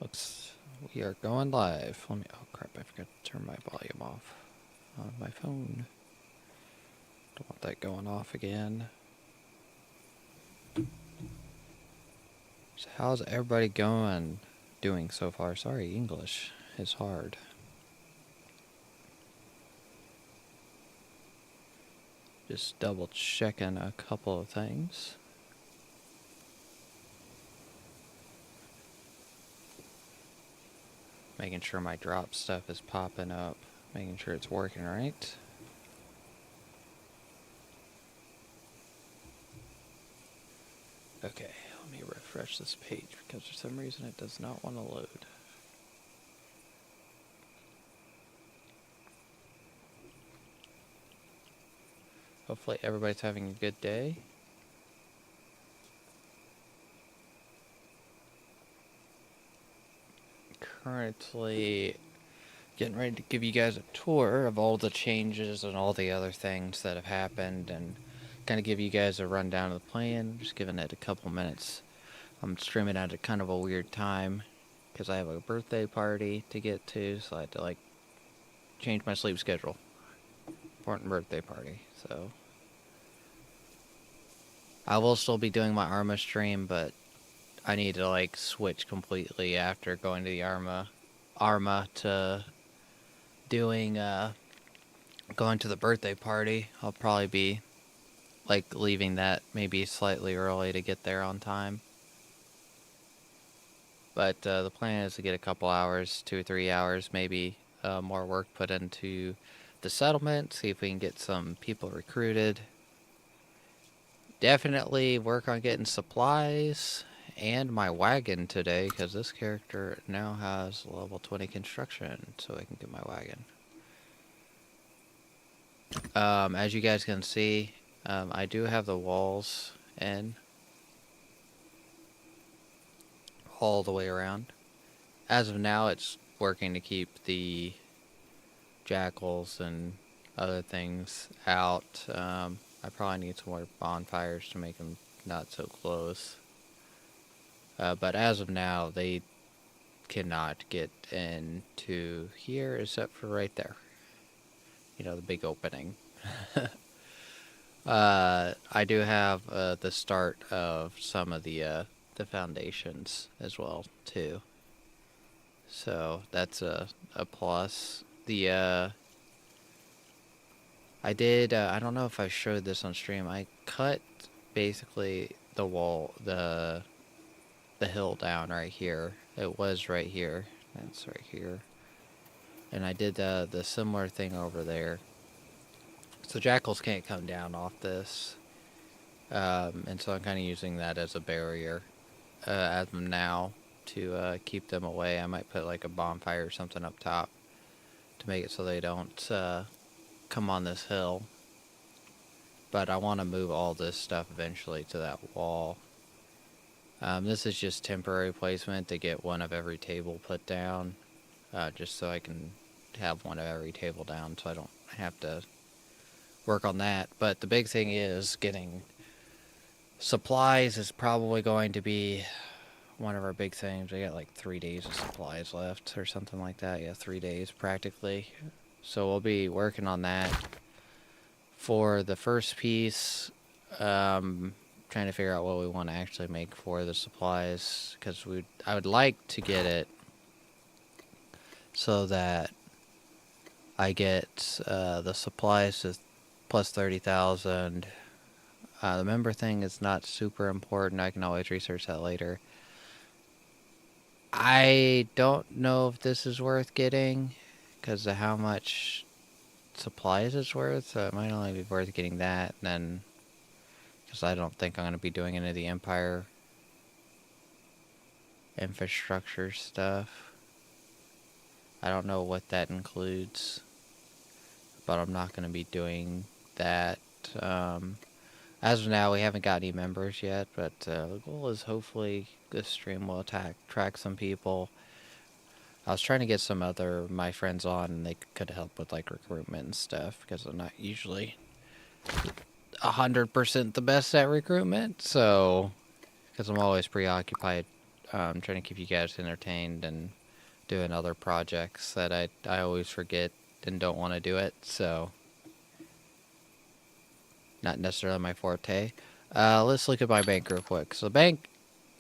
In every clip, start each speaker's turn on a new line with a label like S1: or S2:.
S1: Looks we are going live. Let me. Oh crap! I forgot to turn my volume off on my phone. Don't want that going off again. So how's everybody doing so far? Sorry, English is hard. Just double checking a couple of things. Making sure my drop stuff is popping up. Making sure it's working right. Okay, let me refresh this page because for some reason it does not want to load. Hopefully everybody's having a good day. Currently getting ready to give you guys a tour of all the changes and all the other things that have happened and kind of give you guys a rundown of the plan. Just giving it a couple minutes. I'm streaming at a kind of a weird time because I have a birthday party to get to, so I had to change my sleep schedule. Important birthday party, so I will still be doing my Arma stream, but I need to switch completely after going to the Arma to doing going to the birthday party. I'll probably be leaving that maybe slightly early to get there on time. But the plan is to get a couple hours, 2 or 3 hours, maybe more work put into the settlement, see if we can get some people recruited. Definitely work on getting supplies and my wagon today, because this character now has level 20 construction, so I can get my wagon. As you guys can see, I do have the walls in all the way around. As of now, it's working to keep the jackals and other things out. I probably need some more bonfires to make them not so close. But as of now, they cannot get into here except for right there. You know, the big opening. I do have the start of some of the foundations as well too. So that's a plus. I did. I don't know if I showed this on stream. I cut basically the wall, the hill down right here. It was right here. That's right here. And I did the similar thing over there. So jackals can't come down off this. And so I'm kind of using that as a barrier as of now to keep them away. I might put a bonfire or something up top to make it so they don't come on this hill. But I want to move all this stuff eventually to that wall. This is just temporary placement to get one of every table put down, just so I can have one of every table down so I don't have to work on that. But the big thing is getting supplies is probably going to be one of our big things. We got 3 days of supplies left or something like that. Yeah, 3 days practically. So we'll be working on that. For the first piece, trying to figure out what we want to actually make for the supplies, because I would like to get it so that I get the supplies to plus 30,000. The member thing is not super important. I can always research that later. I don't know if this is worth getting because of how much supplies it's worth, so it might only be worth getting that, and then because I don't think I'm going to be doing any of the Empire infrastructure stuff. I don't know what that includes, but I'm not going to be doing that. As of now, we haven't got any members yet, but the goal is hopefully this stream will track some people. I was trying to get some my friends on, and they could help with recruitment and stuff, because I'm not usually 100% the best at recruitment, so because I'm always preoccupied trying to keep you guys entertained and doing other projects that I always forget and don't want to do it, so not necessarily my forte. Let's look at my bank real quick. So the bank,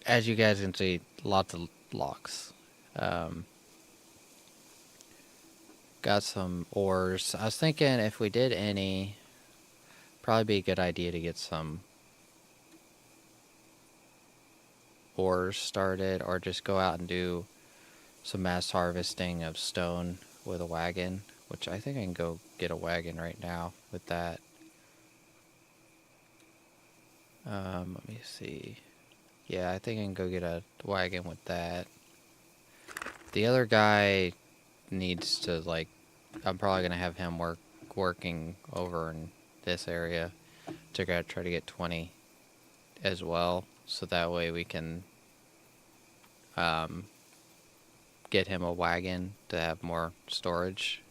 S1: as you guys can see, lots of locks. Got some ores. I was thinking if we did any, probably be a good idea to get some ores started, or just go out and do some mass harvesting of stone with a wagon, which I think I can go get a wagon right now with that. Let me see. Yeah, I think I can go get a wagon with that. The other guy needs to, like, I'm probably gonna have him working over in this area to try to get 20 as well, so that way we can get him a wagon to have more storage.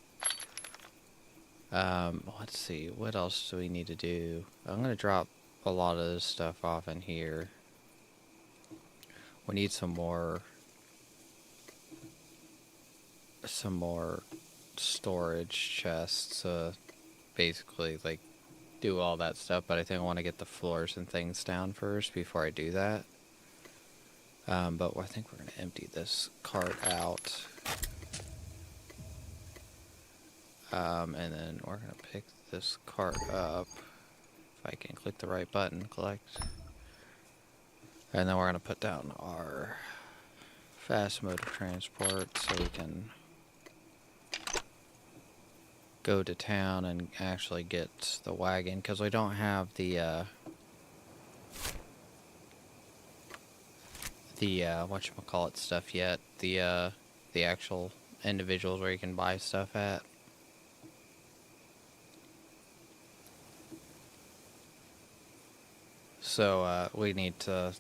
S1: Let's see, what else do we need to do? I'm gonna drop a lot of this stuff off in here. We need some more storage chests to basically, like, do all that stuff, but I think I want to get the floors and things down first before I do that. But I think we're going to empty this cart out. And then we're going to pick this cart up. If I can click the right button, collect. And then we're going to put down our fast mode of transport so we can go to town and actually get the wagon, because we don't have the whatchamacallit stuff yet, the actual individuals where you can buy stuff at. So we need to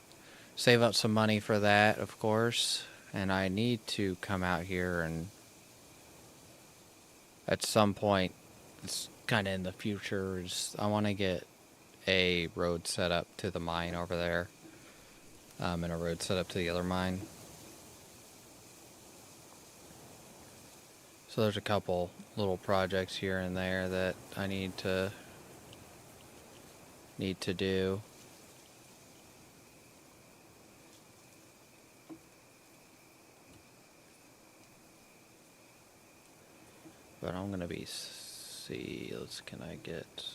S1: save up some money for that, of course, and I need to come out here and at some point, it's kind of in the future, I want to get a road set up to the mine over there, and a road set up to the other mine. So there's a couple little projects here and there that I need to do. But I'm gonna can I get,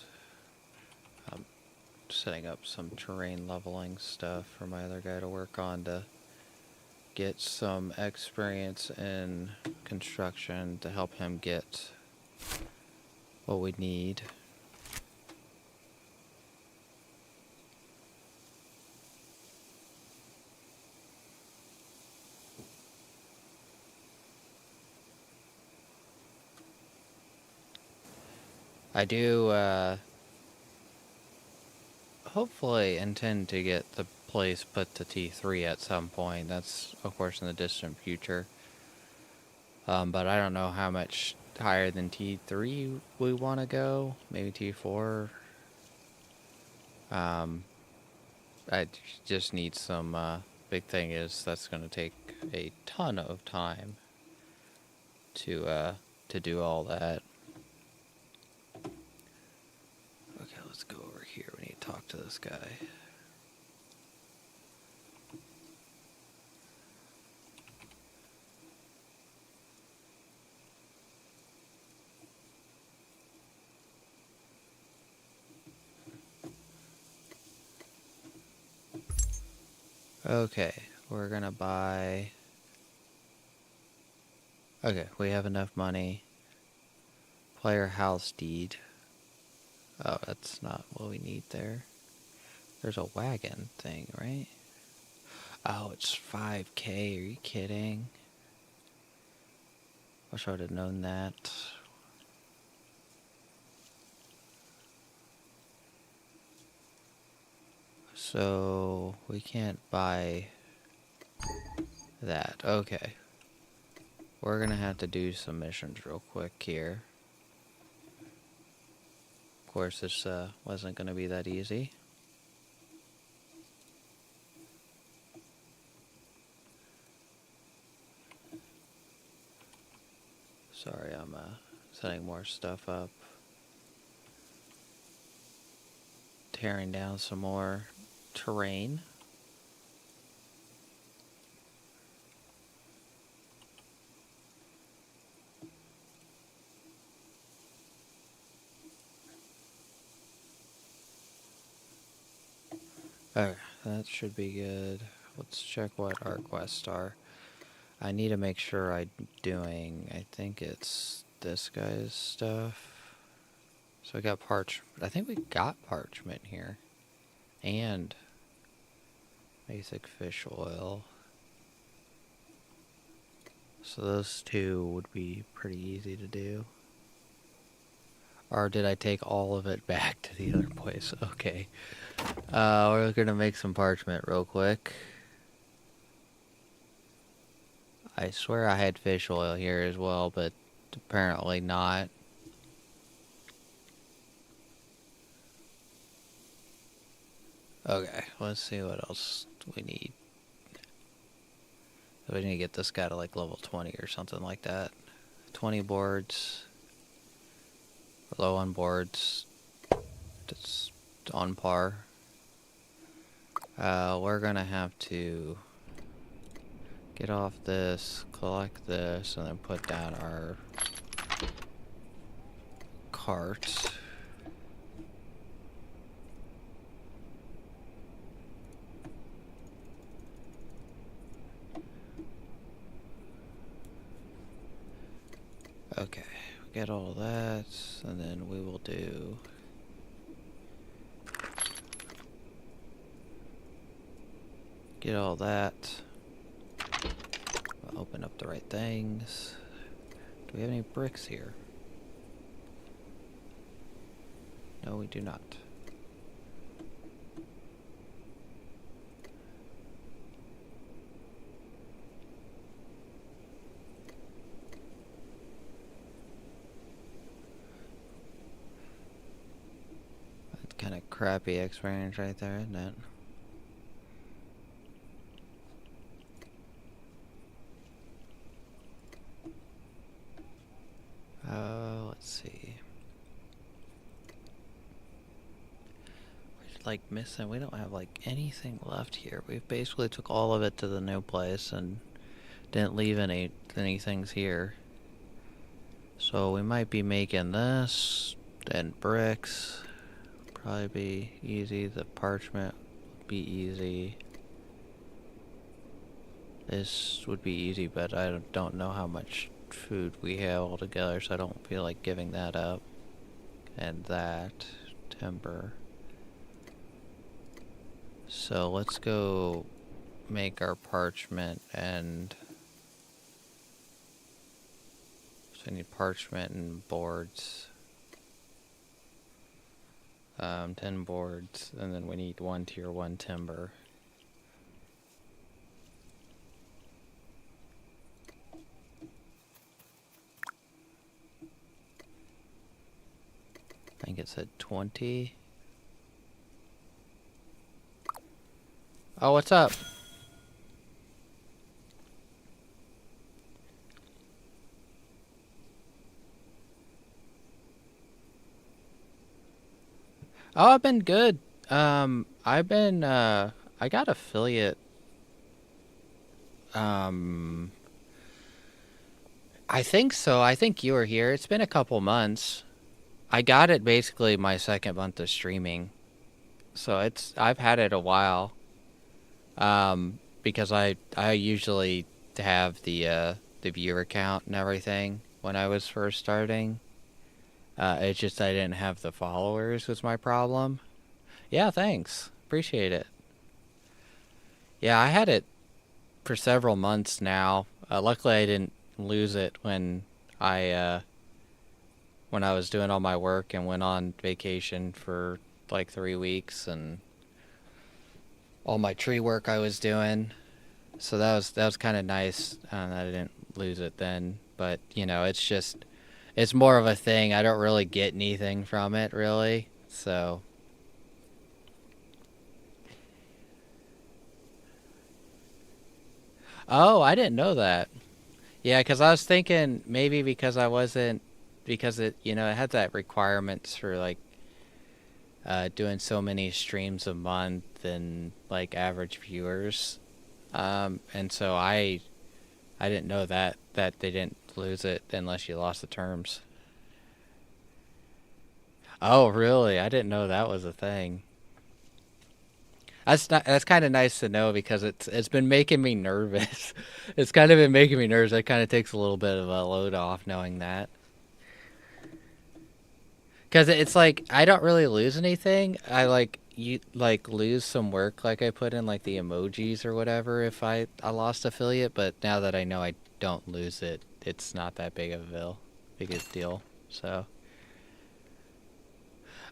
S1: I'm setting up some terrain leveling stuff for my other guy to work on to get some experience in construction to help him get what we need. I do hopefully intend to get the place put to T3 at some point. That's, of course, in the distant future. But I don't know how much higher than T3 we want to go. Maybe T4. I just need some, big thing is that's going to take a ton of time to do all that. Okay, let's go over here. We need to talk to this guy. Okay, we're gonna buy... Okay, we have enough money. Player house deed. Oh, that's not what we need there. There's a wagon thing, right? Oh, it's 5K. Are you kidding? Wish I would have known that. So, we can't buy that. Okay. We're gonna have to do some missions real quick here. Of course, this wasn't gonna be that easy. Sorry, I'm setting more stuff up. Tearing down some more terrain. Okay, that should be good. Let's check what our quests are. I need to make sure I'm doing, I think it's this guy's stuff. So we got parchment. I think we got parchment here. And basic fish oil. So those two would be pretty easy to do. Or did I take all of it back to the other place? Okay. We're gonna make some parchment real quick. I swear I had fish oil here as well, but apparently not. Okay, let's see what else we need. We need to get this guy to like level 20 or something like that. 20 boards. We're low on boards. It's on par. We're gonna have to get off this, collect this, and then put down our cart. Okay, get all that, and then we will do... Get all that. We'll open up the right things. Do we have any bricks here? No, we do not. That's kind of crappy experience right there, isn't it? Let's see. We're like missing, we don't have like anything left here. We basically took all of it to the new place and didn't leave any things here. So we might be making this and bricks. Probably be easy. The parchment would be easy. This would be easy, but I don't know how much food we have altogether, so I don't feel like giving that up. And that timber. So let's go make our parchment, and so I need parchment and boards. 10 boards, and then we need 1 tier 1 timber. I think it said 20. Oh, what's up? Oh, I've been good. I got affiliate. I think so. I think you were here. It's been a couple months. I got it basically my second month of streaming. So I've had it a while. Because I usually have the viewer count and everything when I was first starting. It's just I didn't have the followers was my problem. Yeah, thanks. Appreciate it. Yeah, I had it for several months now. Luckily I didn't lose it when I was doing all my work and went on vacation for like 3 weeks and all my tree work I was doing. So that was kind of nice that I didn't lose it then. But, you know, it's more of a thing. I don't really get anything from it, really. So. Oh, I didn't know that. Yeah, because I was thinking maybe because I wasn't, because it, it had that requirements for like doing so many streams a month and like average viewers. And so I didn't know that they didn't lose it unless you lost the terms. Oh, really? I didn't know that was a thing. That's kind of nice to know because it's been making me nervous. It's kind of been making me nervous. It kind of takes a little bit of a load off knowing that. Because it's like I don't really lose anything. I like you like lose some work like I put in like the emojis or whatever if I lost affiliate, but now that I know I don't lose it, it's not that big of a deal. So,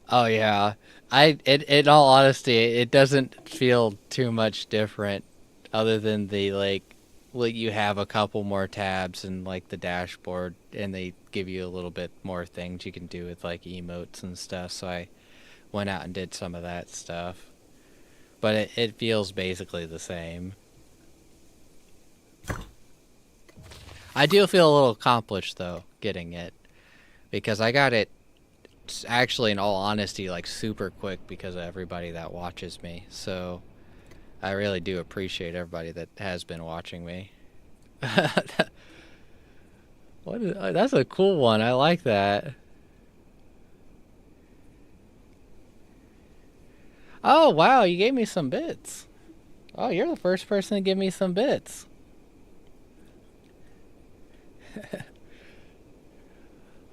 S1: oh yeah. In all honesty, it doesn't feel too much different other than the like you have a couple more tabs in like the dashboard and they give you a little bit more things you can do with like emotes and stuff. So I went out and did some of that stuff. But it feels basically the same. I do feel a little accomplished though getting it because I got it actually in all honesty like super quick because of everybody that watches me. So I really do appreciate everybody that has been watching me. That's a cool one. I like that. Oh, wow, you gave me some bits. Oh, you're the first person to give me some bits.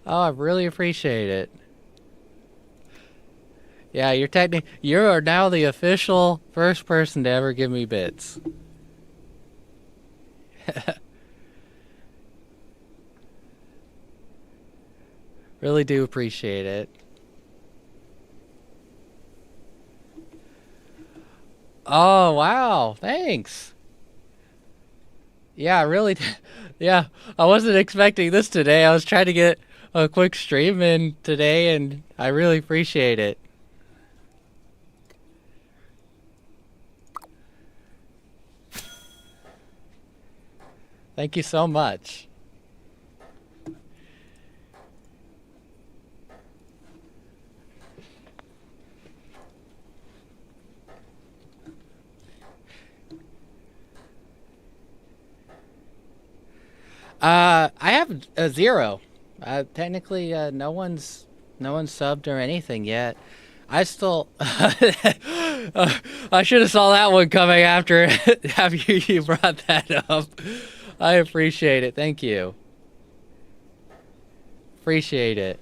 S1: Oh, I really appreciate it. Yeah, you are now the official first person to ever give me bits. Really do appreciate it. Oh, wow. Thanks. Yeah, really. Yeah, I wasn't expecting this today. I was trying to get a quick stream in today, and I really appreciate it. Thank you so much. I have a zero. Technically, no one's subbed or anything yet. I still, I should have saw that one coming after after you brought that up. I appreciate it. Thank you. Appreciate it.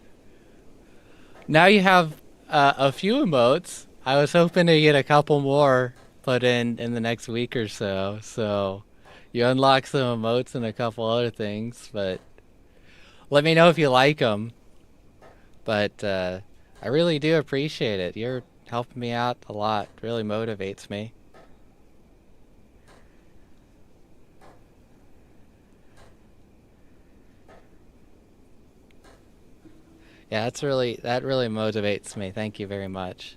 S1: Now you have a few emotes. I was hoping to get a couple more put in the next week or so. So you unlock some emotes and a couple other things, but let me know if you like them. But I really do appreciate it. You're helping me out a lot. It really motivates me. Yeah, that really motivates me. Thank you very much.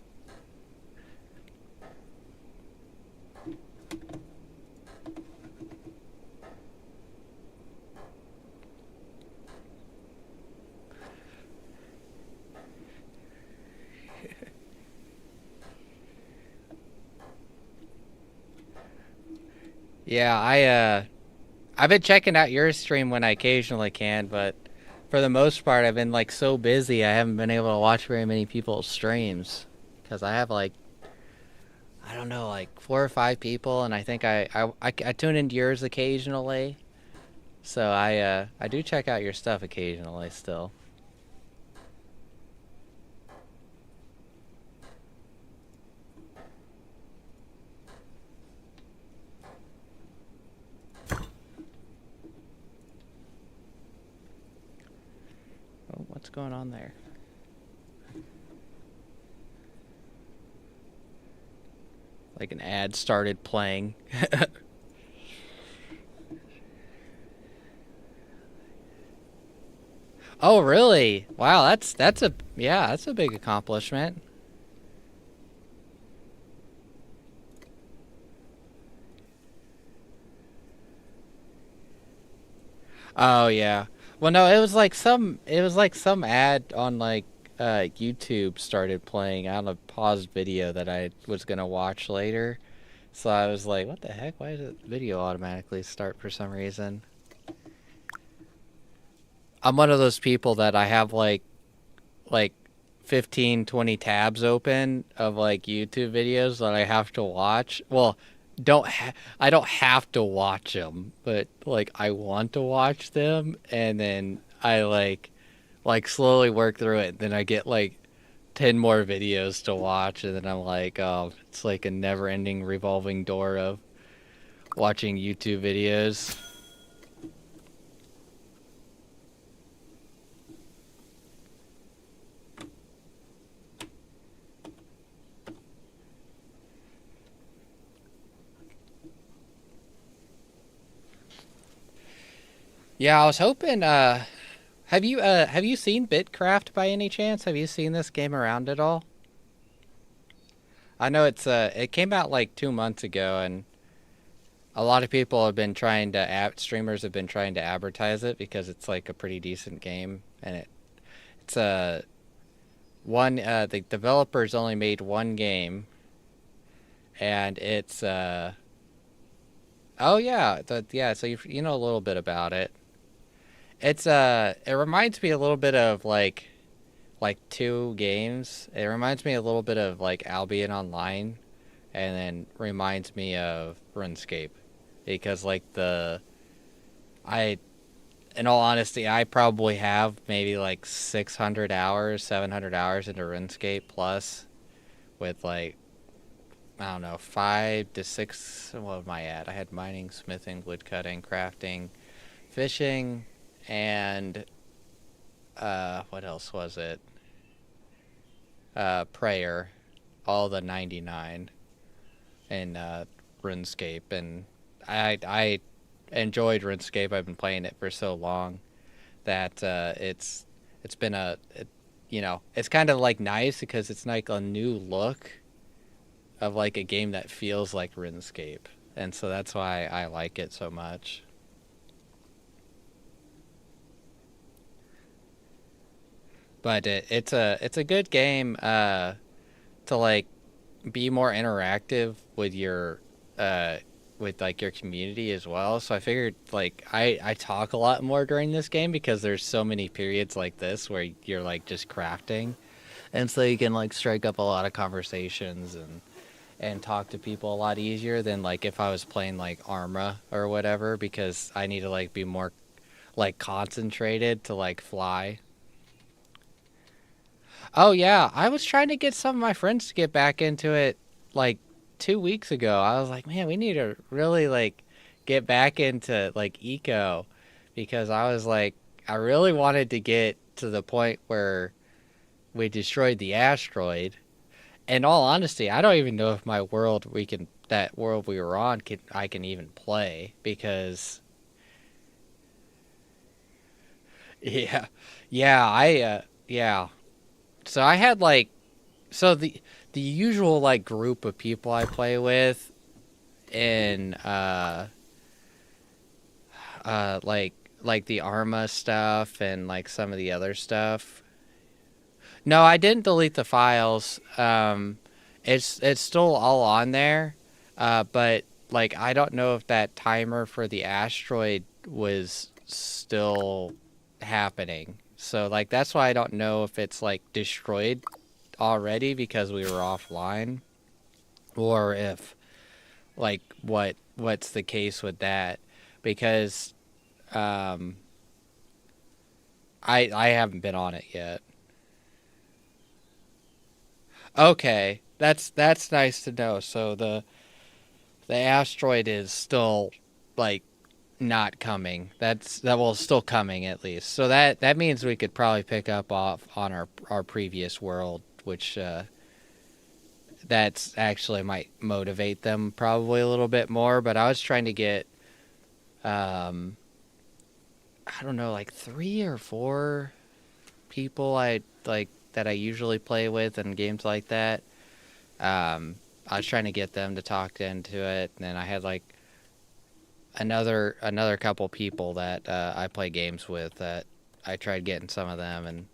S1: Yeah, I've been checking out your stream when I occasionally can, but for the most part I've been like so busy I haven't been able to watch very many people's streams because I have like I don't know like 4 or 5 people and I think I tune into yours occasionally. So I do check out your stuff occasionally still. Oh, what's going on there? Like an ad started playing. Oh, really? Wow, that's a big accomplishment. Oh yeah. Well, no, it was like some ad on like YouTube started playing on a paused video that I was gonna watch later. So I was like, what the heck? Why did the video automatically start for some reason? I'm one of those people that I have like 15, 20 tabs open of like YouTube videos that I have to watch. Well, I don't have to watch them, but like I want to watch them, and then I like slowly work through it. Then I get like 10 more videos to watch, and then I'm like, oh, it's like a never-ending revolving door of watching YouTube videos. Yeah, I was hoping have you seen BitCraft by any chance? Have you seen this game around at all? I know it came out like 2 months ago, and a lot of people have been trying to streamers have been trying to advertise it because it's like a pretty decent game, and it's a one the developers only made one game, and it's oh yeah, so you know a little bit about it. It reminds me a little bit of like two games. It reminds me a little bit of like Albion Online, and then reminds me of RuneScape, because like I, in all honesty, I probably have maybe like 600 hours, 700 hours into RuneScape plus, with like I don't know 5 to 6. What am I at? I had mining, smithing, woodcutting, crafting, fishing, and what else was it? Prayer, all the 99 in RuneScape, and I enjoyed RuneScape. I've been playing it for so long that it's been it's kind of like nice because it's like a new look of like a game that feels like RuneScape, and so that's why I like it so much. But it's a good game to like be more interactive uh with like your community as well. So I figured like I talk a lot more during this game because there's so many periods like this where you're like just crafting, and so you can like strike up a lot of conversations and talk to people a lot easier than like if I was playing like Arma or whatever, because I need to like be more like concentrated to like fly. Oh yeah, I was trying to get some of my friends to get back into it like 2 weeks ago. I was like, man, we need to really like get back into like eco, because I was like, I really wanted to get to the point where we destroyed the asteroid. In all honesty, I don't even know if my world we can that world we were on can I can even play, because yeah, yeah. So I had like so the usual like group of people I play with in like the Arma stuff and like some of the other stuff. No, I didn't delete the files. It's still all on there. But like I don't know if that timer for the asteroid was still happening. So like that's why I don't know if it's like destroyed already because we were offline, or if like what's the case with that, because um I haven't been on it yet. Okay, that's nice to know. So the asteroid is still like not coming. That will still coming at least. So that means we could probably pick up off on our previous world, which that's actually might motivate them probably a little bit more. But I was trying to get um I don't know, like 3 or 4 people I like that I usually play with in games like that. I was trying to get them to talk into it, and then I had like another couple people that I play games with that I tried getting some of them, and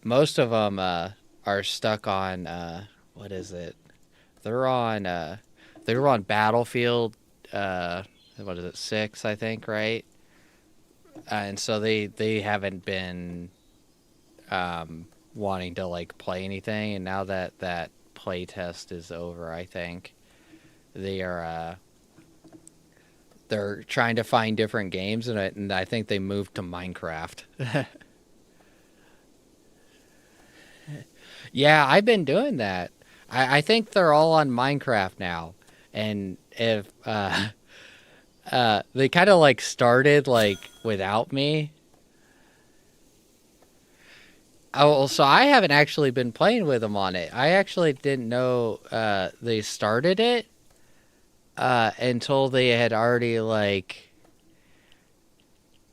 S1: most of them are stuck on what is it? They're on Battlefield. Uh, what is it? 6, I think, right? And so they haven't been wanting to like play anything, and now that that play test is over, I think they are they're trying to find different games, and I think they moved to Minecraft. Yeah, I've been doing that. I think they're all on Minecraft now, and if they kind of like started like without me. Oh, so I haven't actually been playing with them on it. I actually didn't know they started it until they had already like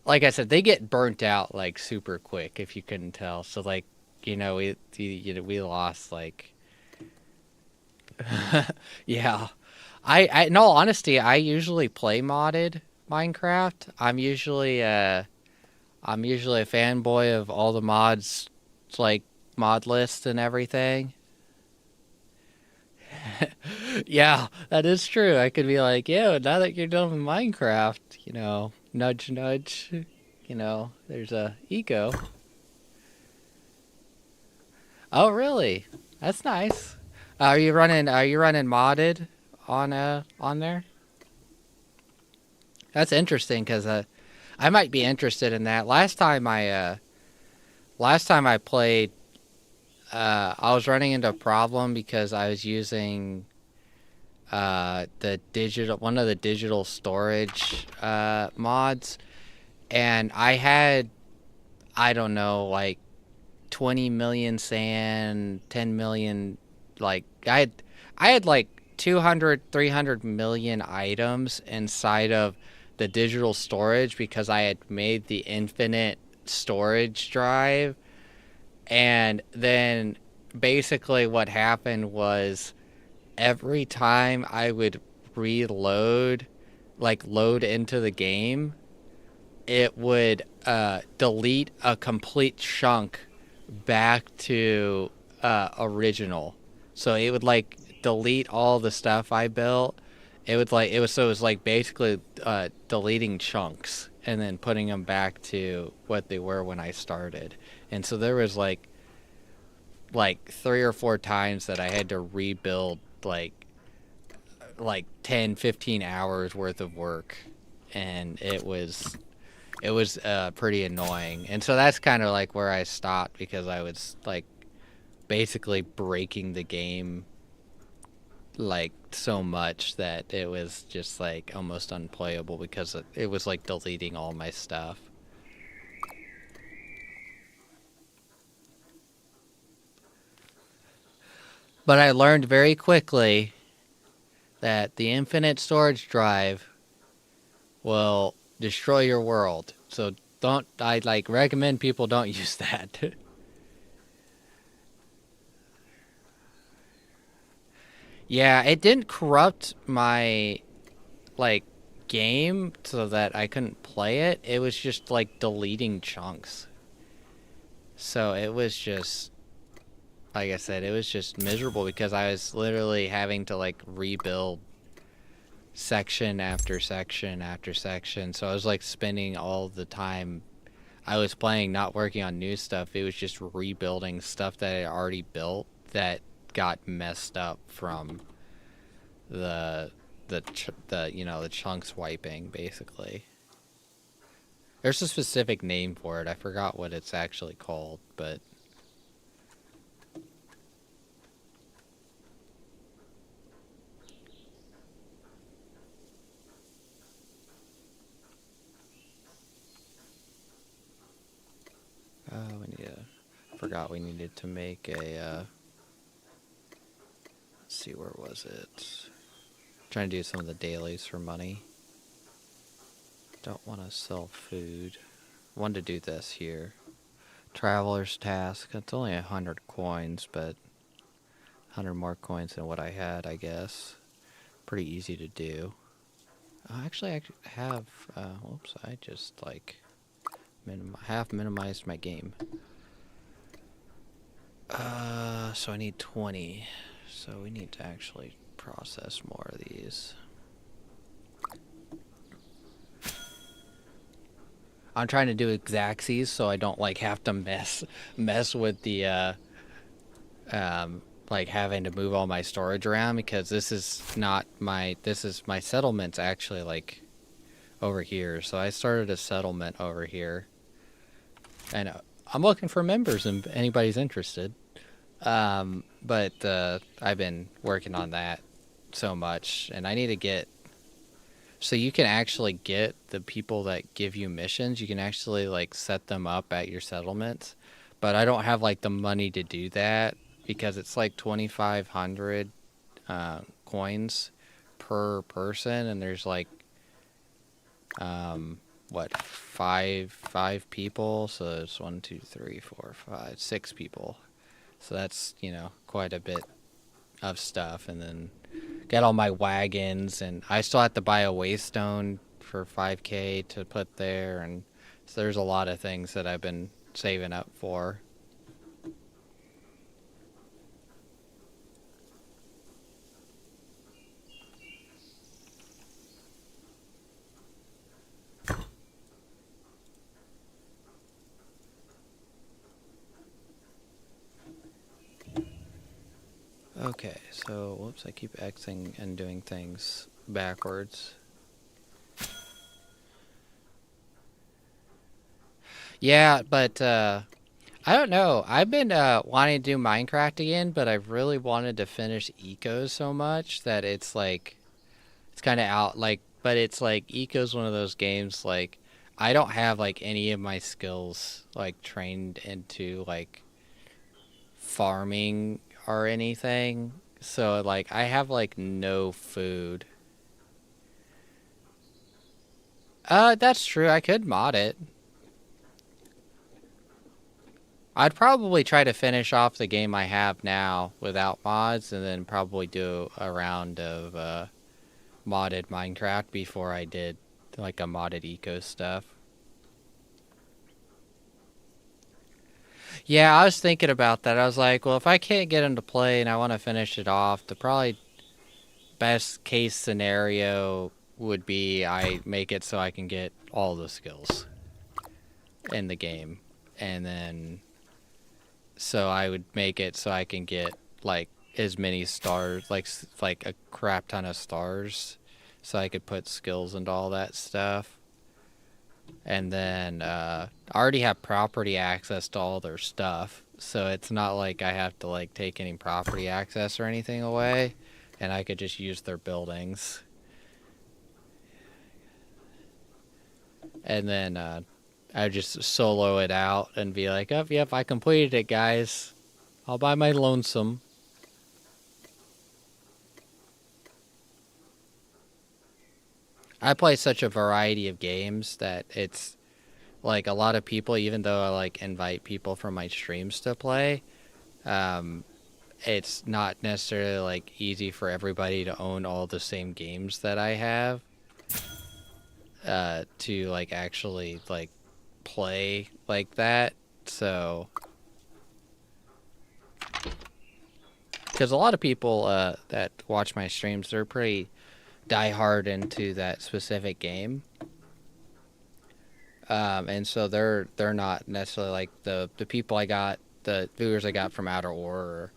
S1: I said, they get burnt out like super quick if you couldn't tell. So like we lost like yeah. I in all honesty, I usually play modded Minecraft. I'm usually a fanboy of all the mods, like mod lists and everything. Yeah, that is true. I could be like, yeah, now that you're done with Minecraft, nudge, nudge, there's a ego. Oh, really? That's nice. Are you running modded on there? That's interesting because I might be interested in that. Last time I played, I was running into a problem because I was using the digital one of the digital storage mods, and I don't know, like 20 million sand, 10 million, like I had like 200, 300 million items inside of the digital storage because I had made the infinite storage drive. And then basically what happened was every time I would reload, like load into the game, it would delete a complete chunk back to original. So it would like delete all the stuff I built. It was like basically deleting chunks and then putting them back to what they were when I started. And so there was like 3 or 4 times that I had to rebuild like 10, 15 hours worth of work, and it was pretty annoying. And so that's kind of like where I stopped because I was like basically breaking the game like so much that it was just like almost unplayable because it was like deleting all my stuff. But I learned very quickly that the infinite storage drive will destroy your world. So don't I like recommend people don't use that. Yeah, it didn't corrupt my like game so that I couldn't play it. It was just like deleting chunks. So it was just like I said, it was just miserable because I was literally having to like rebuild section after section after section. So I was like spending all the time I was playing, not working on new stuff. It was just rebuilding stuff that I already built that got messed up from the the chunks wiping basically. There's a specific name for it. I forgot what it's actually called, but oh, we need to. I forgot we needed to make a. Let's see, where was it? Trying to do some of the dailies for money. Don't want to sell food. Wanted to do this here. Traveler's task. It's only 100 coins, but 100 more coins than what I had, I guess. Pretty easy to do. Actually, I have. Whoops! I just like half minimized my game. So I need 20. So we need to actually process more of these. I'm trying to do exactsies so I don't like have to mess with the like having to move all my storage around, because this is my settlement's actually like over here. So I started a settlement over here, and I'm looking for members if anybody's interested. But I've been working on that so much, and I need to get. So you can actually get the people that give you missions. You can actually like set them up at your settlements, but I don't have like the money to do that because it's like 2,500 coins per person, and there's like what five people. So it's 1, 2, 3, 4, 5, 6 people. So that's quite a bit of stuff, and then get all my wagons, and I still have to buy a waystone for 5K to put there, and so there's a lot of things that I've been saving up for. Okay, so whoops, I keep Xing and doing things backwards. Yeah, but I don't know. I've been wanting to do Minecraft again, but I've really wanted to finish Eco so much that it's like it's kind of out. Like, but it's like Eco's one of those games like I don't have like any of my skills like trained into like farming or anything. So like I have like no food. That's true. I could mod it. I'd probably try to finish off the game I have now without mods, and then probably do a round of modded Minecraft before I did like a modded eco stuff. Yeah, I was thinking about that. I was like, well, if I can't get him to play and I want to finish it off, the probably best case scenario would be I make it so I can get all the skills in the game, and then so I would make it so I can get like as many stars, like a crap ton of stars, so I could put skills into all that stuff. And then I already have property access to all their stuff, so it's not like I have to like take any property access or anything away, and I could just use their buildings. And then I would just solo it out and be like, oh, yep, I completed it, guys. All by my lonesome. I play such a variety of games that it's like a lot of people, even though I like invite people from my streams to play, um, it's not necessarily like easy for everybody to own all the same games that I have to like actually like play like that. So because a lot of people that watch my streams, they're pretty diehard into that specific game, and so they're not necessarily like the people I got, the viewers I got from Outer Ore are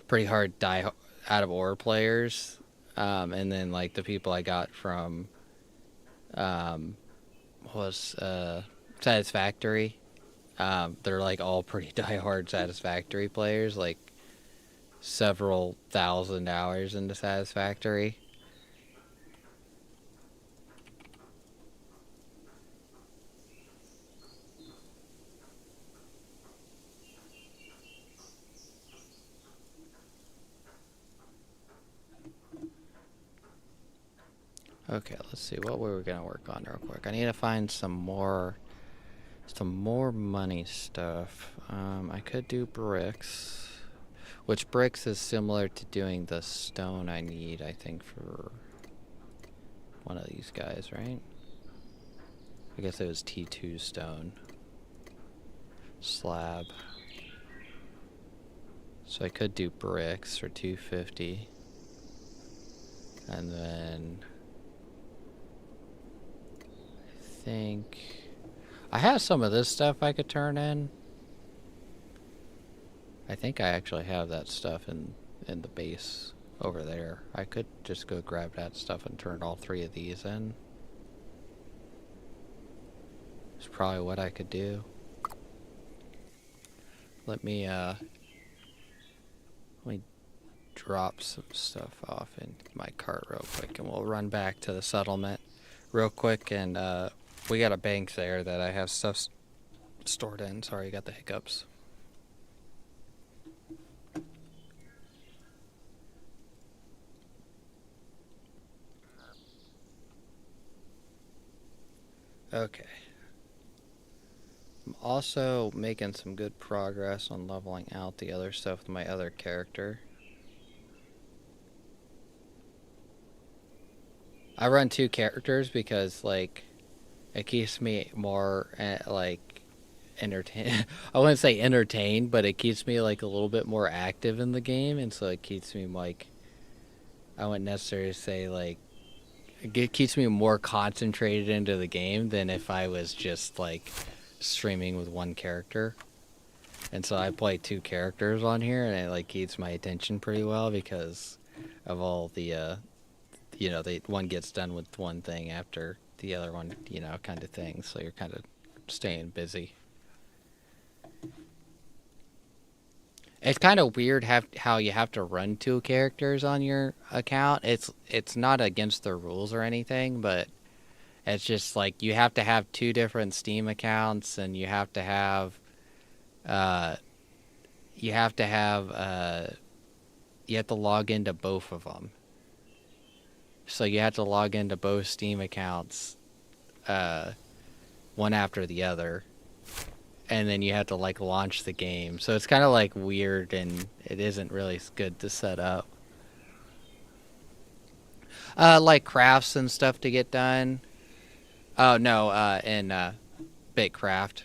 S1: pretty hard die out of ore players, and then like the people I got from was Satisfactory. They're like all pretty diehard Satisfactory players, like several thousand hours into Satisfactory. Okay, let's see what we were gonna work on real quick. I need to find some more money stuff. I could do bricks, which bricks is similar to doing the stone I need, I think, for one of these guys, right? I guess it was T2 stone. Slab. So I could do bricks for 250. And then I think I have some of this stuff I could turn in. I think I actually have that stuff in the base over there. I could just go grab that stuff and turn all 3 of these in. It's probably what I could do. Let me drop some stuff off in my cart real quick, and we'll run back to the settlement real quick. And we got a bank there that I have stuff stored in. Sorry, I got the hiccups. Okay. I'm also making some good progress on leveling out the other stuff with my other character. I run 2 characters because, like, it keeps me more, like, entertained. I wouldn't say entertained, but it keeps me, like, a little bit more active in the game, and so it keeps me, like, I wouldn't necessarily say, like, it keeps me more concentrated into the game than if I was just, like, streaming with one character. And so I play 2 characters on here, and it, like, keeps my attention pretty well because of all the, you know, one gets done with one thing after the other one, you know, kind of thing. So you're kind of staying busy. It's kind of weird how you have to run 2 characters on your account. It's not against the rules or anything, but it's just like you have to have 2 different Steam accounts, and you have to have you have to log into both of them. So you have to log into both Steam accounts, one after the other, and then you have to, like, launch the game. So it's kind of, like, weird, and it isn't really good to set up. Like crafts and stuff to get done. Oh no, in BitCraft.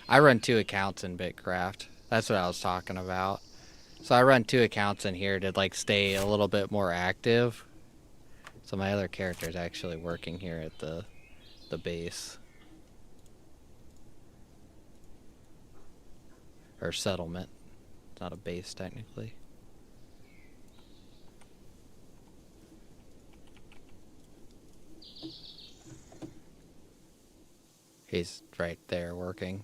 S1: I run 2 accounts in BitCraft. That's what I was talking about. So I run 2 accounts in here to, like, stay a little bit more active. So my other character is actually working here at the base. Or settlement. It's not a base, technically. He's right there working.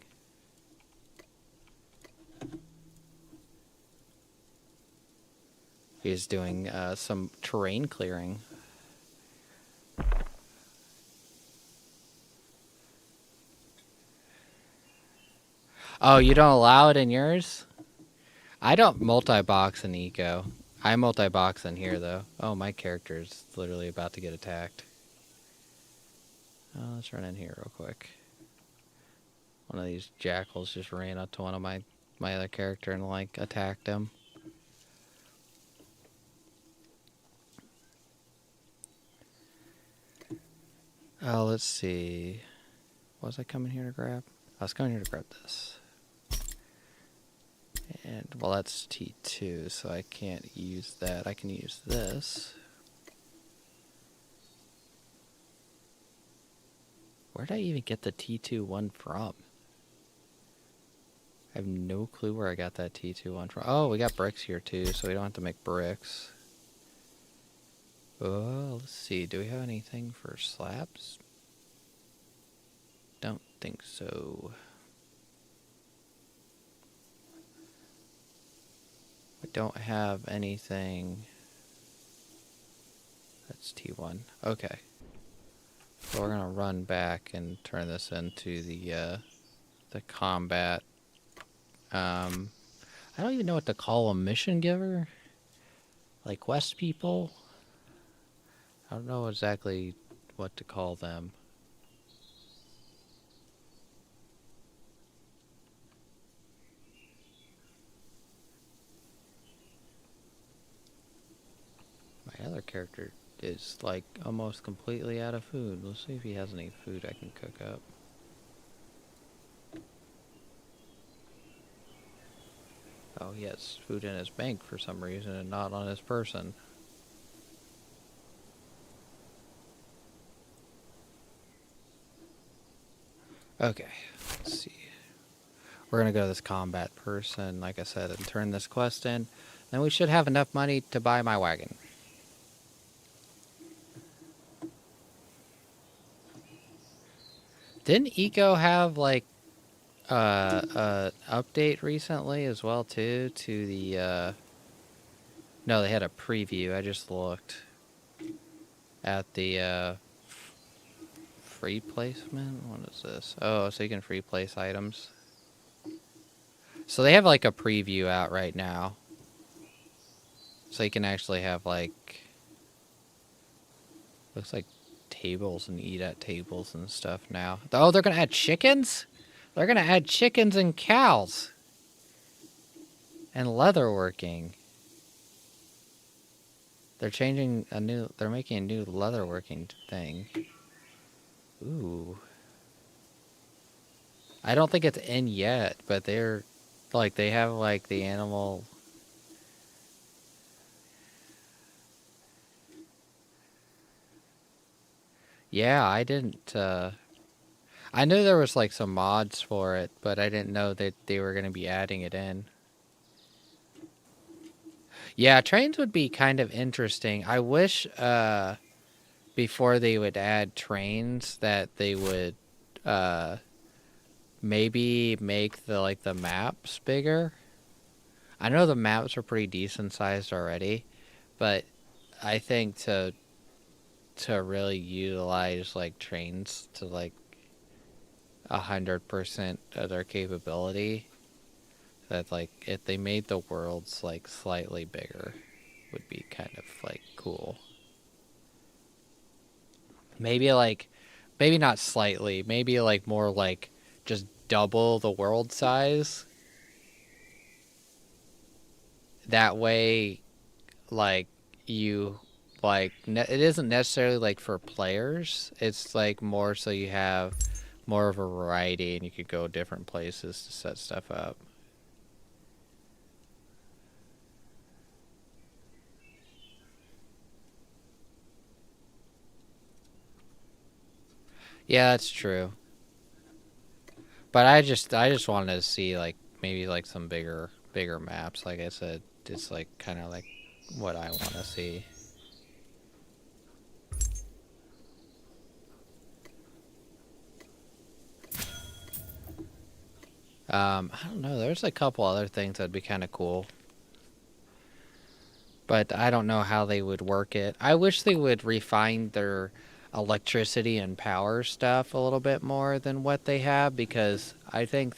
S1: He's doing some terrain clearing. Oh, you don't allow it in yours? I don't multi-box in Eco. I multi-box in here, though. Oh, my character's literally about to get attacked. Oh, let's run in here real quick. One of these jackals just ran up to one of my other character and, like, attacked him. Oh, let's see. What was I coming here to grab? I was coming here to grab this. And, well, that's T2, so I can't use that. I can use this. Where did I even get the T2 one from? I have no clue where I got that T2 one from. Oh, we got bricks here, too, so we don't have to make bricks. Oh, let's see. Do we have anything for slabs? Don't think so. I don't have anything. That's T1. Okay. So we're gonna run back and turn this into the combat. I don't even know what to call a mission giver. Like quest people. I don't know exactly what to call them. My other character is like almost completely out of food. Let's see if he has any food I can cook up. Oh, he has food in his bank for some reason and not on his person. Okay, let's see. We're gonna go to this combat person, like I said, and turn this quest in. Then we should have enough money to buy my wagon. Didn't Eco have like update recently as well too to the no, they had a preview. I just looked at the free placement. What is this? Oh, so you can free place items. So they have like a preview out right now. So you can actually have like, looks like tables and eat at tables and stuff now. Oh, they're gonna add chickens? They're gonna add chickens and cows. And leatherworking. They're making a new leatherworking thing. Ooh. I don't think it's in yet, but they're, like, they have, like, the animal. Yeah, I didn't, I knew there was, like, some mods for it, but I didn't know that they were going to be adding it in. Yeah, trains would be kind of interesting. I wish, before they would add trains that they would, maybe make the maps bigger. I know the maps are pretty decent sized already, but I think to really utilize like trains to like 100% of their capability, that like if they made the worlds like slightly bigger would be kind of like cool. Maybe like, maybe not slightly, maybe like more like just double the world size. That way, like, you, like, it isn't necessarily like for players. It's like more so you have more of a variety and you could go different places to set stuff up. Yeah, that's true. But I just wanted to see like maybe like some bigger maps. Like I said, it's like kind of like what I want to see. I don't know. There's a couple other things that'd be kind of cool, but I don't know how they would work it. I wish they would refine their electricity and power stuff a little bit more than what they have, because I think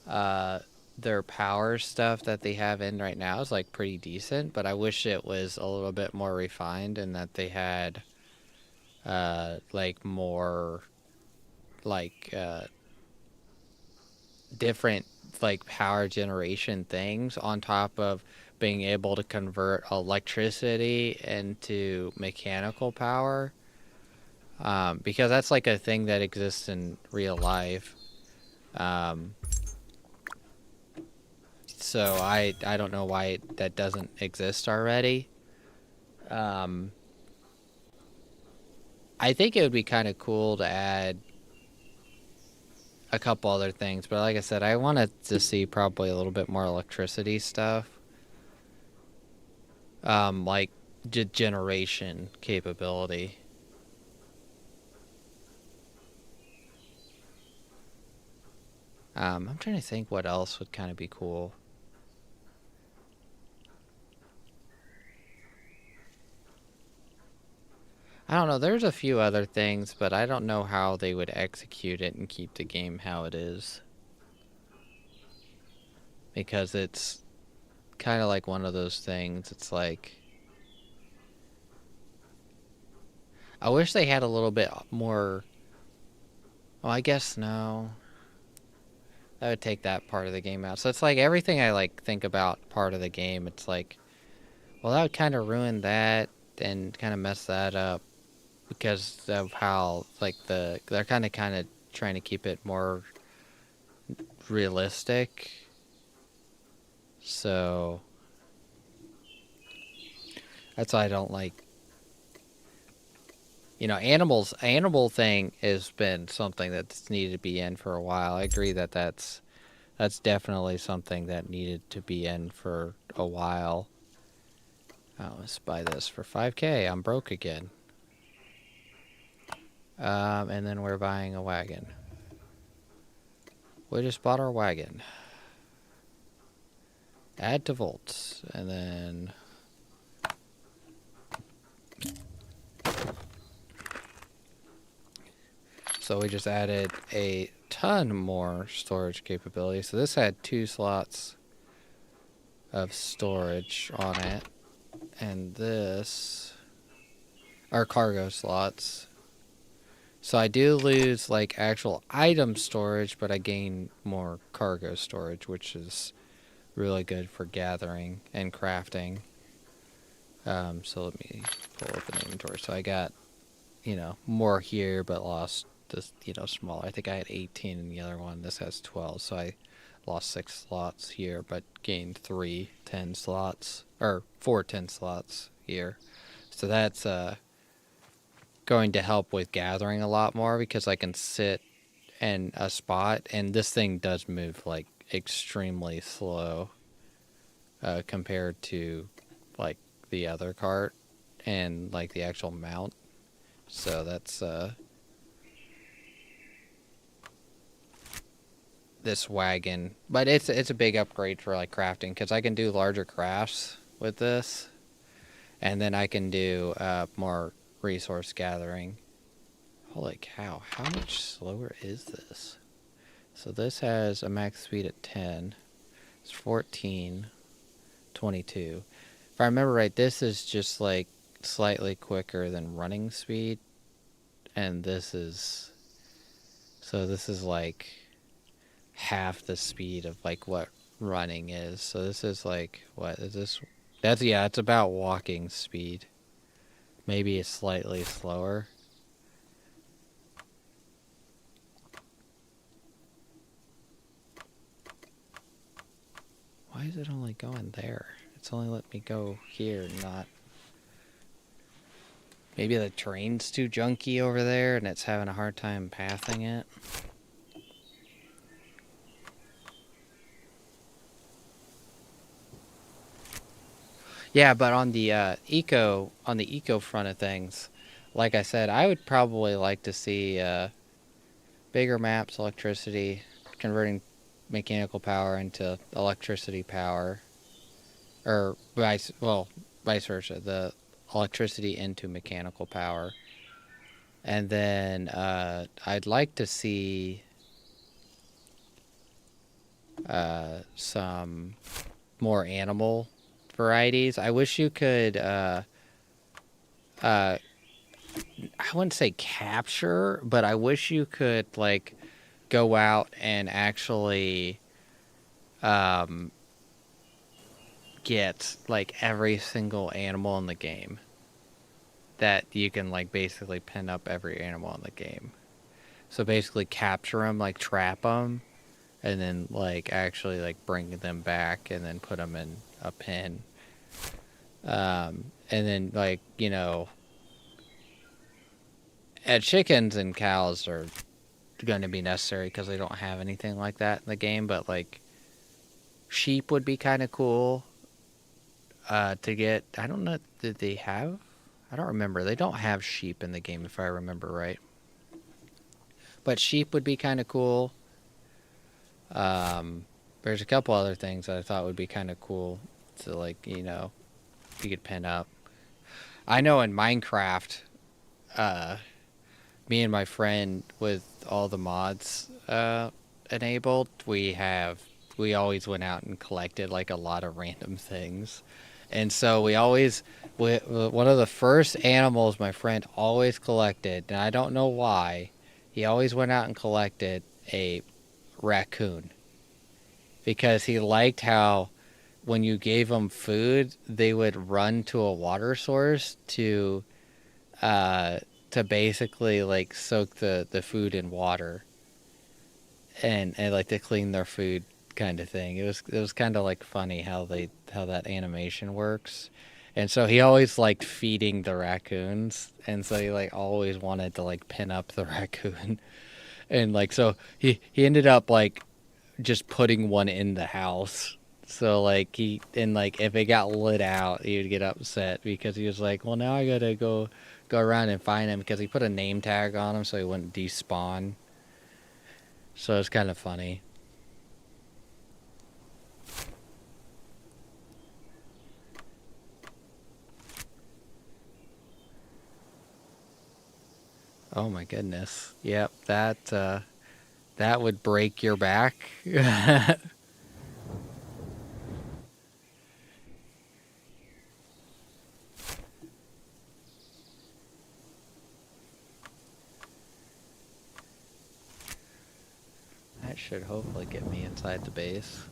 S1: uh, their power stuff that they have in right now is like pretty decent, but I wish it was a little bit more refined and that they had like more like different like power generation things on top of being able to convert electricity into mechanical power, because that's like a thing that exists in real life. Um, so I don't know why that doesn't exist already. Um, I think it would be kind of cool to add a couple other things, but like I said, I wanted to see probably a little bit more electricity stuff, like generation capability. I'm trying to think what else would kind of be cool. I don't know. There's a few other things, but I don't know how they would execute it and keep the game how it is, because it's kind of like one of those things. It's like, I wish they had a little bit more. Well, I guess no. That would take that part of the game out. So it's like everything I like think about part of the game. It's like, well, that would kind of ruin that. and kind of mess that up because of how like they're kind of trying to keep it more realistic. So that's why I don't like, animal thing has been something that's needed to be in for a while. I agree that that's definitely something that needed to be in for a while. Oh, let's buy this for 5K. I'm broke again. And then we're buying a wagon. We just bought our wagon. Add to volts, and then so we just added a ton more storage capability. So this had 2 slots of storage on it, and this are cargo slots. So I do lose like actual item storage, but I gain more cargo storage, which is really good for gathering and crafting. So let me pull up an inventory. So I got, more here, but lost this, smaller. I think I had 18 in the other one. This has 12, so I lost 6 slots here, but gained 3 10 slots, or 4 10 slots here. So that's going to help with gathering a lot more because I can sit in a spot, and this thing does move like extremely slow compared to like the other cart and like the actual mount. So that's this wagon, but it's a big upgrade for like crafting because I can do larger crafts with this, and then I can do more resource gathering. Holy cow, how much slower is this? So this has a max speed at 10. It's 14, 22. If I remember right, this is just like slightly quicker than running speed, and this is like half the speed of like what running is. So this is like, what is this? It's about walking speed. Maybe it's slightly slower. Why is it only going there? It's only let me go here, not... Maybe the terrain's too junky over there and it's having a hard time pathing it. Yeah, but on the eco front of things, like I said, I would probably like to see bigger maps, electricity, converting mechanical power into electricity power, or vice versa, the electricity into mechanical power. And then I'd like to see some more animal varieties. I wish you could I wouldn't say capture, but I wish you could like go out and actually get like every single animal in the game. That you can like basically pin up every animal in the game. So basically capture them, like trap them, and then like actually like bring them back and then put them in a pen. And then like, chickens and cows are going to be necessary because they don't have anything like that in the game, but like sheep would be kind of cool to get. I don't know, did they have? I don't remember. They don't have sheep in the game if I remember right. But sheep would be kind of cool. There's a couple other things that I thought would be kind of cool to like, you could pin up. I know in Minecraft, me and my friend with all the mods enabled, we always went out and collected like a lot of random things. And so one of the first animals my friend always collected, and I don't know why, he always went out and collected a raccoon. Because he liked how when you gave them food, they would run to a water source uh, to basically like soak the food in water and like to clean their food kind of thing. It was kind of like funny how that animation works. And so he always liked feeding the raccoons, and so he like always wanted to like pin up the raccoon. And like so he ended up like just putting one in the house. So like he and like if it got lit out, he would get upset because he was like, well, now I gotta go around and find him, because he put a name tag on him so he wouldn't despawn. So it's kind of funny. Oh my goodness. Yep, that would break your back. That should hopefully get me inside the base.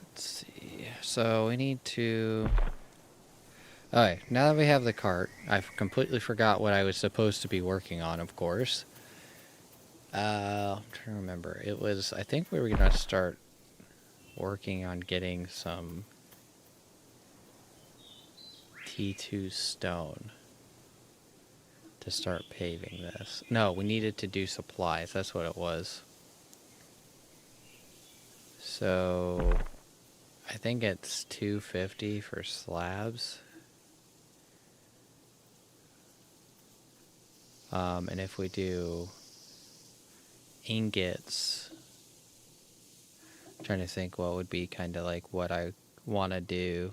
S1: Let's see. So we need to... Alright, now that we have the cart, I've completely forgot what I was supposed to be working on, of course. I'm trying to remember. It was... I think we were going to start working on getting some T2 stone to start paving this. No, we needed to do supplies. That's what it was. So I think it's 250 for slabs. And if we do ingots, I'm trying to think what would be kind of like what I want to do.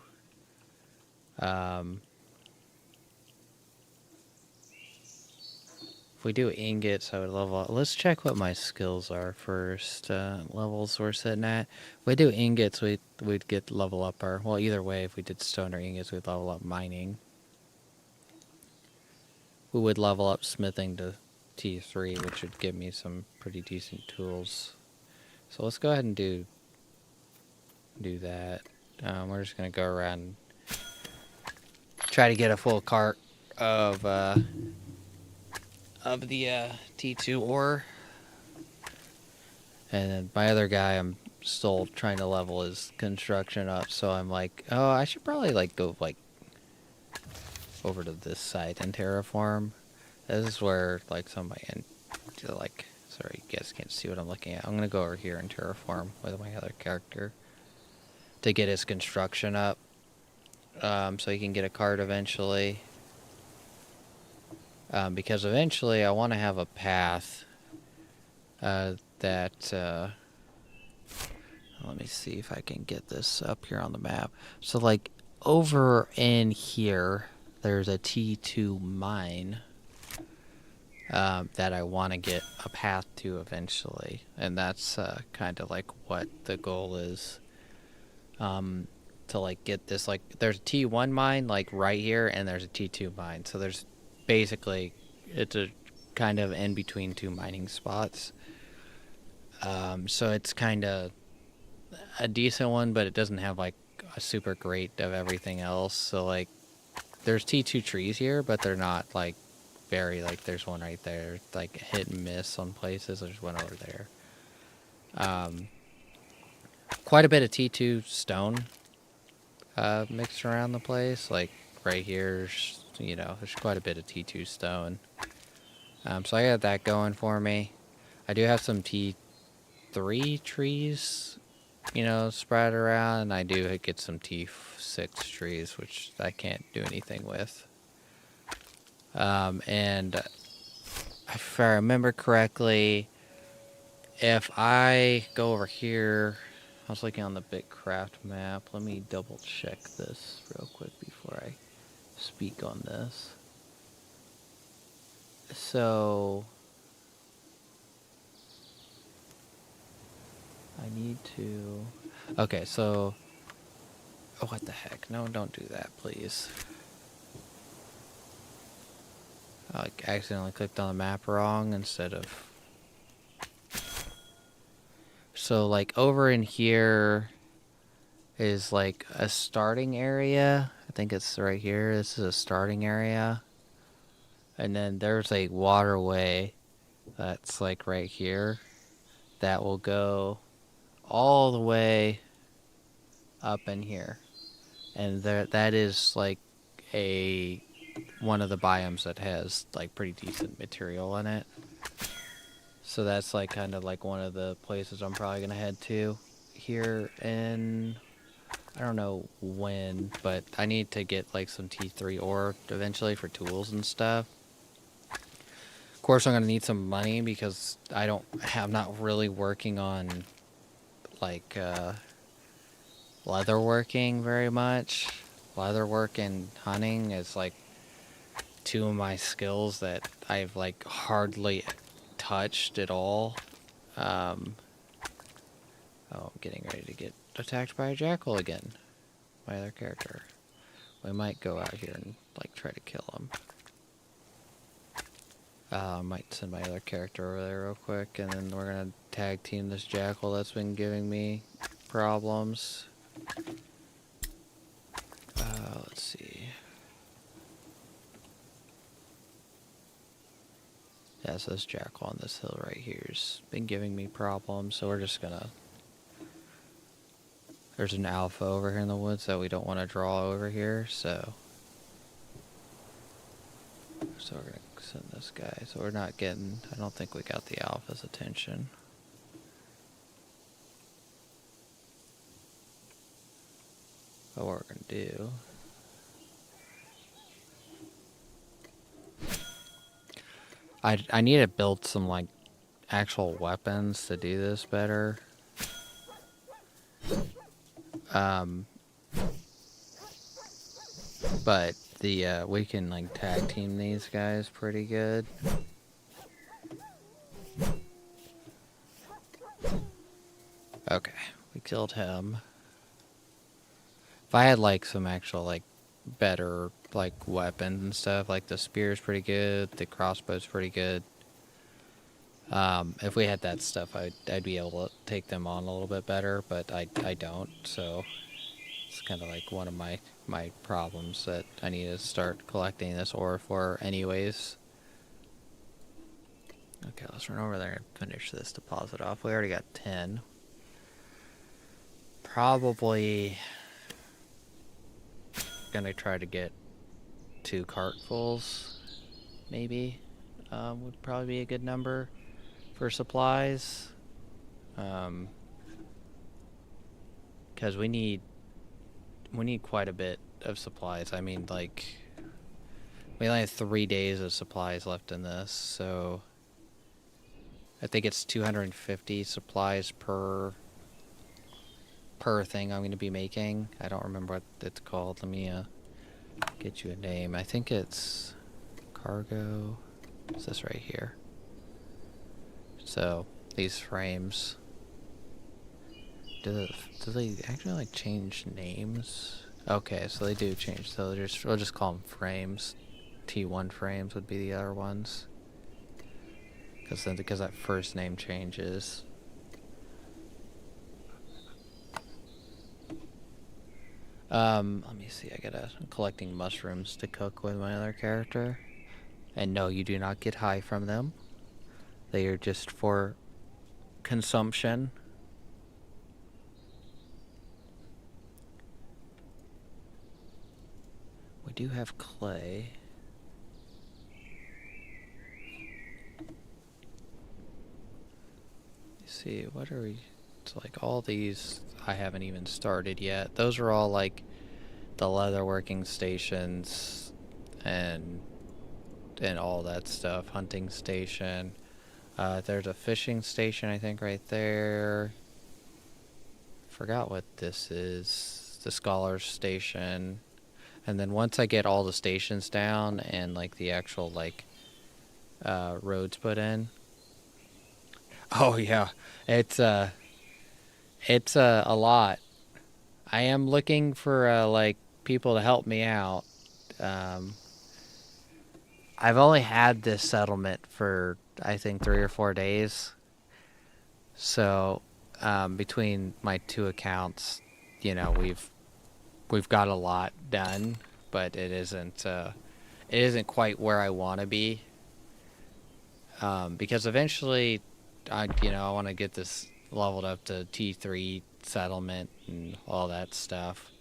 S1: If we do ingots, I would level up. Let's check what my skills are first. Levels we're sitting at. If we do ingots, we'd get level up our... Well, either way, if we did stone or ingots, we'd level up mining. We would level up smithing to T3, which would give me some pretty decent tools. So let's go ahead and do that. We're just going to go around and try to get a full cart of the T2 ore. And then my other guy, I'm still trying to level his construction up, so I'm like, oh, I should probably like go like over to this side and terraform. This is where like somebody like, sorry, you guys can't see what I'm looking at. I'm gonna go over here and terraform with my other character to get his construction up, so he can get a cart eventually. Because eventually I want to have a path that let me see if I can get this up here on the map. So like over in here there's a T2 mine that I want to get a path to eventually, and that's kind of like what the goal is, to like get this. Like there's a T1 mine like right here, and there's a T2 mine, so there's basically, it's a kind of in between two mining spots. So it's kind of a decent one, but it doesn't have like a super great of everything else. So like there's T2 trees here, but they're not like very, like there's one right there, like hit and miss on places. There's one over there. Quite a bit of T2 stone mixed around the place. Like right here, you know, there's quite a bit of T2 stone. So I got that going for me. I do have some T3 trees, you know, spread around, and I do get some T6 trees, which I can't do anything with. And if I remember correctly, if I go over here, I was looking on the BitCraft map. Let me double check this real quick before I speak on this. So I need to... Okay, so... Oh, what the heck? No, don't do that, please. I like accidentally clicked on the map wrong instead of... So like over in here is like a starting area. I think it's right here. This is a starting area. And then there's a waterway that's like right here that will go all the way up in here. And there, that is like one of the biomes that has like pretty decent material in it. So that's like kind of like one of the places I'm probably gonna head to here in, I don't know when, but I need to get like some T3 ore eventually for tools and stuff. Of course, I'm gonna need some money because I'm not really working on like leatherworking very much. Leatherwork and hunting is like two of my skills that I've like hardly touched at all. Oh, I'm getting ready to get attacked by a jackal again. My other character. We might go out here and like try to kill him. I might send my other character over there real quick, and then we're gonna tag team this jackal that's been giving me problems. Let's see. Yeah, so this jackal on this hill right here's been giving me problems, so we're just gonna... There's an alpha over here in the woods that we don't want to draw over here, so we're gonna send this guy. So we're not getting... I don't think we got the alpha's attention. But what we're gonna do... I need to build some like actual weapons to do this better. But the we can like tag team these guys pretty good. Okay, we killed him. If I had like some actual like better like weapons and stuff, like the spear's pretty good, the crossbow's pretty good. If we had that stuff, I'd be able to take them on a little bit better, but I don't, so it's kind of like one of my problems that I need to start collecting this ore for anyways. Okay, let's run over there and finish this deposit off. We already got 10. Probably gonna try to get 2 cartfuls, maybe, would probably be a good number for supplies. Because we need quite a bit of supplies. I mean, like, we only have 3 days of supplies left in this, so I think it's 250 supplies per thing I'm going to be making. I don't remember what it's called. Let me get you a name. I think it's cargo. It's this right here. So these frames. Do they actually like change names? Okay, so they do change. So we'll just call them frames. T1 frames would be the other ones. Because that first name changes. Let me see. I'm collecting mushrooms to cook with my other character. And no, you do not get high from them. They are just for consumption. We do have clay. Let's see, what are we... It's like all these I haven't even started yet. Those are all like the leatherworking stations and all that stuff. Hunting station. There's a fishing station, I think, right there. Forgot what this is. The scholar's station. And then once I get all the stations down and like the actual like roads put in. Oh yeah, it's a lot. I am looking for like people to help me out. I've only had this settlement for I think 3 or 4 days. So between my two accounts, we've got a lot done, but it isn't quite where I want to be. Because eventually, I want to get this leveled up to T3 settlement and all that stuff.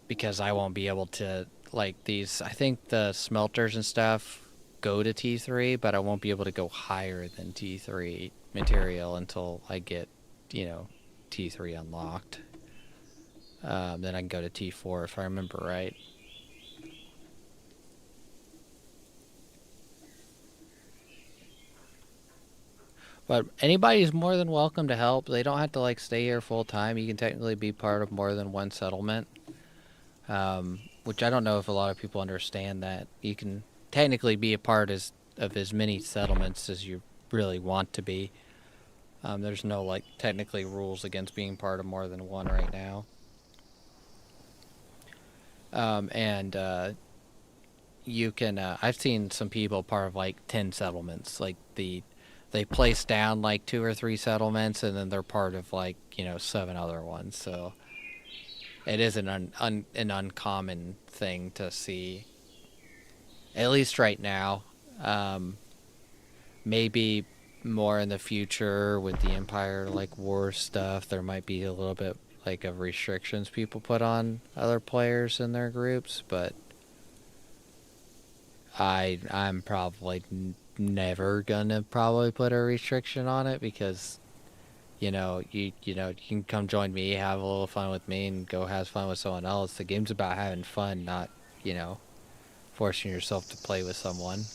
S1: Because I won't be able to, like, these, I think the smelters and stuff go to T3, but I won't be able to go higher than T3 material until I get, T3 unlocked. Then I can go to T4 if I remember right. But anybody's more than welcome to help. They don't have to like stay here full time. You can technically be part of more than one settlement. Which I don't know if a lot of people understand that. You can technically be a part of as many settlements as you really want to be. There's no like technically rules against being part of more than one right now. And you can I've seen some people part of like 10 settlements. Like they place down like 2 or 3 settlements and then they're part of like 7 other ones. So it is an uncommon thing to see, at least right now. Maybe more in the future with the Empire like war stuff, there might be a little bit like of restrictions people put on other players in their groups, but I'm probably never gonna probably put a restriction on it because you can come join me, have a little fun with me, and go have fun with someone else. The game's about having fun, not forcing yourself to play with someone.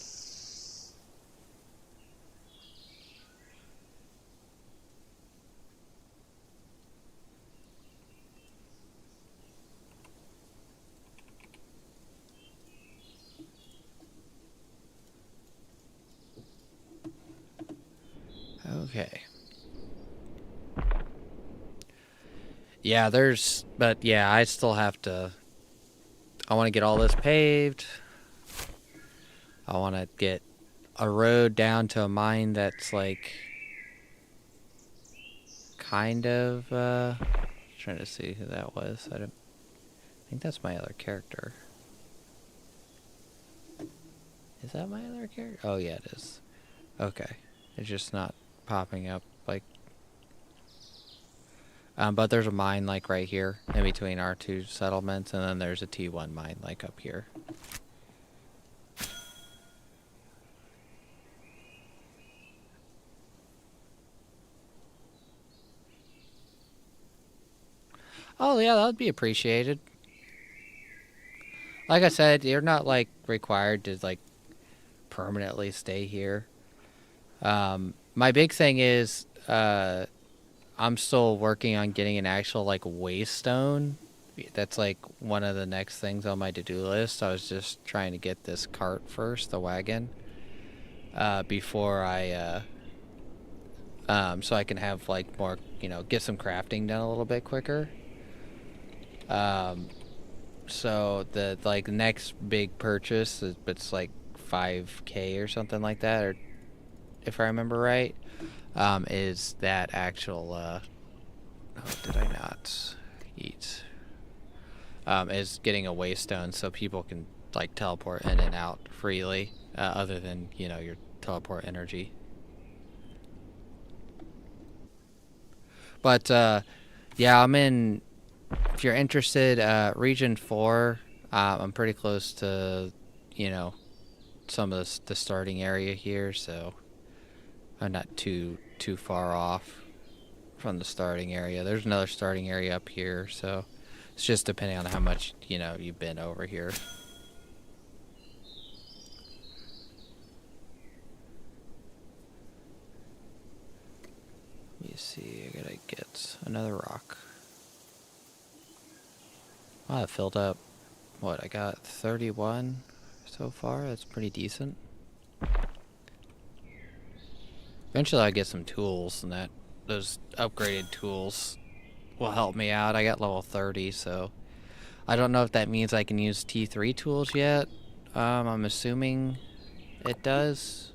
S1: Okay. Yeah, I still have to. I want to get all this paved. I want to get a road down to a mine that's like kind of. Trying to see who that was. I think that's my other character. Is that my other character? Oh yeah, it is. Okay, it's just not popping up like. But there's a mine like right here in between our two settlements, and then there's a T1 mine like up here. Oh yeah, that would be appreciated. Like I said, you're not like required to like permanently stay here. My big thing is I'm still working on getting an actual like waystone. That's like one of the next things on my to-do list. I was just trying to get this cart first, the wagon, before I so I can have like more, get some crafting done a little bit quicker. So the like next big purchase, it's like 5K or something like that, or if I remember right, is that actual. Oh, did I not eat? Is getting a waystone so people can like teleport in and out freely, other than your teleport energy. But yeah, I'm in. If you're interested, Region 4, I'm pretty close to, some of the starting area here, so I'm not too far off from the starting area. There's another starting area up here, so it's just depending on how much, you've been over here. Let me see, I gotta get another rock. Oh, it filled up. What, I got 31 so far? That's pretty decent. Eventually I'll get some tools, and those upgraded tools will help me out. I got level 30, so I don't know if that means I can use T3 tools yet, I'm assuming it does.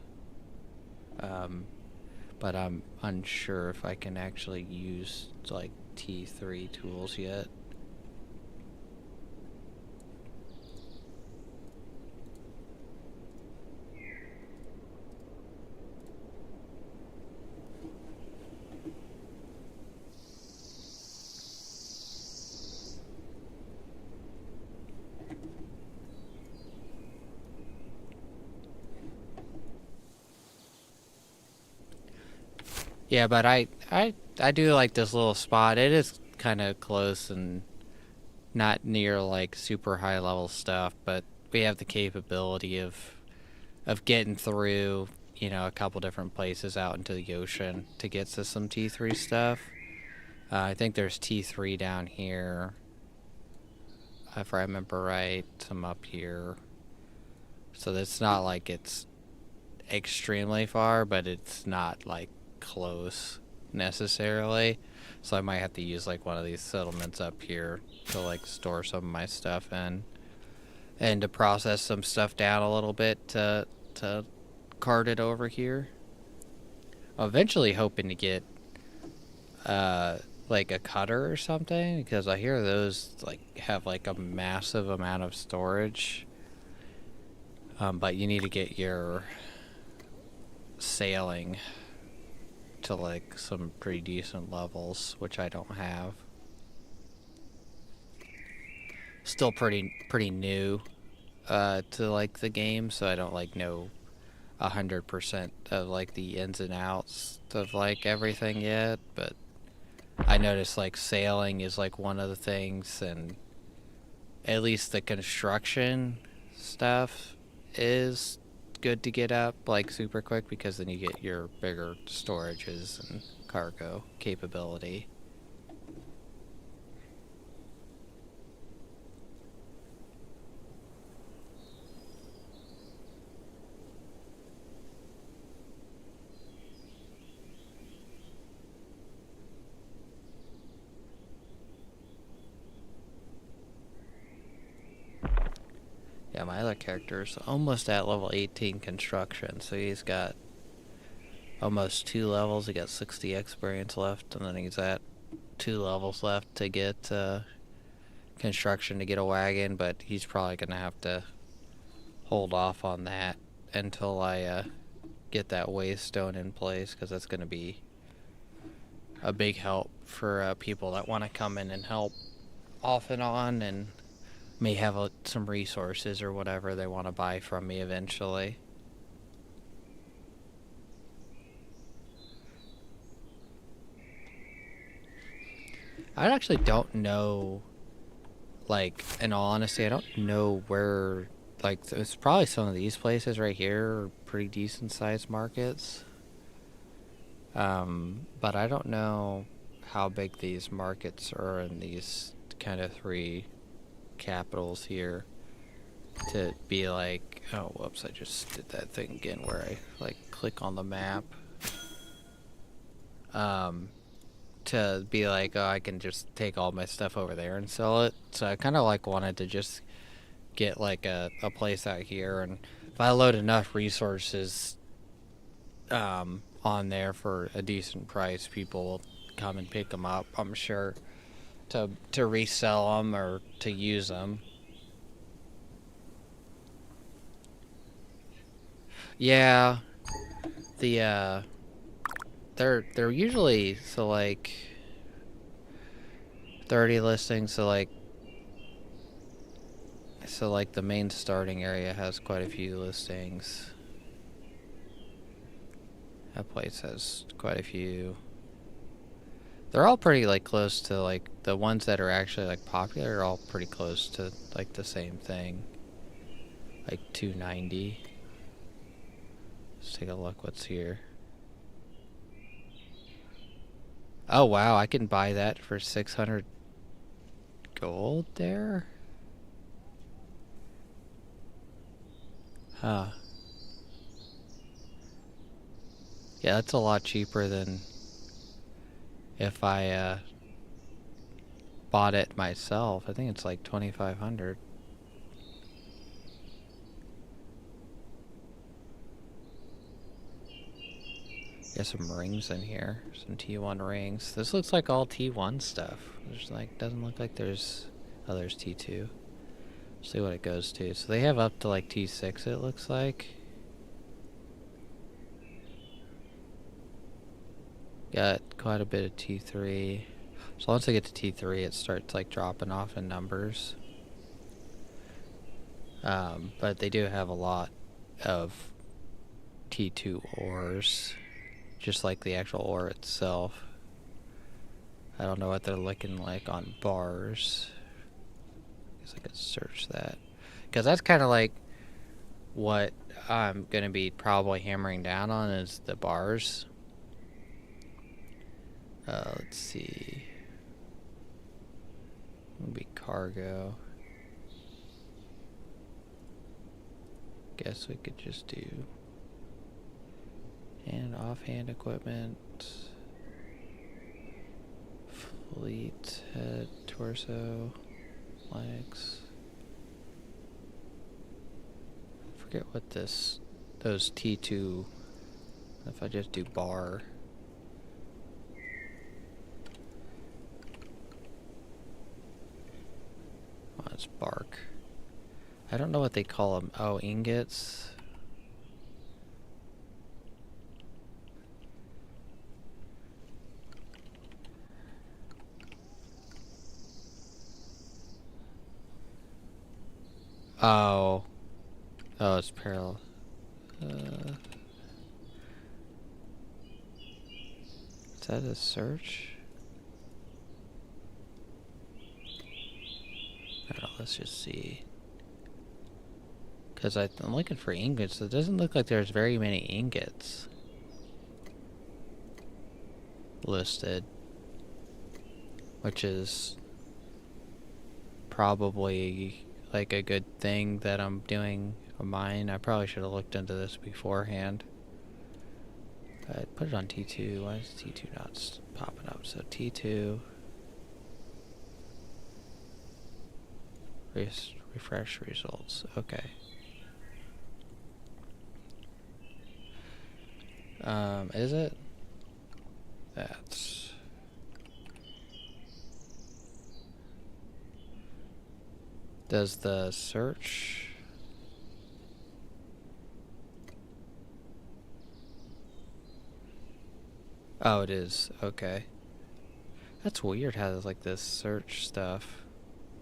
S1: But I'm unsure if I can actually use like T3 tools yet. Yeah, but I do like this little spot. It is kind of close and not near like super high level stuff, but we have the capability of getting through, you know, a couple different places out into the ocean to get to some T3 stuff. I think there's T3 down here, if I remember right, some up here. So it's not like it's extremely far, but it's not like close necessarily. So I might have to use like one of these settlements up here to like store some of my stuff in, and to process some stuff down a little bit to cart it over here. I'm eventually hoping to get like a cutter or something, because I hear those like have like a massive amount of storage. But you need to get your sailing to like some pretty decent levels, which I don't have. Still pretty new to like the game, so I don't like know 100% of like the ins and outs of like everything yet. But I noticed like sailing is like one of the things, and at least the construction stuff is good to get up like super quick, because then you get your bigger storages and cargo capability. Yeah, my other character's almost at level 18 construction, so he's got almost 2 levels. He got 60 experience left, and then he's at 2 levels left to get construction to get a wagon, but he's probably going to have to hold off on that until I get that waystone in place, because that's going to be a big help for people that want to come in and help off and on, and may have some resources or whatever they want to buy from me eventually. I actually don't know, like, in all honesty, I don't know where, like, it's probably some of these places right here are pretty decent sized markets. But I don't know how big these markets are in these kind of 3 capitals here to be like, oh whoops, I just did that thing again where I like click on the map to be like, oh, I can just take all my stuff over there and sell it. So I kind of like wanted to just get like a place out here, and if I load enough resources on there for a decent price, people will come and pick them up, I'm sure, to resell them or to use them. Yeah, the they're usually, so like 30 listings, so like the main starting area has quite a few listings. That place has quite a few. They're all pretty like close to, like, the ones that are actually like popular are all pretty close to like the same thing. Like 290. Let's take a look what's here. Oh wow, I can buy that for 600 gold there? Huh. Yeah, that's a lot cheaper than if I bought it myself. I think it's like 2,500. Got some rings in here. Some T1 rings. This looks like all T1 stuff. There's like, doesn't look like there's, oh, there's T2. See what it goes to. So they have up to like T6, it looks like. Got quite a bit of T3. So once I get to T3, it starts like dropping off in numbers. But they do have a lot of T2 ores, just like the actual ore itself. I don't know what they're looking like on bars. I guess I could search that. Because that's kind of like what I'm going to be probably hammering down on is the bars. Let's see. Maybe cargo. Guess we could just do and offhand equipment, fleet, head, torso, legs. Forget what those T2, if I just do bar. Oh, it's bark. I don't know what they call them. Oh, ingots. Oh. Oh, it's parallel. Is that a search? I don't know, let's just see. Because I'm looking for ingots. It doesn't look like there's very many ingots listed. Which is probably like a good thing that I'm doing on mine. I probably should have looked into this beforehand. I put it on T2. Why is T2 not popping up? So T2. Refresh results. Okay. Is it? That's... Does the search... Oh, it is. Okay. That's weird how there's like this search stuff.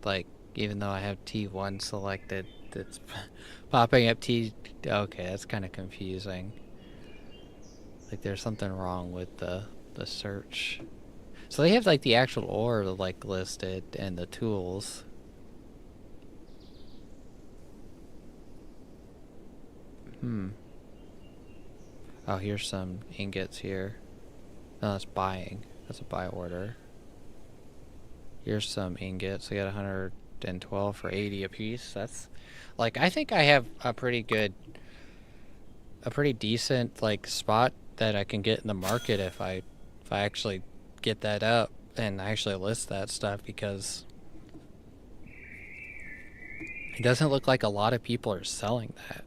S1: Like, even though I have T1 selected, it's popping up T... Okay, that's kind of confusing. Like, there's something wrong with the search. So they have like the actual ore like listed and the tools. Oh, here's some ingots here. No, that's buying. That's a buy order. Here's some ingots. I got 112 for 80 apiece. That's like, I think I have a pretty decent like spot that I can get in the market if I actually get that up and actually list that stuff, because it doesn't look like a lot of people are selling that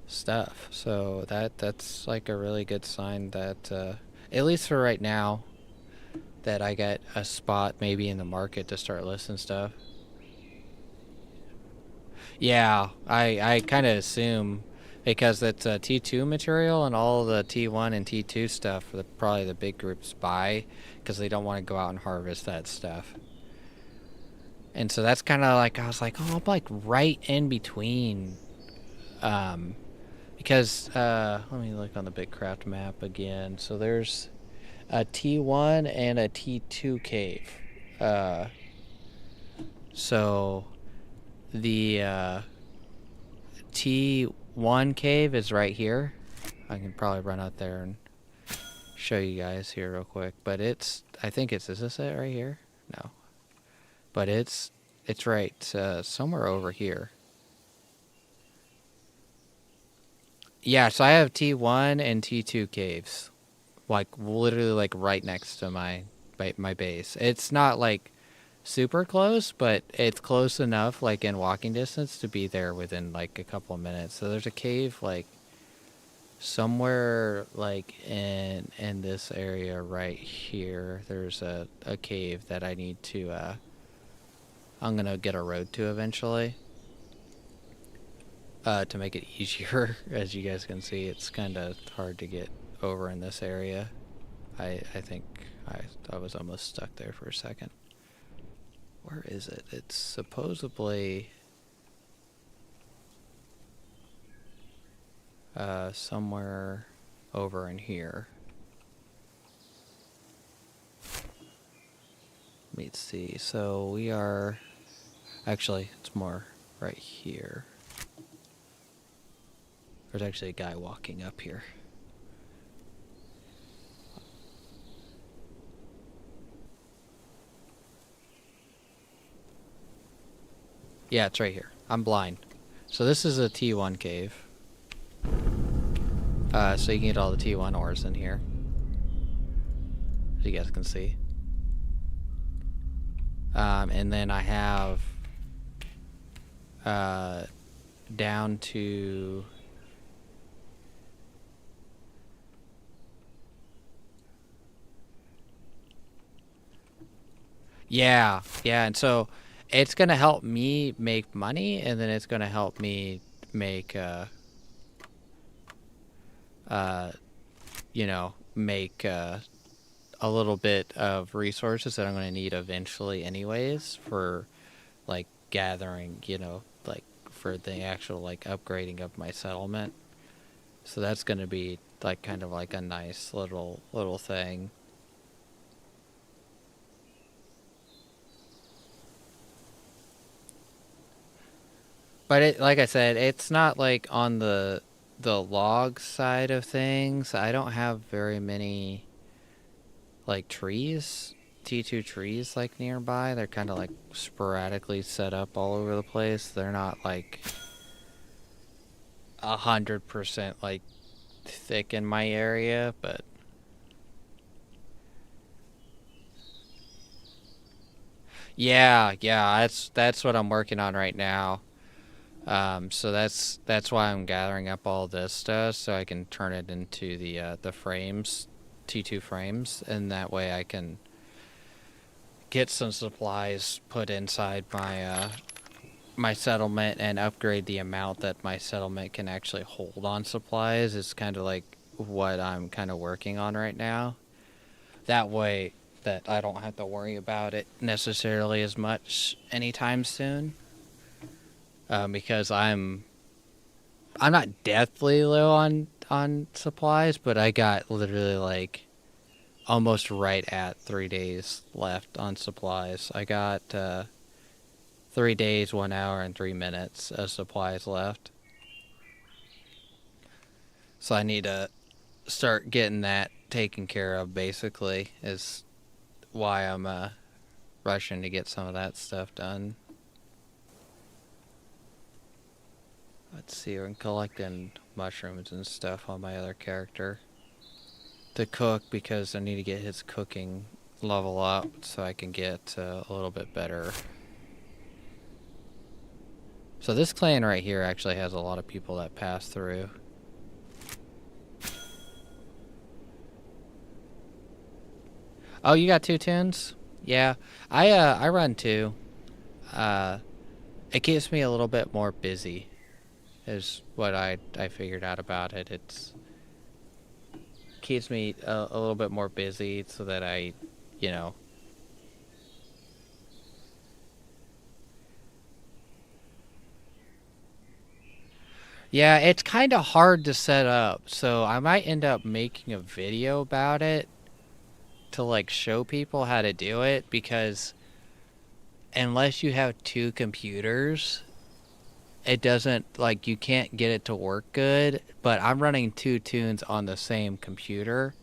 S1: stuff. So that's like a really good sign that at least for right now, that I get a spot maybe in the market to start listing stuff. Yeah, I kind of assume, because it's T2 material and all the T1 and T2 stuff probably the big groups buy, because they don't want to go out and harvest that stuff. And so that's kind of like, I was like, oh, I'm like right in between. Because, let me look on the BitCraft map again. So there's a T1 and a T2 cave. So the T1 cave is right here. I can probably run out there and show you guys here real quick. But it's, I think it's, is this it right here? No. But it's right somewhere over here. Yeah, so I have T1 and T2 caves, like literally like right next to my base. It's not like super close, but it's close enough, like in walking distance, to be there within like a couple of minutes. So there's a cave like somewhere like in this area right here, there's a cave that I need to I'm gonna get a road to eventually, to make it easier. As you guys can see, it's kind of hard to get over in this area. I think I was almost stuck there for a second. Where is it? It's supposedly somewhere over in here. Let me see. So we are... Actually, it's more right here. There's actually a guy walking up here. Yeah, it's right here. I'm blind. So this is a T1 cave. So you can get all the T1 ores in here, as you guys can see. And then I have down to yeah, and so it's gonna help me make money, and then it's gonna help me make you know, make a little bit of resources that I'm going to need eventually anyways for, like, gathering, you know, like, for the actual, like, upgrading of my settlement. So that's going to be, like, kind of like a nice little thing. But it, like I said, it's not, like, on the log side of things. I don't have very many, like, trees, T2 trees, like, nearby. They're kind of, like, sporadically set up all over the place. They're not, like, 100%, like, thick in my area, but yeah, that's what I'm working on right now. So that's why I'm gathering up all this stuff, so I can turn it into the frames, T2 frames, and that way I can get some supplies put inside my my settlement and upgrade the amount that my settlement can actually hold on supplies. Is kind of like what I'm kind of working on right now. That way that I don't have to worry about it necessarily as much anytime soon. Because I'm not deathly low on supplies, but I got literally like almost right at 3 days left on supplies. I got 3 days, 1 hour, and 3 minutes of supplies left. So I need to start getting that taken care of, basically, is why I'm rushing to get some of that stuff done. Let's see, I'm collecting mushrooms and stuff on my other character to cook, because I need to get his cooking level up so I can get a little bit better. So this clan right here actually has a lot of people that pass through. Oh, you got 2 tunes? Yeah, I run 2. It keeps me a little bit more busy, is what I figured out about it. It's keeps me a little bit more busy so that I, you know. Yeah, it's kind of hard to set up, so I might end up making a video about it to, like, show people how to do it, because unless you have 2 computers, it doesn't, like, you can't get it to work good. But I'm running 2 tunes on the same computer,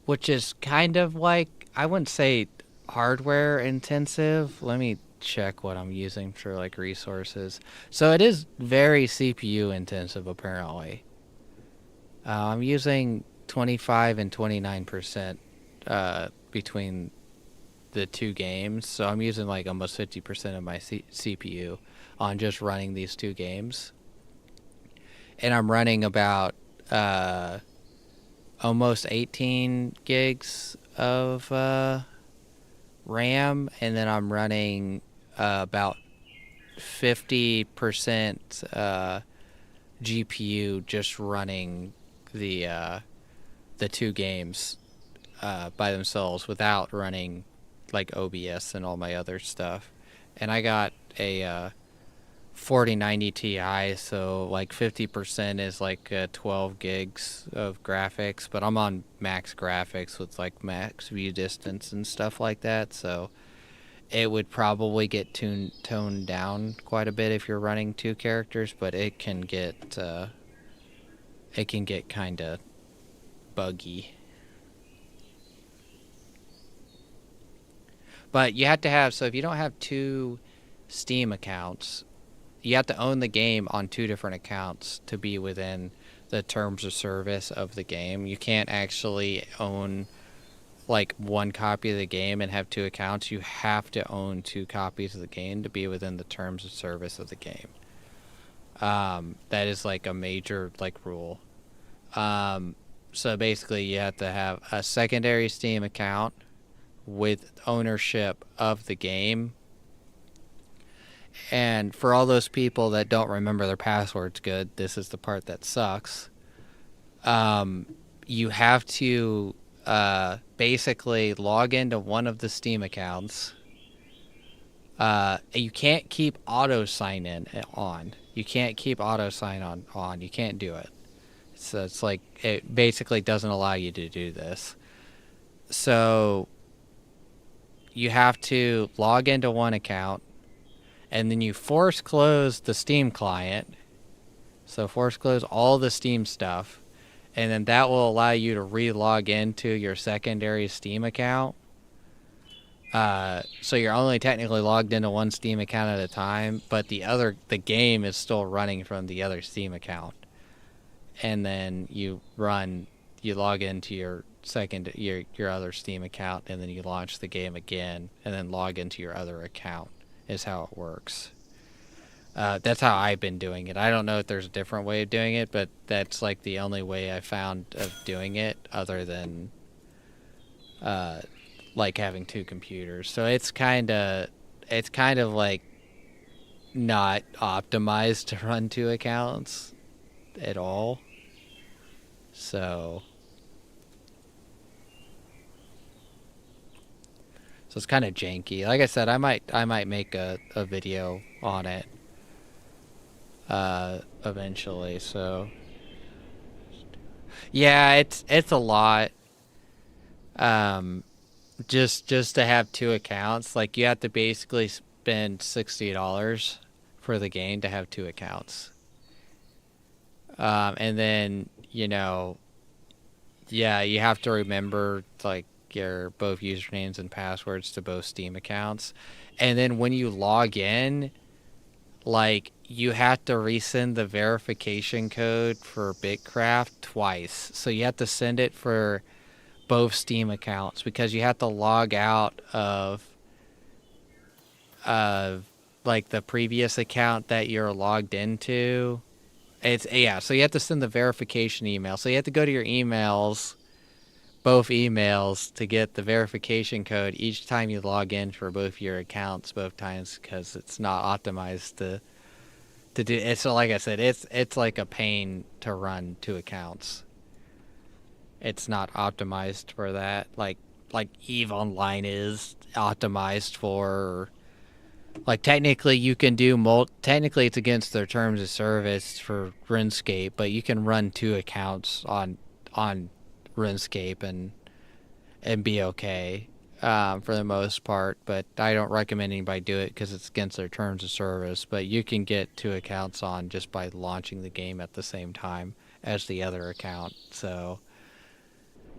S1: which is kind of like, I wouldn't say hardware intensive. Let me check what I'm using for, like, resources. So it is very CPU intensive, apparently. I'm using 25 and 29% between the 2 games, so I'm using like almost 50% of my CPU on just running these 2 games. And I'm running about uh, almost 18 gigs of RAM, and then I'm running about 50% GPU just running the two games by themselves without running like OBS and all my other stuff. And I got a 4090 Ti, so like 50% is like 12 gigs of graphics, but I'm on max graphics with like max view distance and stuff like that, so it would probably get toned down quite a bit if you're running two characters, but it can get kind of buggy. But you have to have, so if you don't have two Steam accounts, you have to own the game on two different accounts to be within the terms of service of the game. You can't actually own like one copy of the game and have two accounts. You have to own two copies of the game to be within the terms of service of the game. That is like a major like rule. So basically you have to have a secondary Steam account with ownership of the game. And for all those people that don't remember their passwords good, this is the part that sucks. You have to basically log into one of the Steam accounts. You can't keep auto sign in on. You can't keep auto sign on. You can't do it. So it's like it basically doesn't allow you to do this. So you have to log into one account, and then you force close the Steam client. So force close all the Steam stuff, and then that will allow you to re-log into your secondary Steam account. So you're only technically logged into one Steam account at a time, but the game is still running from the other Steam account. And then you log into your other Steam account, and then you launch the game again, and then log into your other account is how it works. That's how I've been doing it. I don't know if there's a different way of doing it, but that's like the only way I found of doing it, other than like having two computers. So it's kind of like not optimized to run two accounts at all. So it's kind of janky. Like I said, I might make a video on it eventually. So yeah, it's a lot. Just to have two accounts, like you have to basically spend $60 for the game to have two accounts. And then you have to remember like your both usernames and passwords to both Steam accounts. And then when you log in, like you have to resend the verification code for BitCraft twice. So you have to send it for both Steam accounts, because you have to log out of like the previous account that you're logged into. So you have to send the verification email. So you have to go to your emails, both emails, to get the verification code each time you log in for both your accounts both times, because it's not optimized to do it. So like I said, it's like a pain to run two accounts. It's not optimized for that. Like EVE Online is optimized for. Like technically you can do technically it's against their terms of service for RuneScape, but you can run two accounts on RuneScape and be okay for the most part. But I don't recommend anybody do it because it's against their terms of service. But you can get two accounts on just by launching the game at the same time as the other account. So,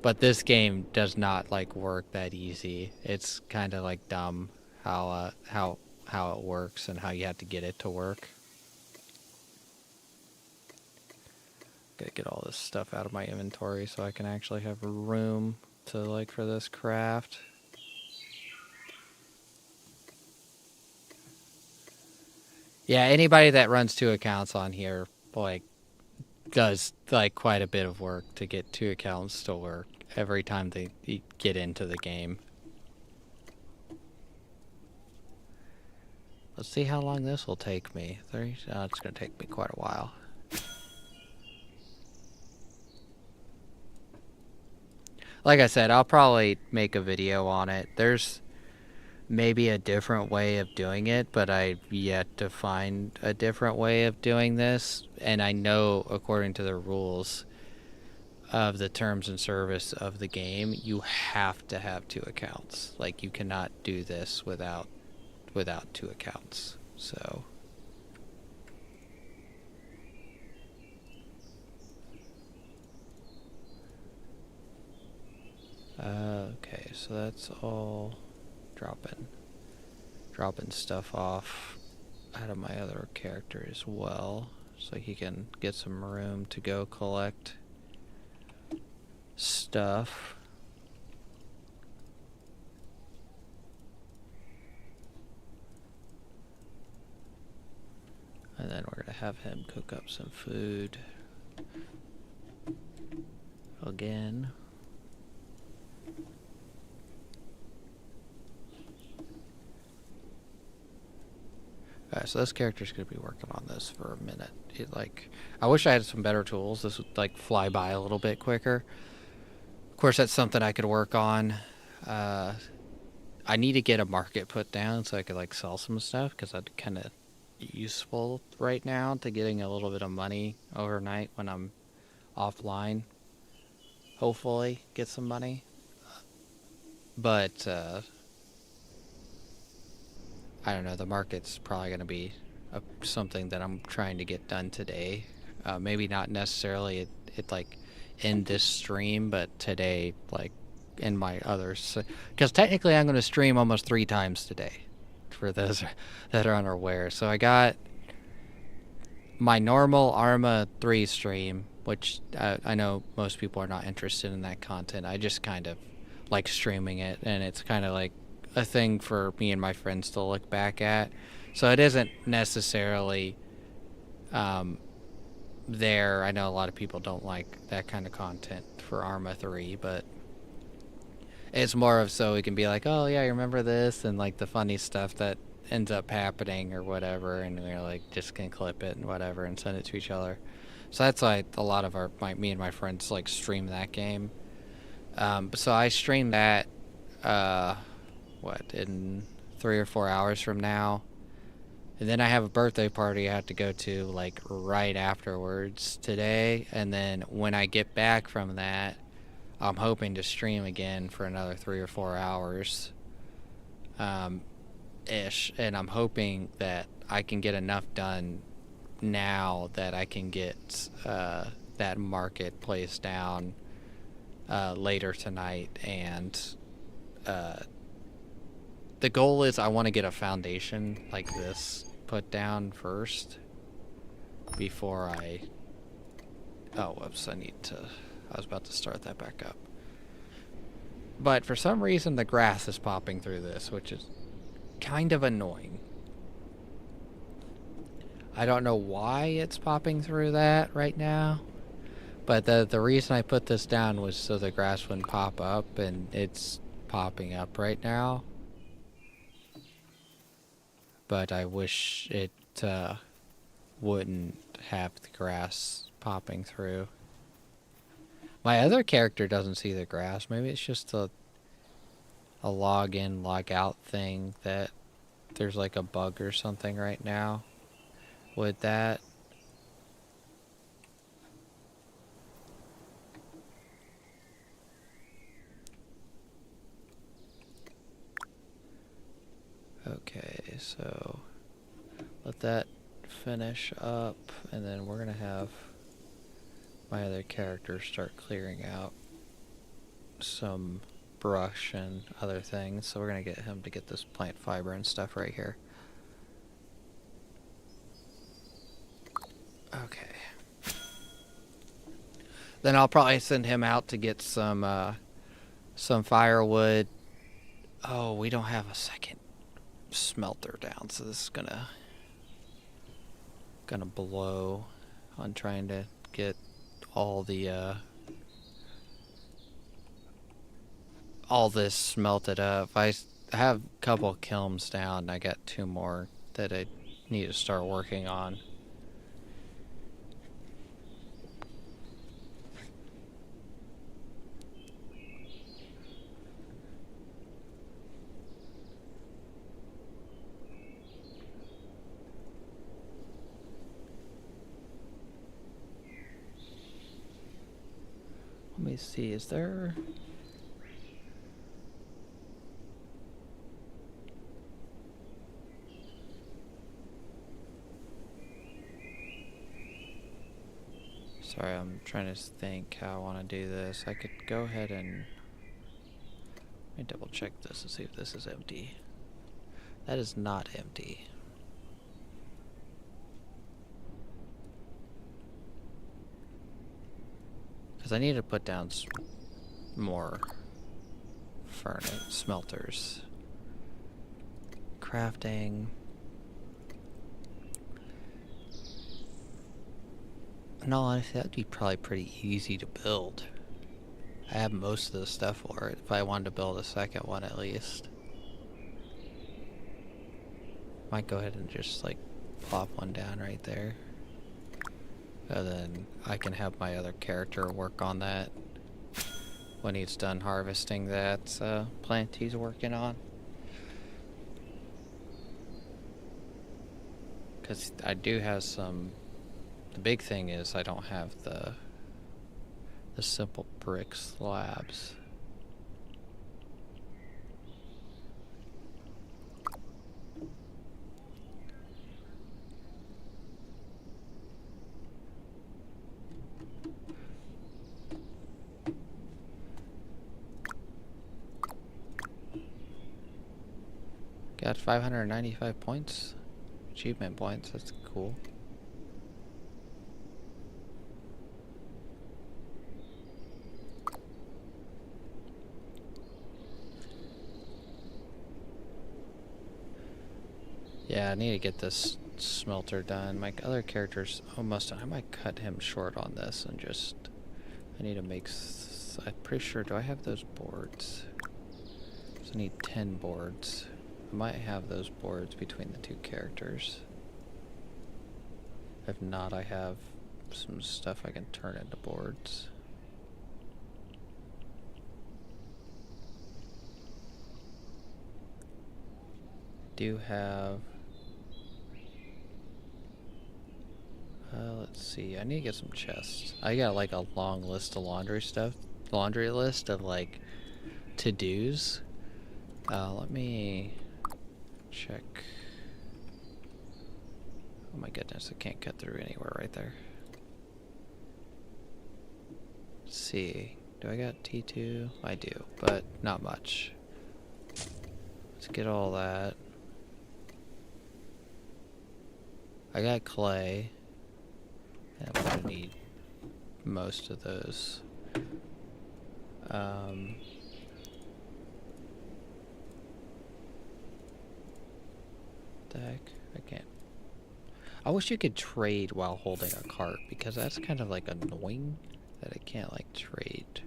S1: but this game does not like work that easy. It's kind of like dumb how it works and how you have to get it to work. Gotta get all this stuff out of my inventory so I can actually have room to like for this craft. Yeah, anybody that runs two accounts on here, like, does like quite a bit of work to get 2 accounts to work every time they get into the game. Let's see how long this will take me. 30, it's going to take me quite a while. Like I said, I'll probably make a video on it. There's maybe a different way of doing it, but I've yet to find a different way of doing this. And I know, according to the rules of the terms and service of the game, you have to have 2 accounts. Like, you cannot do this without 2 accounts. So okay, so that's all dropping stuff off out of my other character as well, so he can get some room to go collect stuff. And then we're gonna have him cook up some food again. Alright, so this character's gonna be working on this for a minute. I wish I had some better tools. This would like fly by a little bit quicker. Of course, that's something I could work on. I need to get a market put down so I could like sell some stuff, because that's kind of useful right now to getting a little bit of money overnight when I'm offline. Hopefully get some money. But I don't know, the market's probably going to be something that I'm trying to get done today. Maybe not necessarily it like in this stream, but today, like in my others. Because technically I'm going to stream almost 3 times today, for those that are unaware. So I got my normal Arma 3 stream, which I know most people are not interested in that content. I just kind of like streaming it, and it's kind of like a thing for me and my friends to look back at. So it isn't necessarily there. I know a lot of people don't like that kind of content for Arma 3, but it's more of so we can be like, oh yeah, you remember this, and like the funny stuff that ends up happening or whatever, and we're like just can clip it and whatever and send it to each other. So that's why a lot of me and my friends like stream that game. So I stream that in 3 or 4 hours from now, and then I have a birthday party I have to go to like right afterwards today, and then when I get back from that, I'm hoping to stream again for another 3 or 4 hours ish, and I'm hoping that I can get enough done now that I can get that marketplace down later tonight. And the goal is I want to get a foundation like this put down first before I... Oh, whoops, I was about to start that back up. But for some reason the grass is popping through this, which is kind of annoying. I don't know why it's popping through that right now, but the reason I put this down was so the grass wouldn't pop up, and it's popping up right now. But I wish it wouldn't have the grass popping through. My other character doesn't see the grass. Maybe it's just a log in, log out thing, that there's like a bug or something right now with that. Okay, so let that finish up, and then we're gonna have my other character start clearing out some brush and other things. So we're gonna get him to get this plant fiber and stuff right here. Okay. Then I'll probably send him out to get some firewood. Oh, we don't have a second smelter down, so this is gonna blow on trying to get all this smelted up. I have a couple kilns down. I got 2 more that I need to start working on. Let me see, is there... Sorry, I'm trying to think how I want to do this. I could go ahead and... Let me double check this to see if this is empty. That is not empty. Because I need to put down more smelters. Crafting. In all honesty, that'd be probably pretty easy to build. I have most of the stuff for it, if I wanted to build a second one at least. Might go ahead and just like plop one down right there. And then I can have my other character work on that when he's done harvesting that plant he's working on. Because I do have some... The big thing is I don't have the simple brick slabs. Got 595 points. Achievement points, that's cool. Yeah, I need to get this smelter done. My other character's almost done. I might cut him short on this and just... I need to make... I'm pretty sure... Do I have those boards? So I need 10 boards. I might have those boards between the 2 characters. If not, I have some stuff I can turn into boards. Do have... let's see, I need to get some chests. I got like a long list of laundry list of like to-dos. Let me check. Oh my goodness, I can't cut through anywhere right there. Let's see, do I got T2? I do, but not much. Let's get all that. I got clay. I'm gonna need most of those. The heck? I can't. I wish you could trade while holding a cart, because that's kind of like annoying that I can't like trade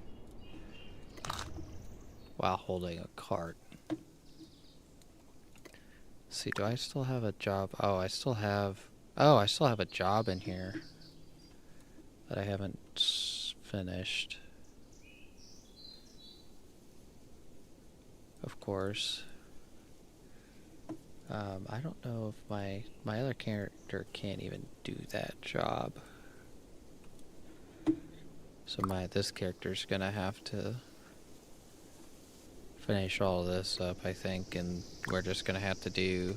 S1: while holding a cart. Let's see, do I still have a job? Oh, I still have a job in here that I haven't finished. Of course. I don't know if my other character can't even do that job. So this character's gonna have to finish all of this up, I think, and we're just gonna have to do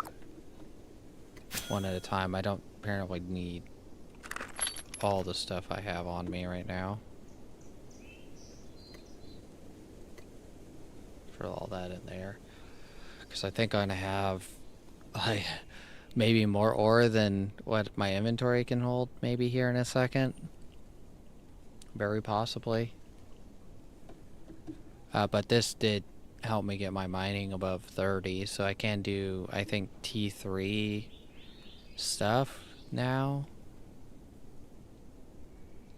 S1: one at a time. I don't apparently need all the stuff I have on me right now for all that in there, because I think I'm gonna have like maybe more ore than what my inventory can hold maybe here in a second, very possibly. But this did help me get my mining above 30, so I can do, I think, T3 stuff now.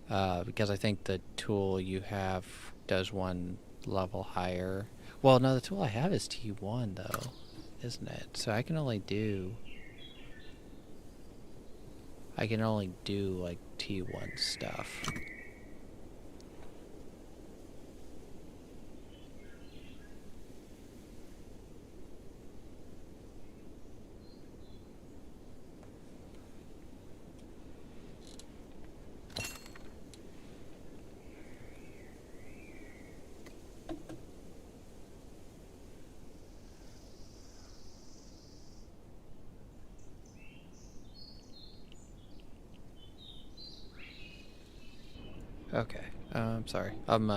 S1: because I think the tool you have does one level higher. Well, no, the tool I have is T1 though, isn't it? So I can only do like T1 stuff. Okay. I'm sorry. I'm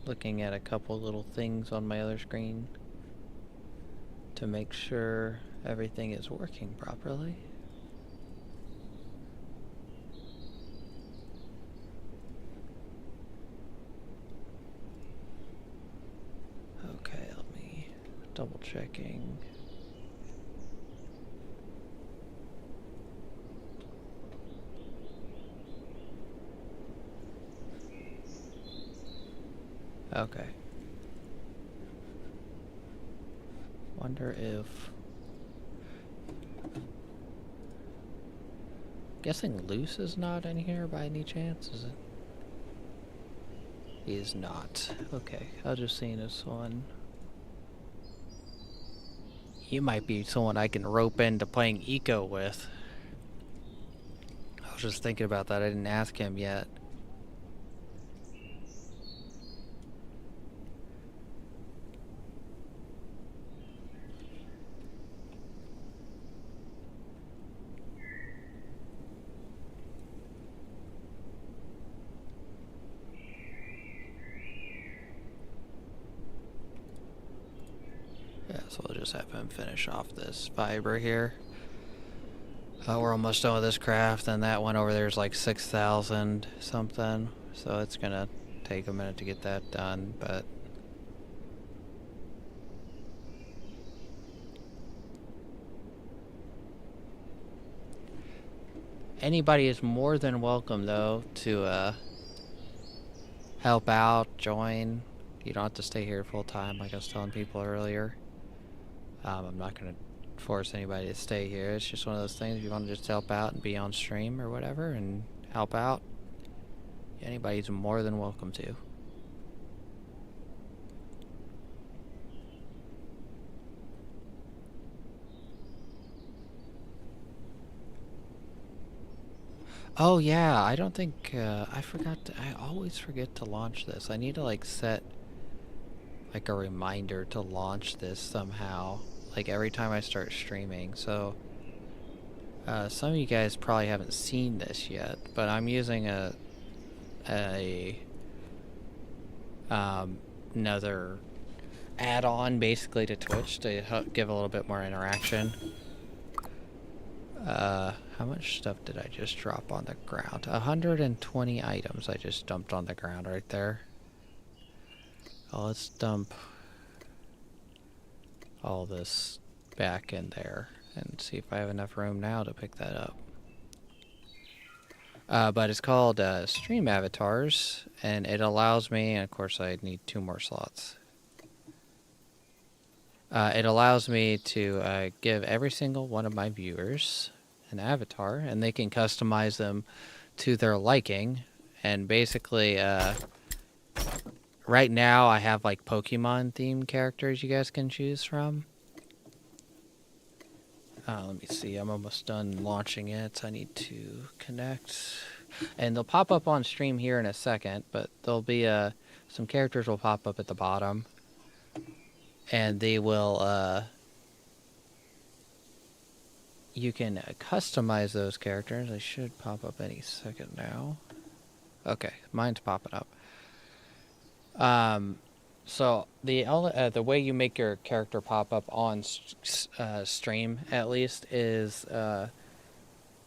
S1: looking at a couple little things on my other screen to make sure everything is working properly. Okay, let me double checking. Okay. Wonder if... Guessing Loose is not in here by any chance, is it? He is not. Okay, I'll just see this one. He might be someone I can rope into playing Eco with. I was just thinking about that. I didn't ask him yet. Yeah, so we'll just have him finish off this fiber here. We're almost done with this craft, and that one over there is like 6,000 something. So it's gonna take a minute to get that done, but... Anybody is more than welcome, though, to help out, join. You don't have to stay here full time, like I was telling people earlier. I'm not going to force anybody to stay here. It's just one of those things. If you want to just help out and be on stream or whatever and help out, anybody's more than welcome to. Oh yeah, I don't think, I always forget to launch this. I need to like set like a reminder to launch this somehow, like every time I start streaming. So some of you guys probably haven't seen this yet, but I'm using another add-on basically to Twitch to give a little bit more interaction. How much stuff did I just drop on the ground? 120 items I just dumped on the ground right there. Oh, let's dump all this back in there and see if I have enough room now to pick that up. But it's called Stream Avatars, and it allows me, and of course I need 2 more slots. It allows me to give every single one of my viewers an avatar, and they can customize them to their liking. And basically, right now I have like Pokemon themed characters you guys can choose from. Let me see, I'm almost done launching it. I need to connect. And they'll pop up on stream here in a second, but there'll be some characters will pop up at the bottom. And they will, you can customize those characters. They should pop up any second now. Okay, mine's popping up. So the way you make your character pop up on stream, at least, is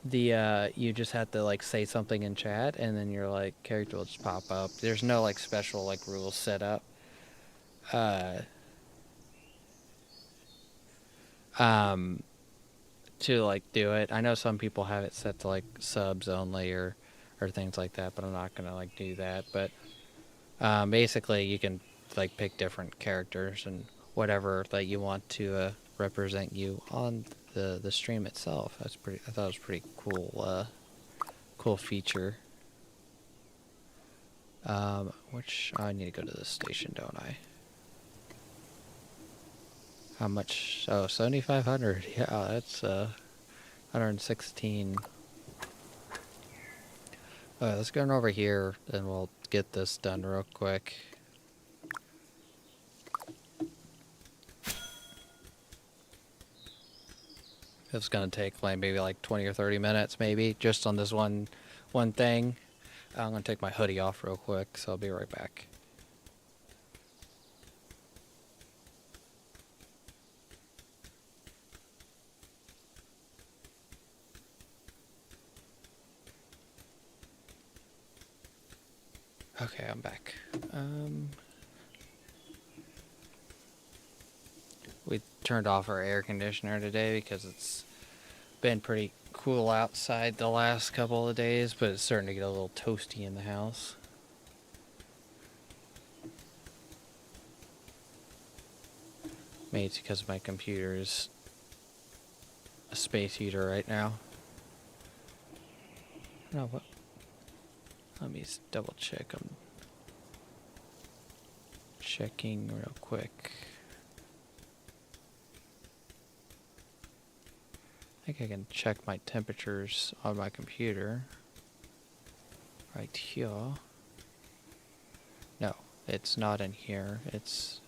S1: you just have to like say something in chat, and then your like character will just pop up. There's no like special like rules set up. To like do it. I know some people have it set to like subs only or or things like that, but I'm not gonna like do that. But basically, you can like pick different characters and whatever that you want to represent you on the stream itself. That's pretty. I thought it was pretty cool. Cool feature. Which I need to go to this station, don't I? How much? Oh, 7,500. Yeah, that's 116. Alright, let's go on over here and we'll get this done real quick. It's gonna take like maybe like 20 or 30 minutes, maybe, just on this one thing. I'm gonna take my hoodie off real quick, so I'll be right back. Okay, I'm back. We turned off our air conditioner today because it's been pretty cool outside the last couple of days, but it's starting to get a little toasty in the house. Maybe it's because my computer is a space heater right now. No, what? Let me double check. I'm checking real quick. I think I can check my temperatures on my computer. Right here. No, it's not in here. It's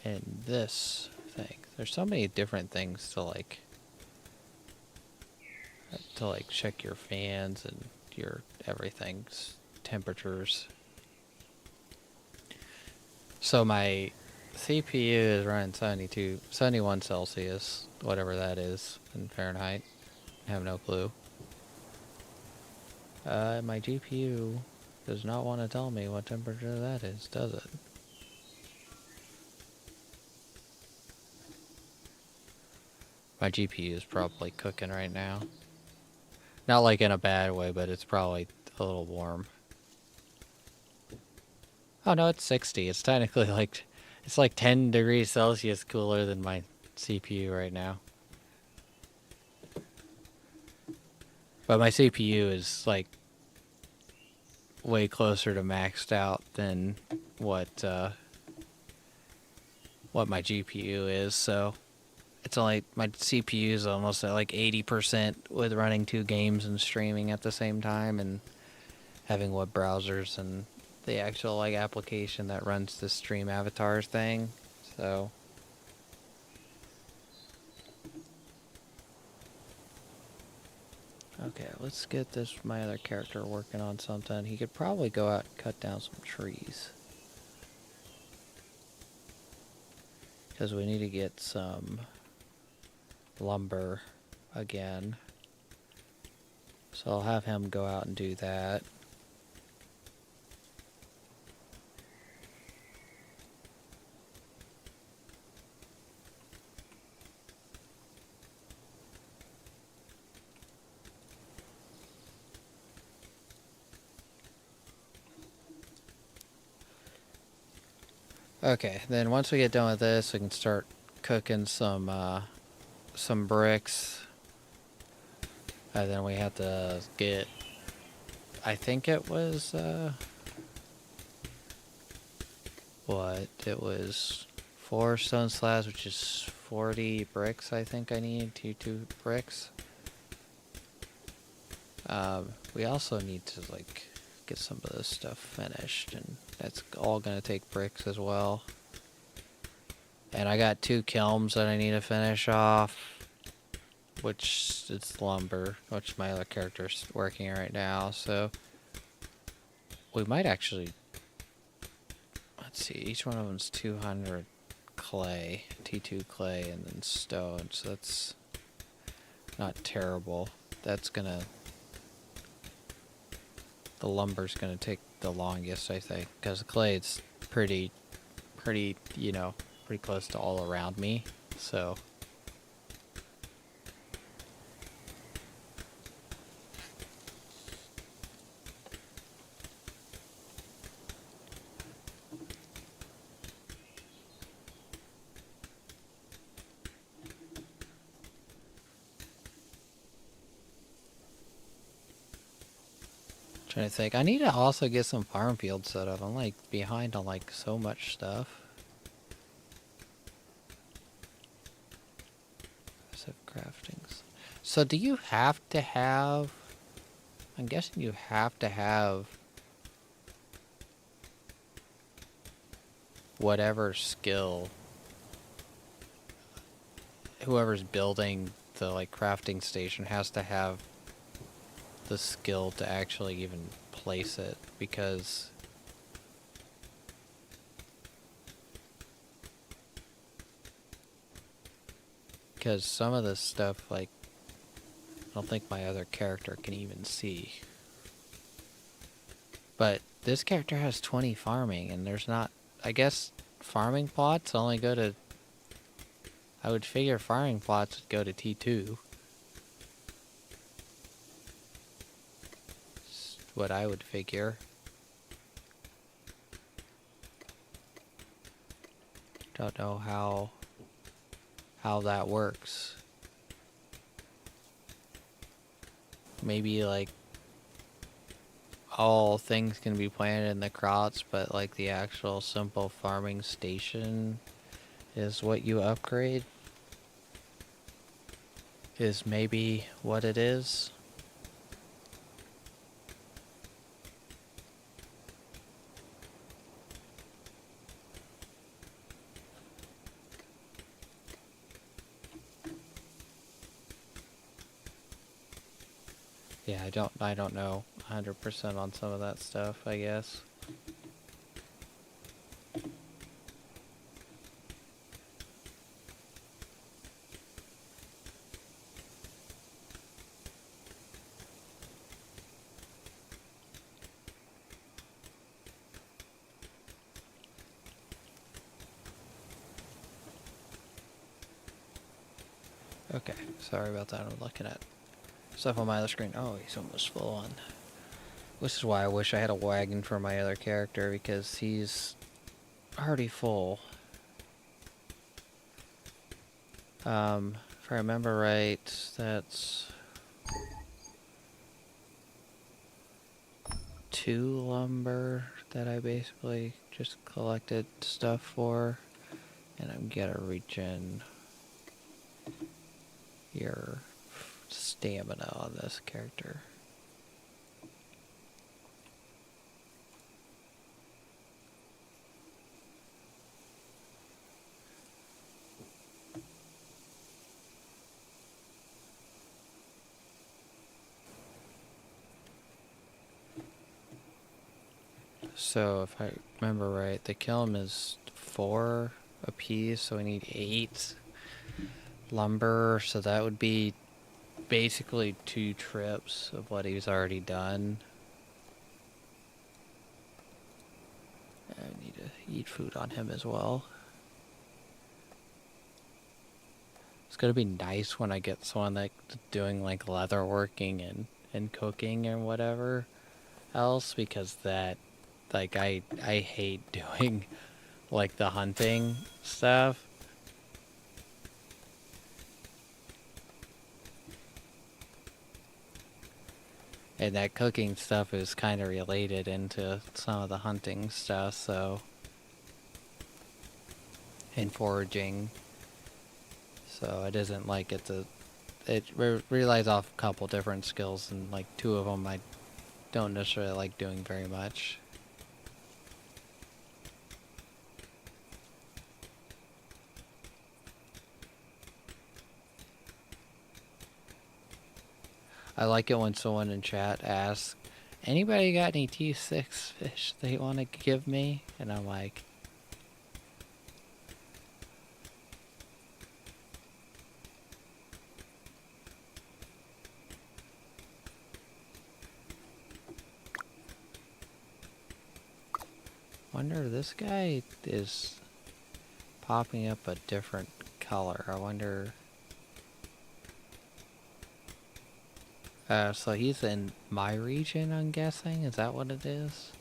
S1: in this thing. There's so many different things to like check your fans and your everything's temperatures. So my CPU is running 71 Celsius, whatever that is in Fahrenheit. I have no clue. My GPU does not want to tell me what temperature that is, does it? My GPU is probably cooking right now. Not like in a bad way, but it's probably a little warm. Oh no, it's 60. It's technically like, it's like 10 degrees Celsius cooler than my CPU right now. But my CPU is like way closer to maxed out than what my GPU is, so it's only, my CPU is almost at like 80% with running 2 games and streaming at the same time and having web browsers and the actual like application that runs the stream avatars thing. So okay, let's get my other character working on something. He could probably go out and cut down some trees, because we need to get some lumber again. So I'll have him go out and do that. Okay, then once we get done with this, we can start cooking some bricks. And then we have to get, I think it was, what? It was 4 stone slabs, which is 40 bricks, I think I need, 2 bricks. We also need to, like, get some of this stuff finished, and that's all gonna take bricks as well. And I got 2 kilns that I need to finish off, which it's lumber, which my other character's working right now, so we might actually, let's see, each one of them's 200 clay, T2 clay, and then stone, so that's not terrible. That's gonna, the lumber's gonna take the longest, I think, because the clay is pretty, you know, pretty close to all around me, so. Trying to think. I need to also get some farm fields set up. I'm like behind on like so much stuff. Craftings. So do you have to have... I'm guessing you have to have whatever skill whoever's building the like crafting station has to have the skill to actually even place it, because some of this stuff, like, I don't think my other character can even see. But this character has 20 farming, and there's not... I guess farming plots only go to... I would figure farming plots would go to T2. That's what I would figure. Don't know how that works. Maybe like all things can be planted in the crops, but like the actual simple farming station is what you upgrade, is maybe what it is. Yeah, I don't know 100% on some of that stuff, I guess. Okay, sorry about that. I'm looking at stuff on my other screen. Oh, he's almost full on. Which is why I wish I had a wagon for my other character, because he's already full. If I remember right, that's 2 lumber that I basically just collected stuff for, and I'm gonna regen your stamina on this character. So if I remember right, the kiln is 4 apiece, so we need 8 lumber, so that would be basically 2 trips of what he's already done. I need to eat food on him as well. It's gonna be nice when I get someone like doing like leather working and cooking and whatever else, because that, like, I hate doing like the hunting stuff. And that cooking stuff is kind of related into some of the hunting stuff, so... and foraging. So it isn't like it's a... it relies off a couple different skills, and like 2 of them I don't necessarily like doing very much. I like it when someone in chat asks, anybody got any T6 fish they want to give me? And I'm like... wonder, this guy is popping up a different color. I wonder... so he's in my region, I'm guessing? Is that what it is?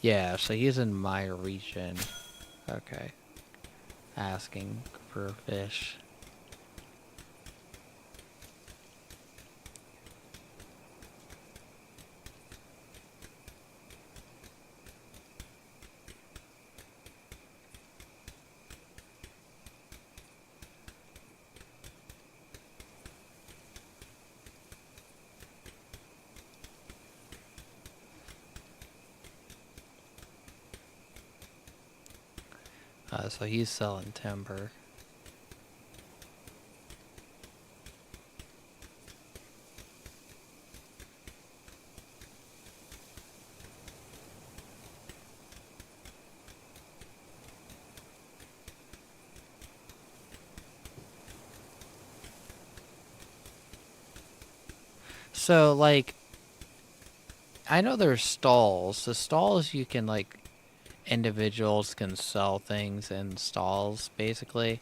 S1: Yeah, so he's in my region. Okay. Asking for fish. So he's selling timber. So, like, I know there's stalls. The stalls you can, like, individuals can sell things in stalls, basically.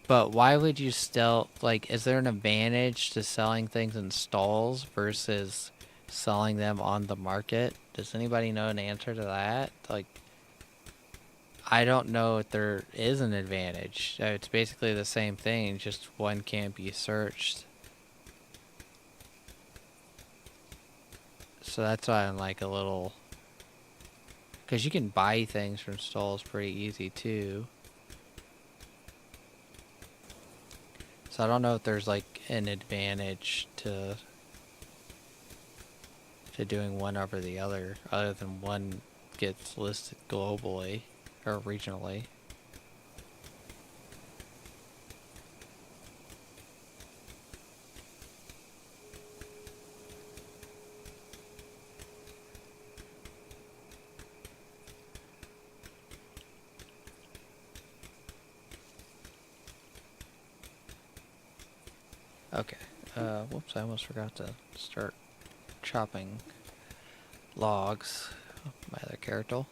S1: But why would you still, like, is there an advantage to selling things in stalls versus selling them on the market? Does anybody know an answer to that? Like, I don't know if there is an advantage. It's basically the same thing, just one can't be searched. So that's why I'm like a little... Because you can buy things from stalls pretty easy too. So I don't know if there's like an advantage to doing one over the other than one gets listed globally or regionally. Okay. Whoops, I almost forgot to start chopping logs. My other character.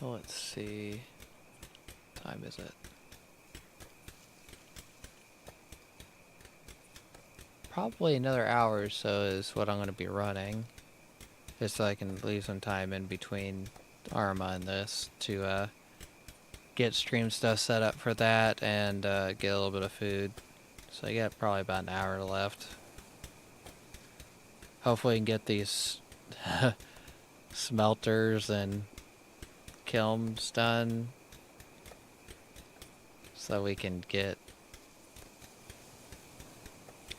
S1: Let's see. What time is it? Probably another hour or so is what I'm going to be running. Just so I can leave some time in between Arma and this to get stream stuff set up for that and get a little bit of food. So I got probably about an hour left. Hopefully we can get these smelters and kilns done so we can get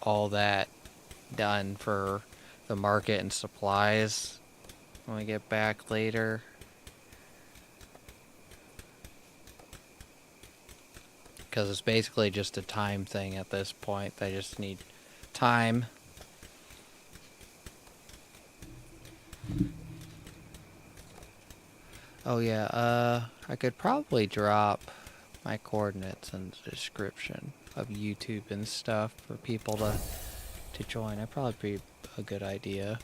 S1: all that done for the market and supplies when we get back later. Because it's basically just a time thing at this point. I just need time. Oh yeah, I could probably drop my coordinates in the description of YouTube and stuff for people to join. That'd probably be a good idea.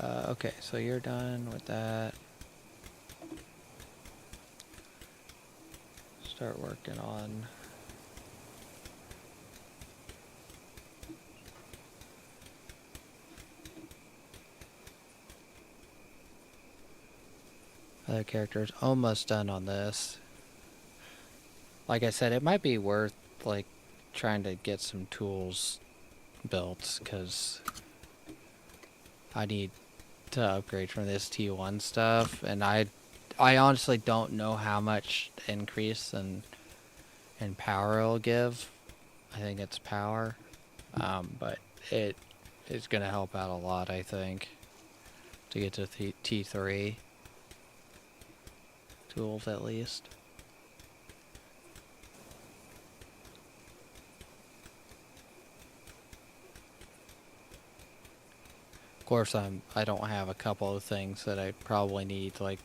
S1: Okay, so you're done with that. Start working on other characters. Almost done on this. Like I said, it might be worth like trying to get some tools built because I need to upgrade from this T1 stuff, and I honestly don't know how much increase in power it'll give. I think it's power, but it is gonna help out a lot. I think to get to T3 tools at least. Of course, I don't have a couple of things that I probably need, like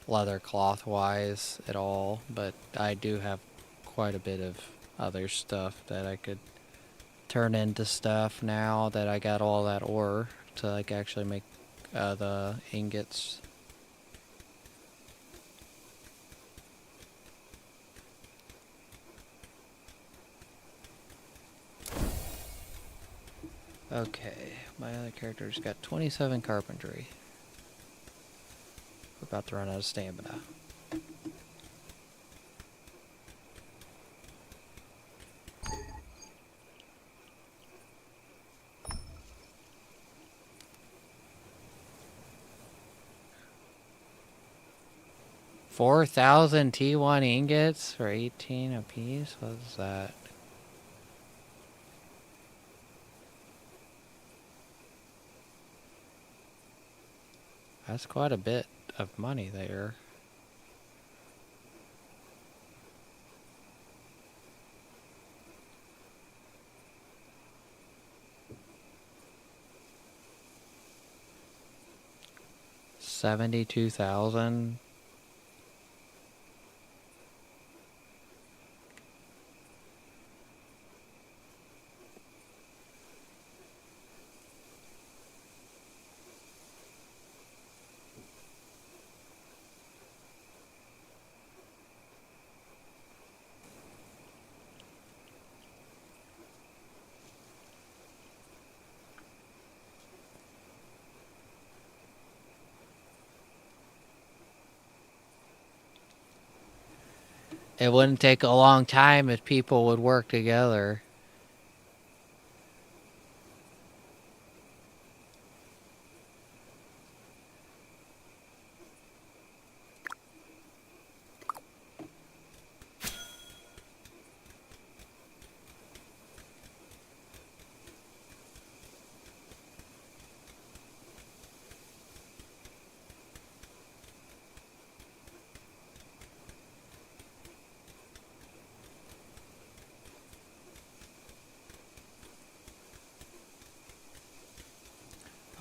S1: leather cloth wise at all, but I do have quite a bit of other stuff that I could turn into stuff now that I got all that ore to like actually make the ingots. Okay, my other character's got 27 carpentry. We're about to run out of stamina. $4,000 T1 ingots for 18 apiece? What is that? That's quite a bit of money there. $72,000. It wouldn't take a long time if people would work together.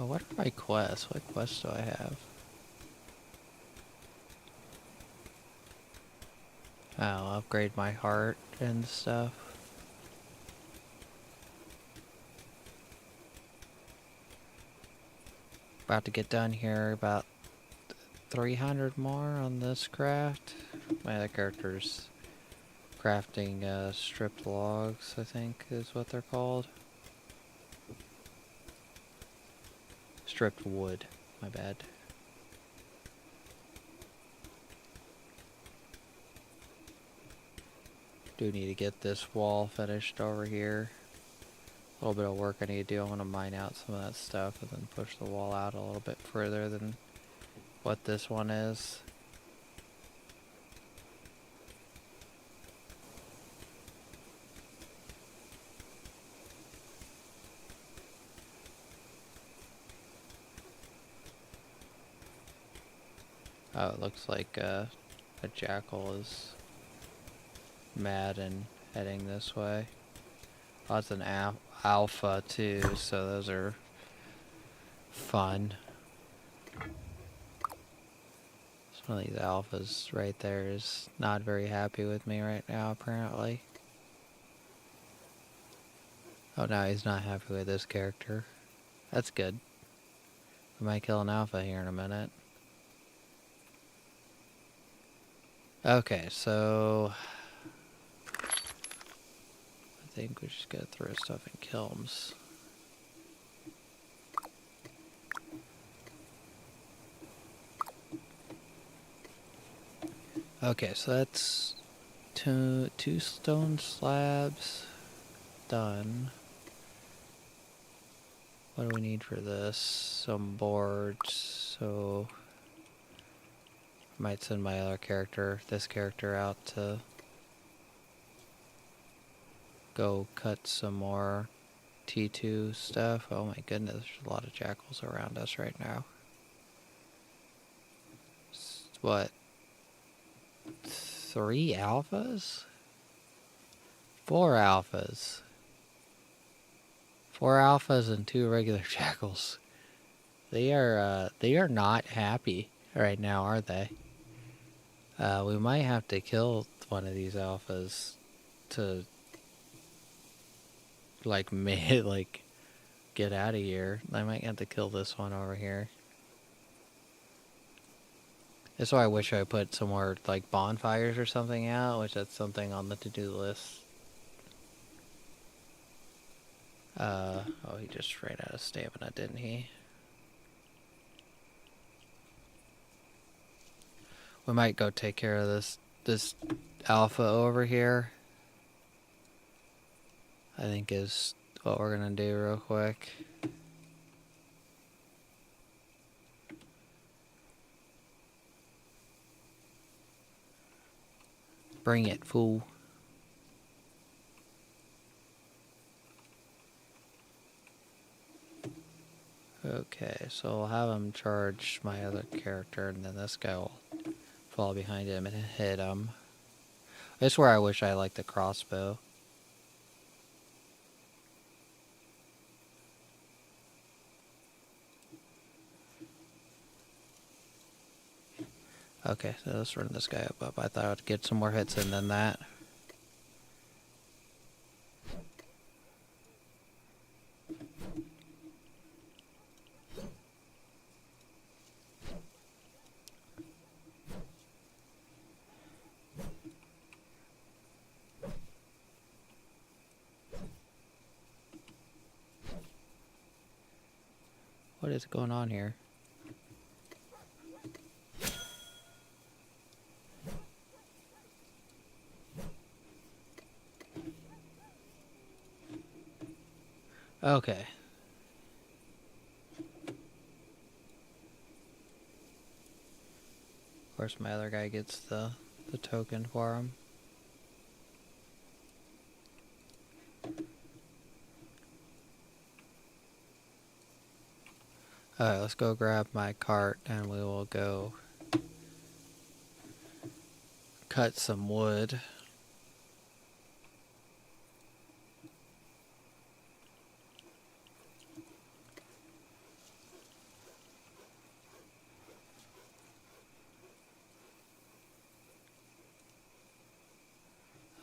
S1: Oh, what are my quests? What quests do I have? I'll upgrade my heart and stuff. About to get done here. About 300 more on this craft. My other character's crafting stripped logs, I think is what they're called. Stripped wood, my bad. Do need to get this wall finished over here. A little bit of work I need to do. I want to mine out some of that stuff and then push the wall out a little bit further than what this one is. Oh, it looks like a jackal is mad and heading this way. Oh, it's an alpha too, so those are fun. So one of these alphas right there is not very happy with me right now, apparently. Oh, no, he's not happy with this character. That's good. I might kill an alpha here in a minute. Okay, so I think we just gotta throw stuff in kilns. Okay, so that's two stone slabs done. What do we need for this? Some boards, so I might send my other character, this character, out to go cut some more T2 stuff. Oh my goodness, there's a lot of jackals around us right now. What? 3 alphas? 4 alphas. 4 alphas and 2 regular jackals. They are not happy right now, are they? We might have to kill one of these alphas to like get out of here. I might have to kill this one over here. That's why I wish I put some more like bonfires or something out, which that's something on the to-do list. Oh, he just ran out of stamina, didn't he? We might go take care of this alpha over here. I think is what we're gonna do real quick. Bring it, fool. Okay, so I'll have him charge my other character, and then this guy will fall behind him and hit him. This is where I wish I liked the crossbow. Okay, so let's run this guy up. I thought I would get some more hits in than that. What is going on here? Okay. Of course, my other guy gets the token for him. Alright, let's go grab my cart and we will go cut some wood.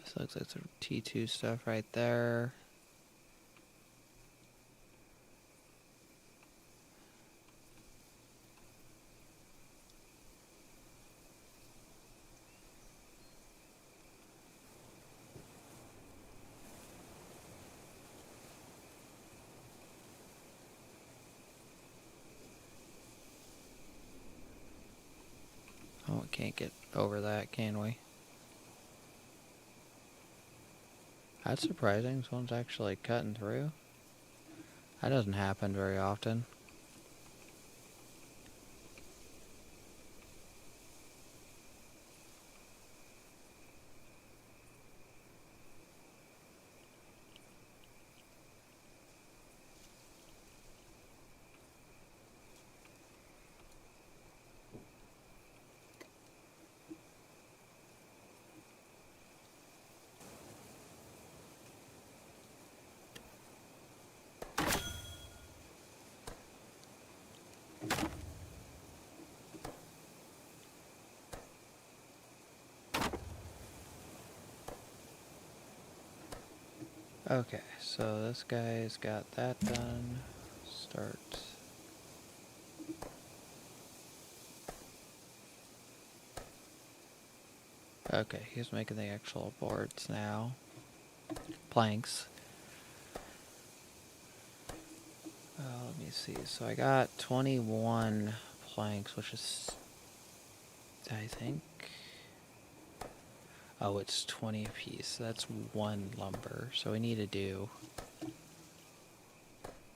S1: This looks like some T2 stuff right there. Oh, we can't get over that, can we? That's surprising. This one's actually cutting through. That doesn't happen very often. Okay, so this guy's got that done. Start. Okay, he's making the actual boards now. Planks. Let me see. So I got 21 planks, which is, I think. Oh, it's 20 a piece. That's one lumber. So we need to do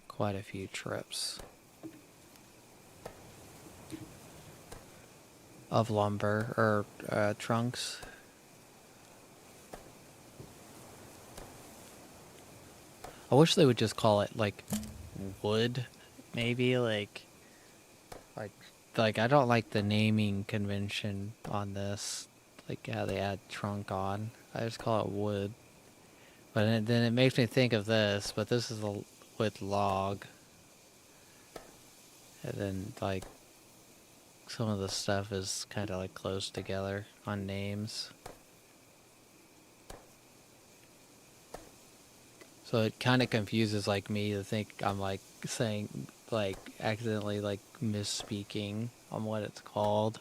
S1: quite a few trips of lumber, or trunks. I wish they would just call it, like, wood, maybe, like I don't like the naming convention on this, like how they add trunk on. I just call it wood. But then it makes me think of this, but this is a wood log. And then, like, some of the stuff is kind of, like, close together on names. So it kind of confuses, like, me to think I'm, like, saying, like, accidentally, like, misspeaking on what it's called.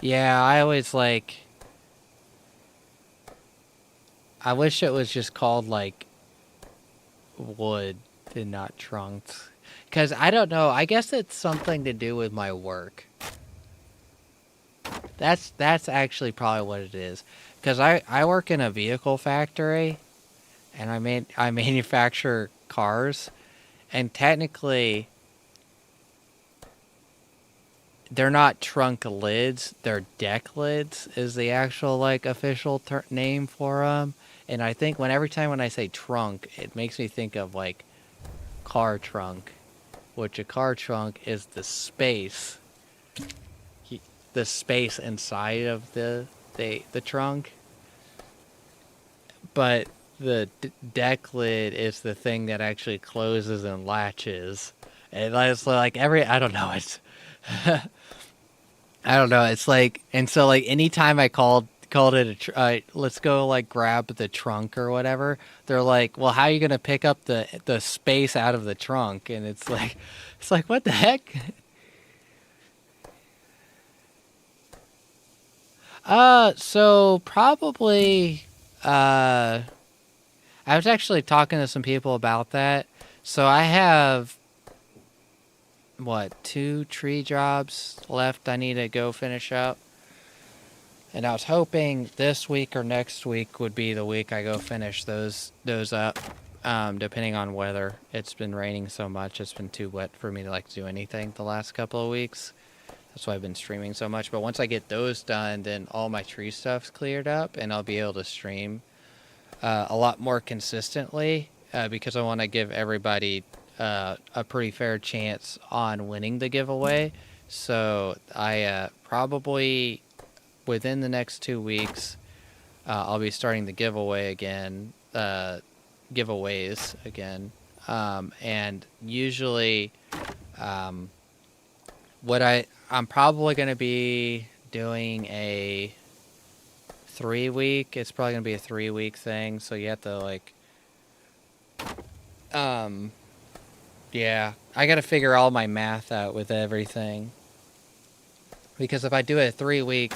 S1: Yeah, I always like. I wish it was just called like wood and not trunks. Because I don't know. I guess it's something to do with my work. That's actually probably what it is. Because I work in a vehicle factory, and I manufacture cars, and technically they're not trunk lids, they're deck lids is the actual like official name for them. And I think every time when I say trunk, it makes me think of like car trunk, which a car trunk is the space inside of the trunk, but the deck lid is the thing that actually closes and latches. And it's like I don't know, it's I don't know. It's like, and so like anytime I called it let's go like grab the trunk or whatever. They're like, well, how are you gonna pick up the space out of the trunk? And it's like what the heck? So probably, uh, I was actually talking to some people about that. So I have what, 2 tree jobs left I need to go finish up. And I was hoping this week or next week would be the week I go finish those up. Depending on weather. It's been raining so much, it's been too wet for me to like do anything the last couple of weeks. That's why I've been streaming so much. But once I get those done, then all my tree stuff's cleared up, and I'll be able to stream a lot more consistently because I want to give everybody a pretty fair chance on winning the giveaway. So I probably within the next 2 weeks, I'll be starting the giveaways again, and usually, what I'm probably going to be doing a 3 week. It's probably going to be a 3 week thing. So you have to like, yeah, I got to figure all my math out with everything. Because if I do a 3 week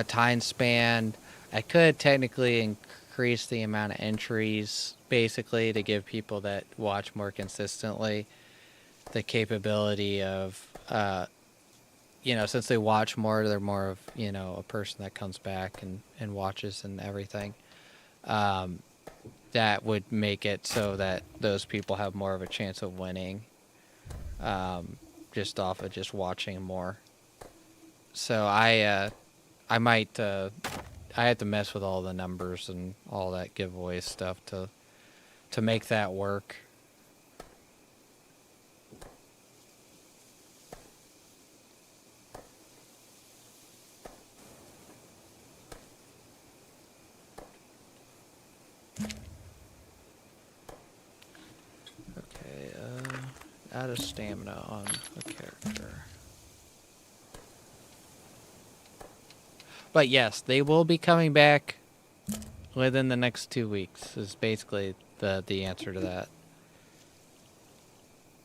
S1: time span, I could technically increase the amount of entries basically to give people that watch more consistently the capability of, since they watch more, they're more of, a person that comes back and watches and everything. That would make it so that those people have more of a chance of winning, just off of just watching more. So I might, I have to mess with all the numbers and all that giveaway stuff to make that work. Okay, add a stamina on a character. But yes, they will be coming back within the next 2 weeks is basically the answer to that.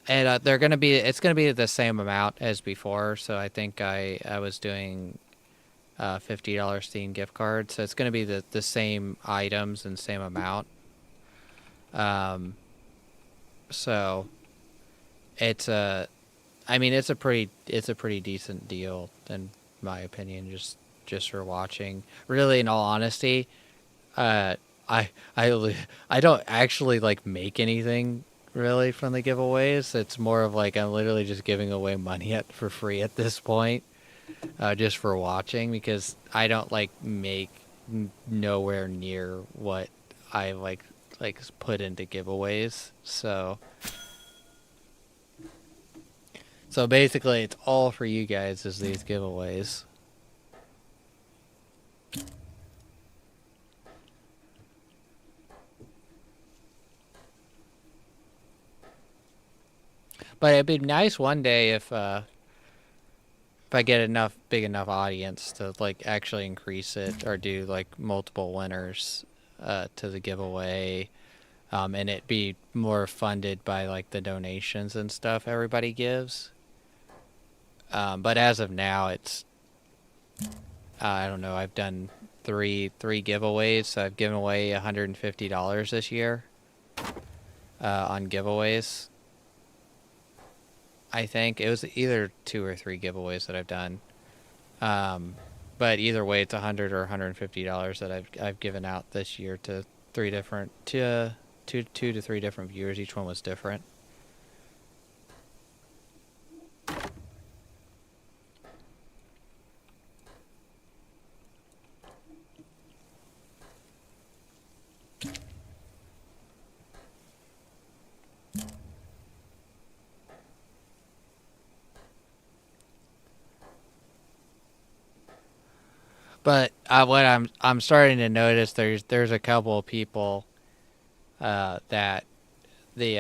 S1: And it's gonna be the same amount as before. So I think I was doing $50 Steam gift cards. So it's gonna be the same items and same amount. So it's it's a pretty decent deal in my opinion. Just for watching. Really, in all honesty, I don't actually like make anything really from the giveaways. It's more of like I'm literally just giving away money for free at this point, just for watching because I don't like make nowhere near what I like put into giveaways. So basically, it's all for you guys is these giveaways. But it'd be nice one day if I get big enough audience to like actually increase it or do like multiple winners to the giveaway, and it be more funded by like the donations and stuff everybody gives. But as of now, I don't know, I've done three giveaways, so I've given away $150 this year on giveaways. I think it was either 2 or 3 giveaways that I've done. But either way, it's $100 or $150 that I've given out this year to two to three different viewers. Each one was different. But what I'm starting to notice, there's a couple of people that they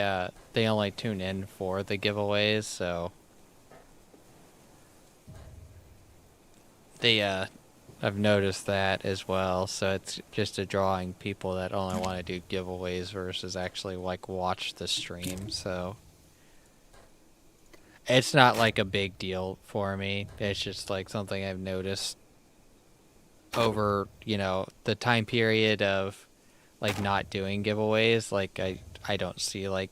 S1: only tune in for the giveaways, so I've noticed that as well. So it's just a drawing people that only want to do giveaways versus actually like watch the stream. So it's not like a big deal for me. It's just like something I've noticed over, the time period of like not doing giveaways. Like I don't see like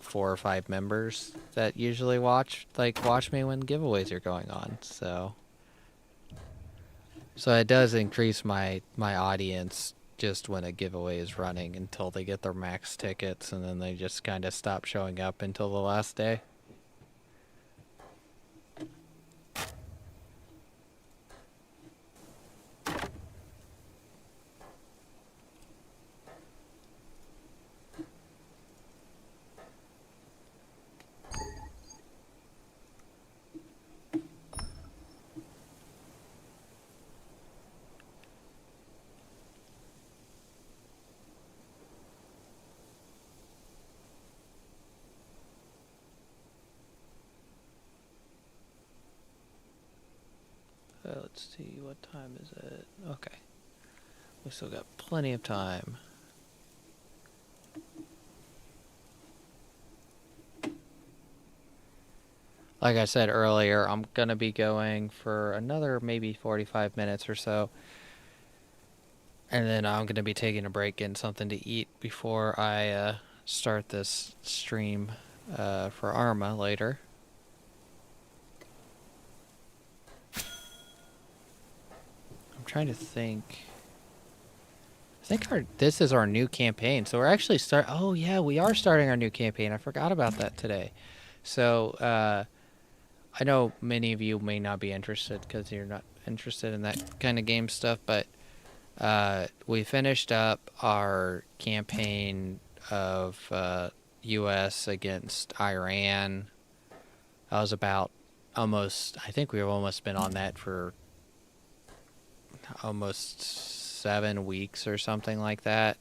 S1: 4 or 5 members that usually watch me when giveaways are going on. So it does increase my audience just when a giveaway is running until they get their max tickets, and then they just kind of stop showing up until the last day. Let's see, what time is it? Okay. We still got plenty of time. Like I said earlier, I'm going to be going for another maybe 45 minutes or so. And then I'm going to be taking a break, getting something to eat before I start this stream for Arma later. I'm trying to think. I think this is our new campaign. So we're actually oh yeah, we are starting our new campaign. I forgot about that today. So I know many of you may not be interested because you're not interested in that kind of game stuff, but we finished up our campaign of U.S. against Iran. That was about I think we've almost been on that for almost 7 weeks or something like that.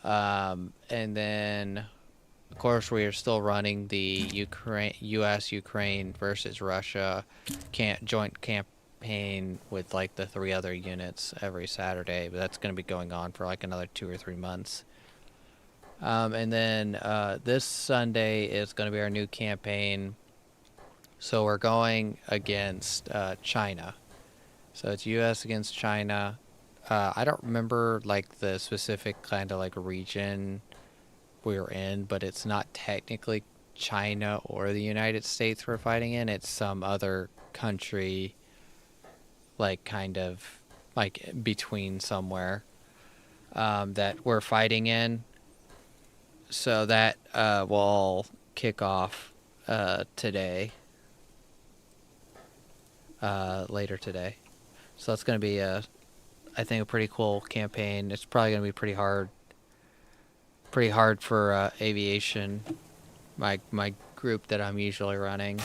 S1: And then, of course, we are still running the U.S.-Ukraine versus Russia joint campaign with like the 3 other units every Saturday, but that's going to be going on for like another 2 or 3 months. And then this Sunday is going to be our new campaign. So we're going against China. So it's U.S. against China. I don't remember like the specific kind of like region we were in, but it's not technically China or the United States we're fighting in. It's some other country, like kind of like between somewhere that we're fighting in. So that will all kick off today, later today. So that's going to be I think a pretty cool campaign. It's probably going to be pretty hard for aviation, my group that I'm usually running,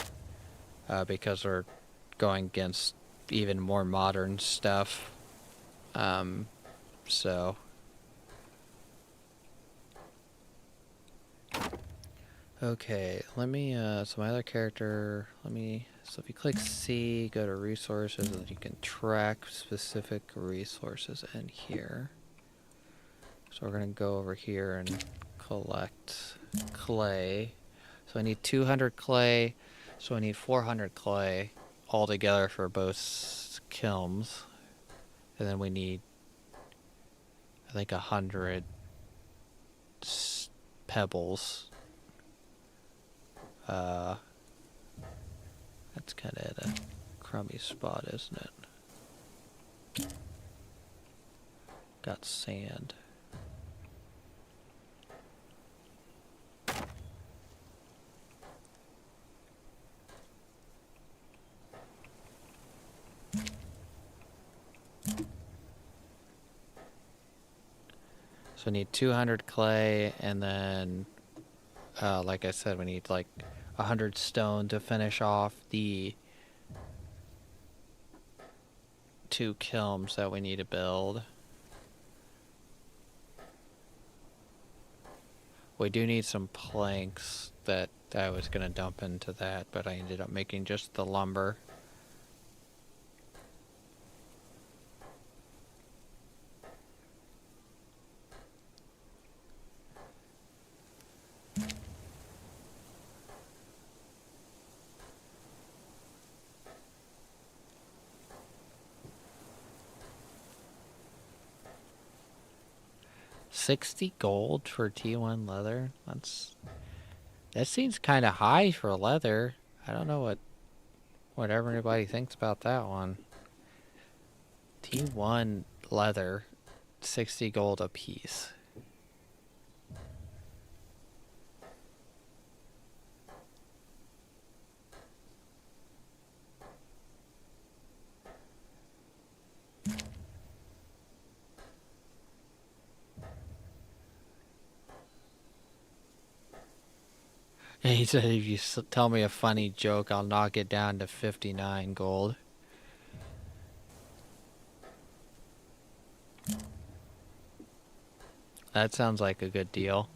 S1: because we're going against even more modern stuff. So okay, let me so my other character, so if you click C, go to resources, and you can track specific resources in here. So we're going to go over here and collect clay. So I need 200 clay, so I need 400 clay all together for both kilns. And then we need, I think, 100 pebbles. That's kind of at a crummy spot, isn't it? Got sand. So we need 200 clay, and then, like I said, we need like 100 stone to finish off the 2 kilns that we need to build. We do need some planks that I was going to dump into that, but I ended up making just the lumber. $60 gold for T1 leather? That seems kind of high for leather. I don't know what everybody thinks about that one. T1 leather, 60 gold a piece. And he said, if you tell me a funny joke, I'll knock it down to 59 gold. That sounds like a good deal.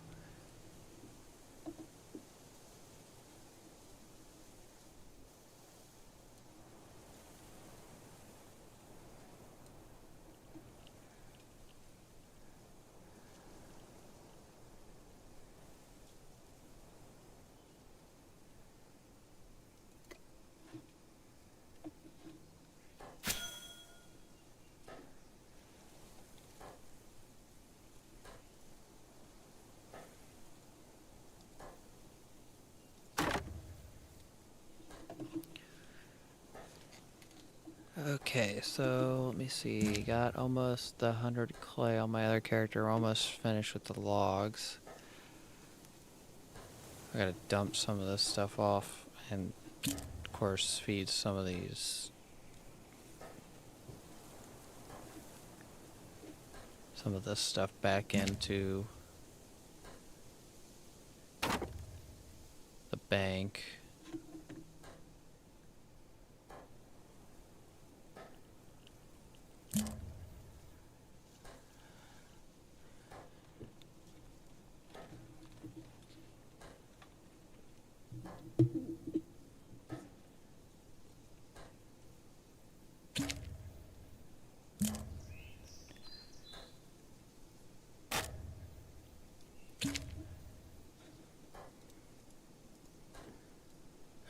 S1: Okay, so let me see. Got almost the 100 clay on my other character. Almost finished with the logs. I gotta dump some of this stuff off and, of course, feed some of these. Some of this stuff back into the bank.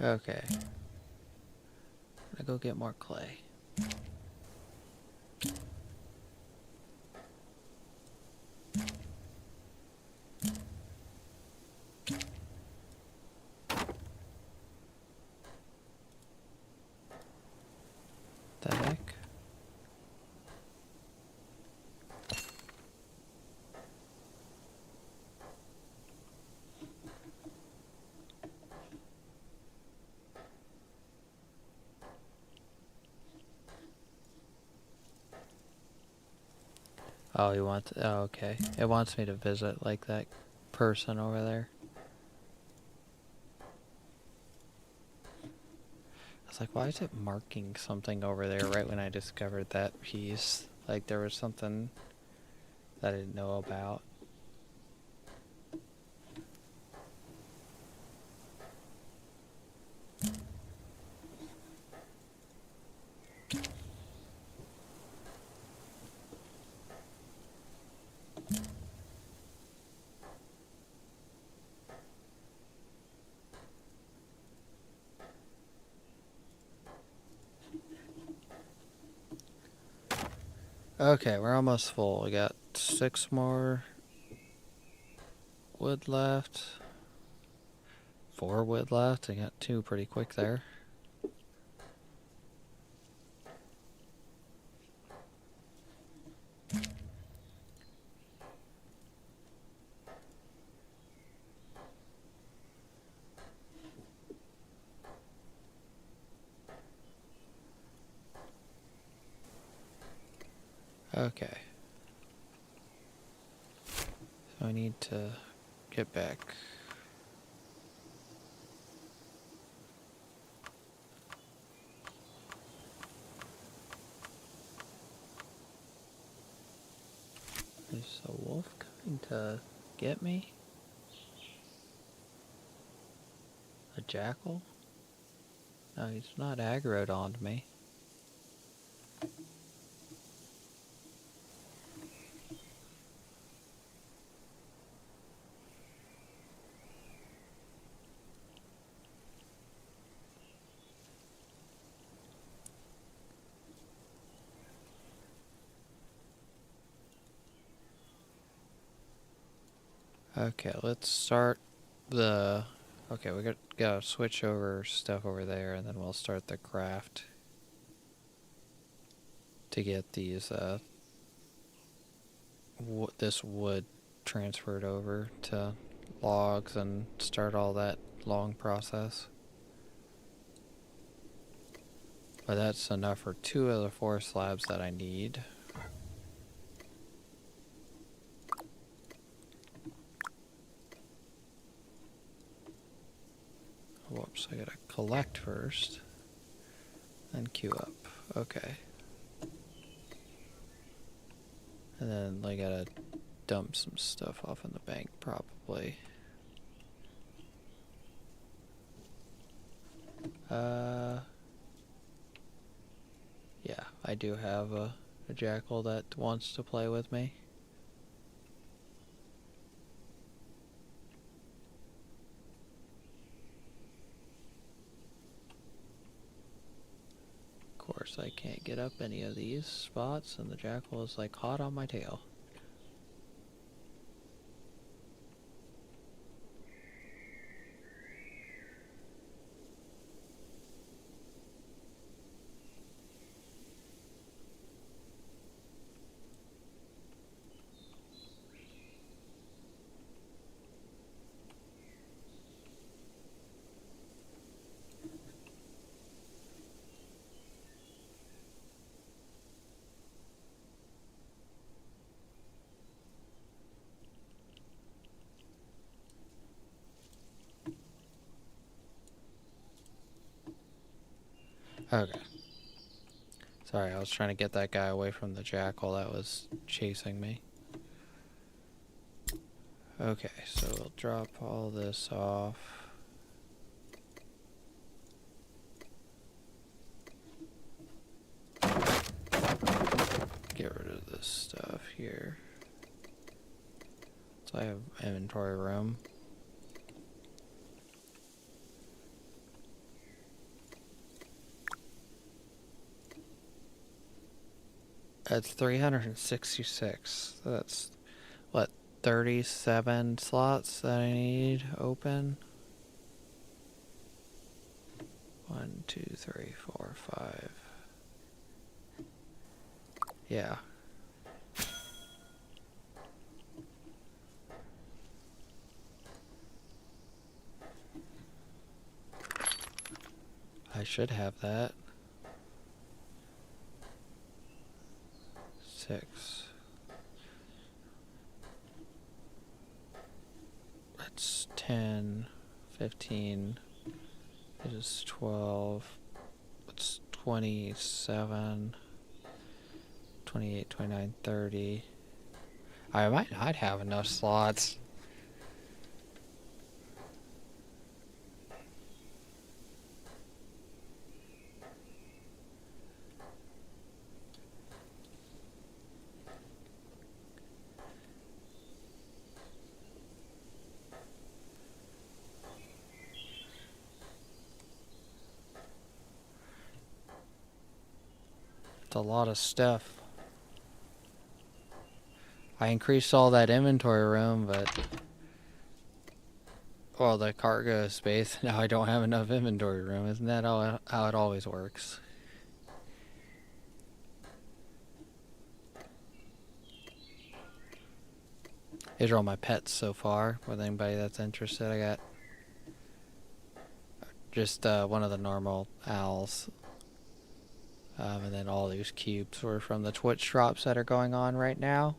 S1: Okay. I'm gonna go get more clay. The heck? Oh, he wants. Oh, okay. It wants me to visit like that person over there. I was like, why is it marking something over there right when I discovered that piece? Like there was something that I didn't know about. Okay, we're almost full. We got 6 more wood left. 4 wood left. I got 2 pretty quick there. Okay. So I need to get back. Is a wolf coming to get me? A jackal? No, he's not aggroed onto me. Okay, let's start the... Okay, we gotta switch over stuff over there, and then we'll start the craft to get these, this wood transferred over to logs and start all that long process. But that's enough for 2 of the 4 slabs that I need. Whoops, I gotta collect first, then queue up. Okay. And then I gotta dump some stuff off in the bank, probably. Yeah, I do have a jackal that wants to play with me. Of course, I can't get up any of these spots, and the jackal is like hot on my tail. Okay. Sorry, I was trying to get that guy away from the jackal that was chasing me. Okay, so we'll drop all this off. Get rid of this stuff here. So I have inventory room. That's 366. That's, what, 37 slots that I need open? 1, 2, 3, 4, 5. Yeah. I should have that. 6. That's 10, 15. It is 12. It's 27, 28, 29, 30. I might not have enough slots. It's a lot of stuff. I increased all that inventory room, but... Well, the cargo space, now I don't have enough inventory room. Isn't that how it always works? These are all my pets so far. With anybody that's interested, I got just one of the normal owls. And then all these cubes were from the Twitch drops that are going on right now.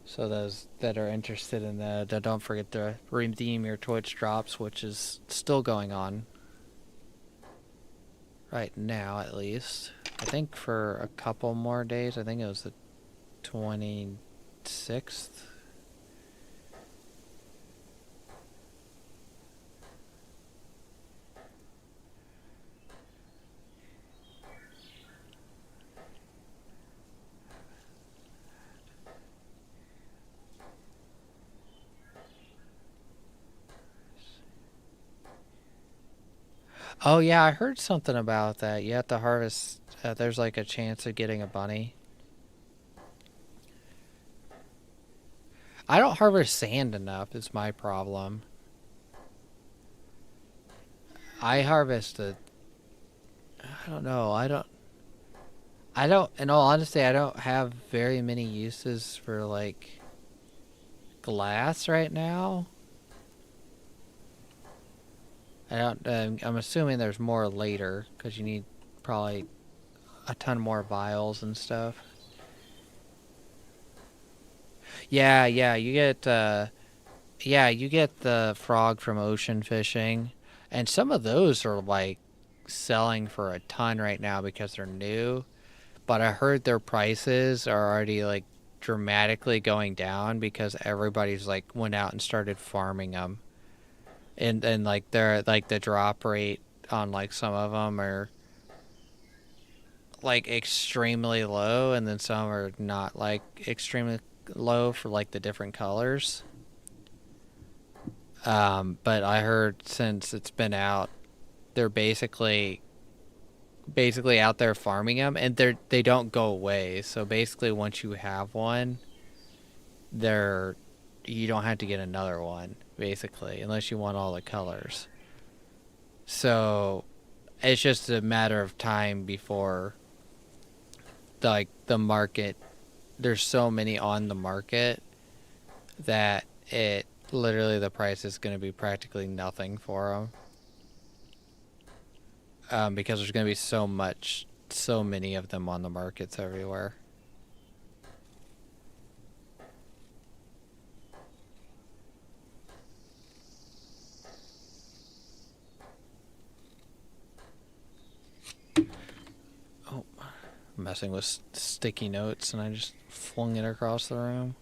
S1: So those that are interested in that, don't forget to redeem your Twitch drops, which is still going on. Right now, at least. I think for a couple more days. I think it was the 26th. Oh yeah, I heard something about that. You have to harvest. There's like a chance of getting a bunny. I don't harvest sand enough. Is my problem. I harvest a. I don't know. I don't. In all honesty, I don't have very many uses for like glass right now. I don't. I'm assuming there's more later because you need probably a ton more vials and stuff. Yeah, yeah, you get you get the frog from ocean fishing, and some of those are like selling for a ton right now because they're new. But I heard their prices are already like dramatically going down because everybody's like went out and started farming them, and like they're like the drop rate on like some of them are like extremely low, and then some are not like extremely low for like the different colors. But I heard since it's been out, they're basically out there farming them, and they don't go away. So basically, once you have one, they're you don't have to get another one basically, unless you want all the colors. So it's just a matter of time before the market. There's so many on the market that it literally the price is going to be practically nothing for them. Because there's going to be so many of them on the markets everywhere. Oh, I'm messing with sticky notes and I just flung it across the room.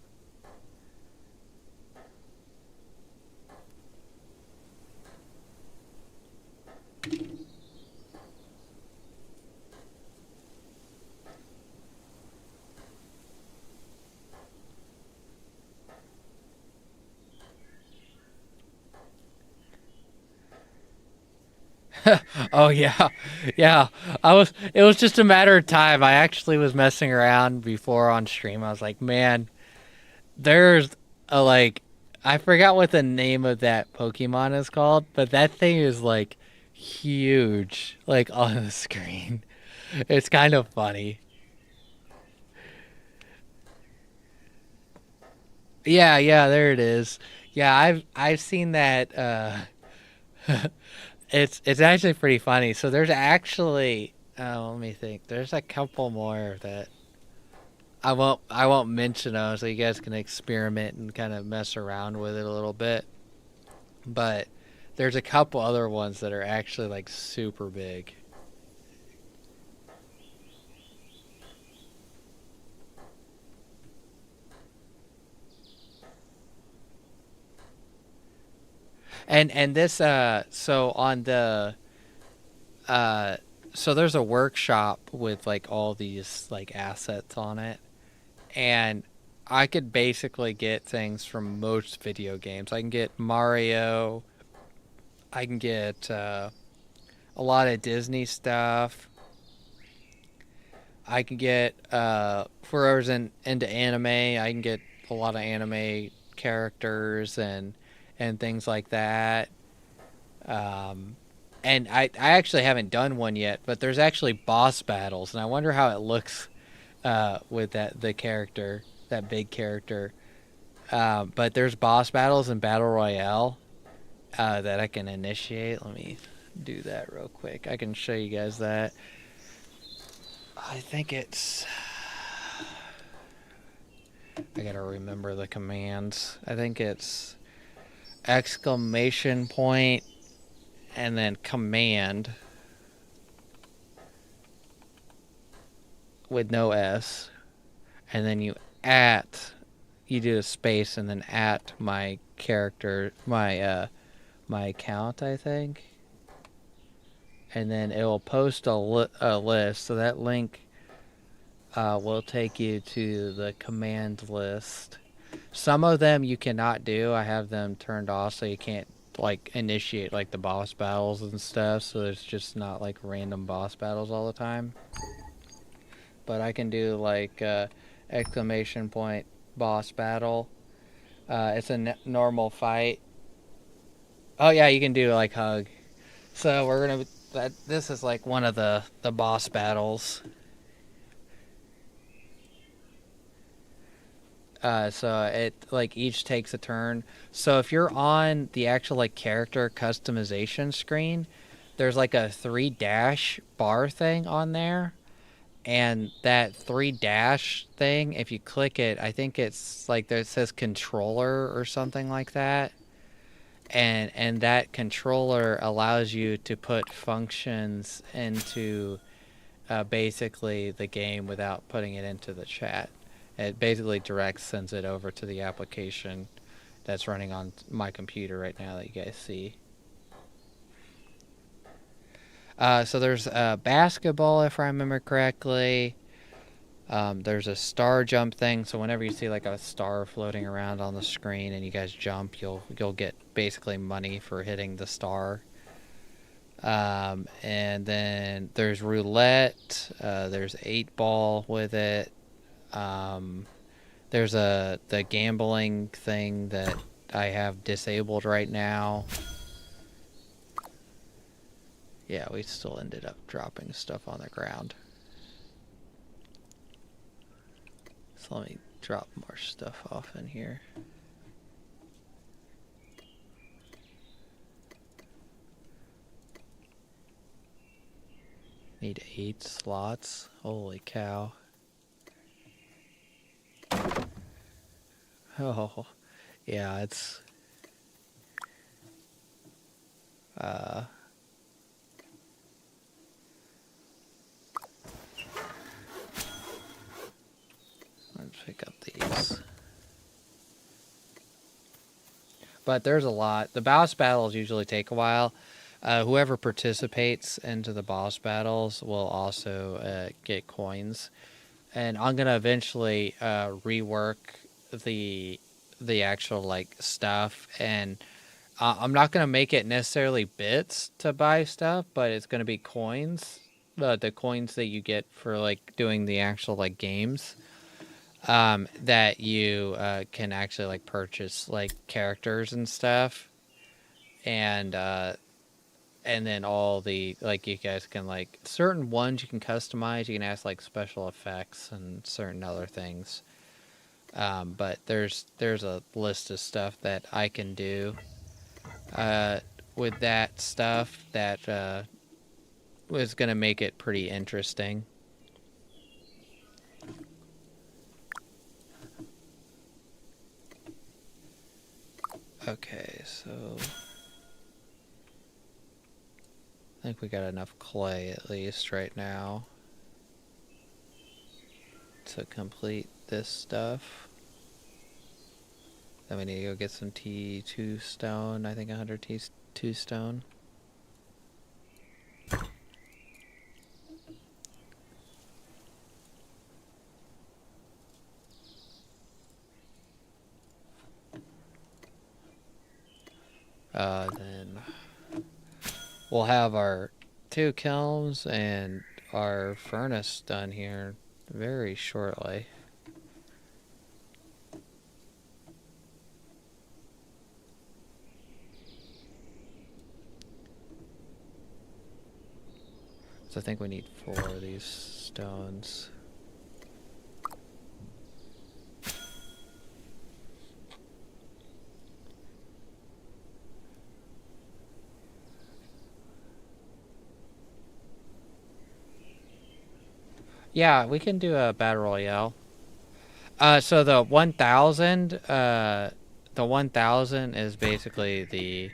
S1: Oh yeah, yeah. It was just a matter of time. I actually was messing around before on stream. I was like, man, there's a like, I forgot what the name of that Pokemon is called, but that thing is like huge, like on the screen. It's kind of funny. Yeah, yeah, there it is. Yeah, I've seen that. It's actually pretty funny. So there's actually, let me think. There's a couple more that I won't mention them, so you guys can experiment and kind of mess around with it a little bit. But there's a couple other ones that are actually like super big. And this so on the uh so there's a workshop with like all these like assets on it, and I could basically get things from most video games. I can get Mario, I can get a lot of Disney stuff. I can get for whoever's into anime, I can get a lot of anime characters and things like that. And I actually haven't done one yet, but there's actually boss battles, and I wonder how it looks with the character, that big character. But there's boss battles in Battle Royale that I can initiate. Let me do that real quick. I can show you guys that. I think it's... I gotta remember the commands. I think it's exclamation point and then command with no S. And then you do a space and then at my character, my account, I think. And then it will post a list. So that link will take you to the command list. Some of them you cannot do. I have them turned off so you can't like initiate like the boss battles and stuff. So there's just not like random boss battles all the time. But I can do like exclamation point boss battle. It's a normal fight. Oh yeah, you can do like hug. So we're gonna. This is like one of the boss battles. So it like each takes a turn. So if you're on the actual like character customization screen, there's like a 3- bar thing on there, and that 3- thing, if you click it, I think it's like there it says controller or something like that. And that controller allows you to put functions into basically the game without putting it into the chat. It basically sends it over to the application that's running on my computer right now that you guys see. So there's basketball, if I remember correctly. There's a star jump thing, so whenever you see like a star floating around on the screen and you guys jump, you'll get basically money for hitting the star. And then there's roulette. There's 8-ball with it. There's the gambling thing that I have disabled right now. Yeah, we still ended up dropping stuff on the ground. So let me drop more stuff off in here. Need 8 slots. Holy cow. Oh, yeah, it's... let's pick up these. But there's a lot. The boss battles usually take a while. Whoever participates into the boss battles will also get coins. And I'm gonna eventually rework the actual like stuff, and I'm not gonna make it necessarily bits to buy stuff, but it's gonna be coins. The coins that you get for like doing the actual like games. That you can actually like purchase like characters and stuff, and then all the like you guys can like certain ones you can customize. You can ask like special effects and certain other things. But there's a list of stuff that I can do with that stuff that was gonna make it pretty interesting. Okay, so I think we got enough clay at least right now to complete this stuff. Then we need to go get some T2 stone. I think 100 T2 stone. Then we'll have our 2 kilns, and our furnace done here very shortly. So I think we need 4 of these stones. Yeah, we can do a battle royale. So the 1,000, the 1,000 is basically the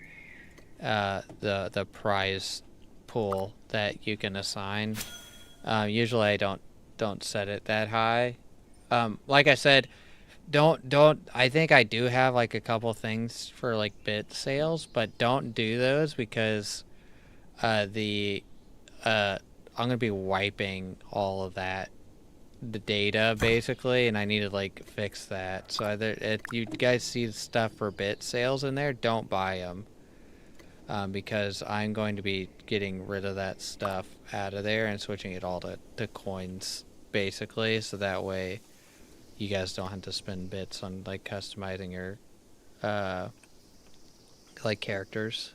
S1: prize pool that you can assign. Usually I don't set it that high. Like I said, don't. I think I do have like a couple things for like bit sales, but don't do those because the I'm gonna be wiping all of that, the data basically, and I need to like fix that. So either if you guys see stuff for bit sales in there, don't buy them. Because I'm going to be getting rid of that stuff out of there and switching it all to coins, basically, so that way you guys don't have to spend bits on like customizing your uh, like characters.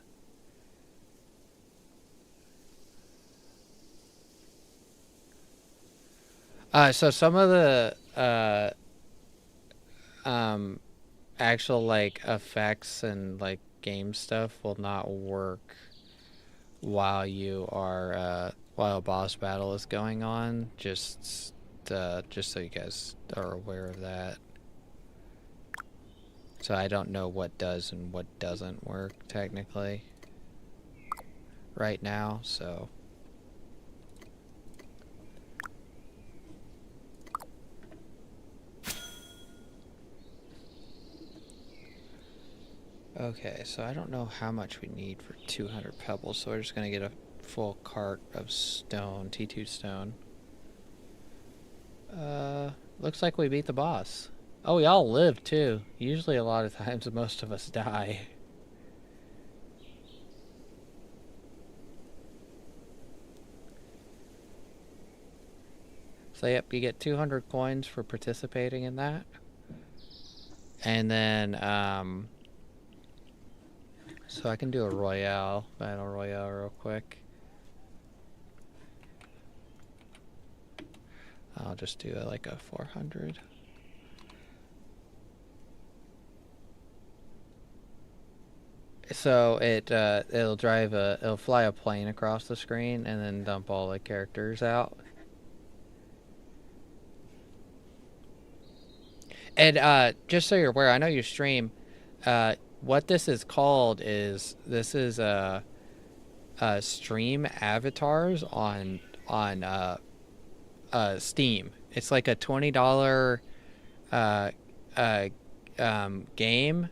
S1: So some of the um, actual like effects and like game stuff will not work while you are while a boss battle is going on. Just so you guys are aware of that. So I don't know what does and what doesn't work technically right now. So okay, so I don't know how much we need for 200 pebbles, so we're just gonna get a full cart of stone, T2 stone. Looks like we beat the boss. Oh, we all live too. Usually a lot of times most of us die. So yep, you get 200 coins for participating in that. And then, so I can do a battle royale real quick. I'll just do like a 400. So it'll fly a plane across the screen and then dump all the characters out. And just so you're aware, I know you stream. What this is called is stream avatars on Steam. It's like a $20 uh, uh, game,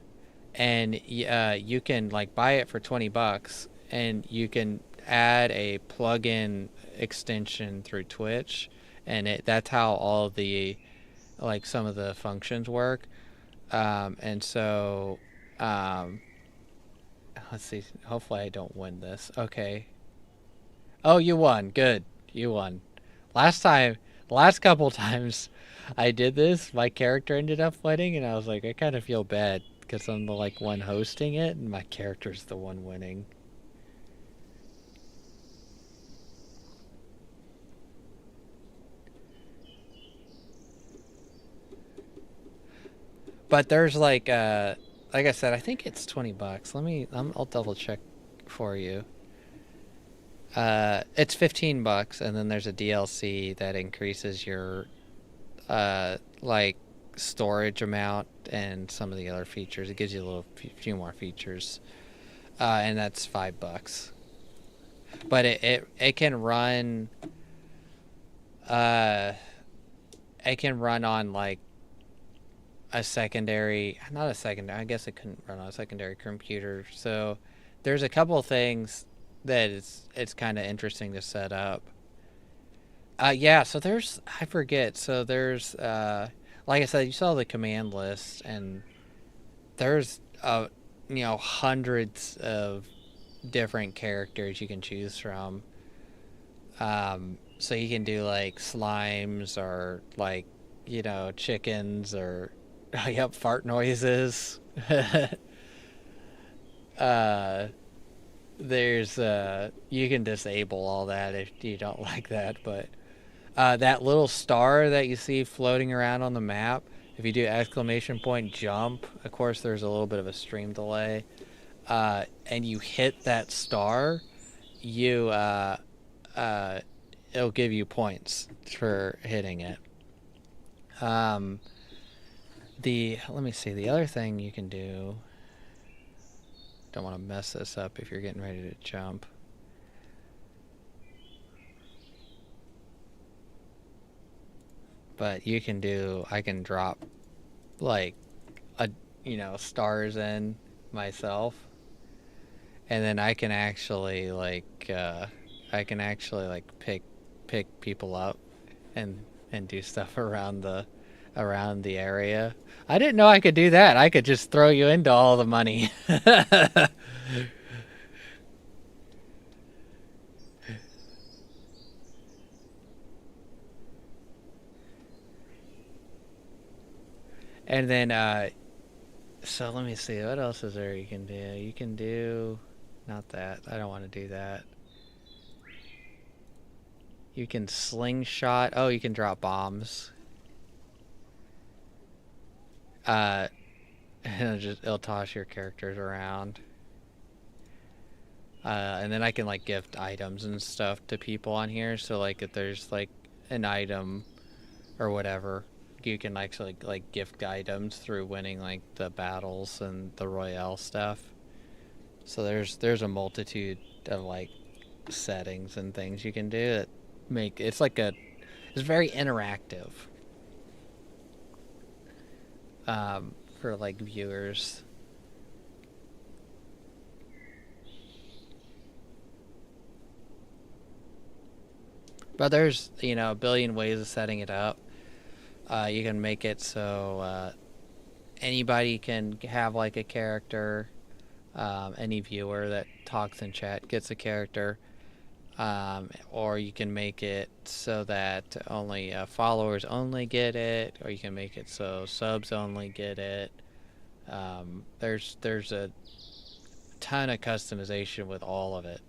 S1: and you can like buy it for $20, and you can add a plugin extension through Twitch, and that's how all the like some of the functions work. And so let's see. Hopefully, I don't win this. Okay. Oh, you won. Good. You won. Last time, the last couple times I did this, my character ended up winning, and I was like, I kind of feel bad because I'm the like one hosting it, and my character's the one winning. But there's like I said, I think it's $20. I'll double check for you. It's $15, and then there's a DLC that increases your like storage amount and some of the other features. It gives you a few more features, and that's $5. But it can run. Uh, it can run on like a secondary, not a secondary. I guess it couldn't run on a secondary computer. So there's a couple of things that it's kind of interesting to set up. Yeah, so there's I forget. So there's like I said, you saw the command list, and there's hundreds of different characters you can choose from. So you can do like slimes or like, you know, chickens or yep, fart noises. uh there's you can disable all that if you don't like that, but that little star that you see floating around on the map, if you do exclamation point jump, of course there's a little bit of a stream delay, and you hit that star, you uh, it'll give you points for hitting it. Um, let me see, the other thing you can do. Don't want to mess this up if you're getting ready to jump. But you can do. I can drop like a stars in myself, and then I can actually pick people up and do stuff around the area. I didn't know I could do that. I could just throw you into all the money. And then so let me see, what else is there you can do? You can do not that. I don't want to do that. You can slingshot. Oh, you can drop bombs. Uh it'll toss your characters around. And then I can like gift items and stuff to people on here. So like if there's like an item or whatever, you can actually like gift items through winning like the battles and the royale stuff. So there's a multitude of like settings and things you can do that make it's very interactive for like viewers. But there's a billion ways of setting it up. You can make it so anybody can have like a character. Any viewer that talks in chat gets a character. Or you can make it so that only followers only get it, or you can make it so subs only get it. There's a ton of customization with all of it.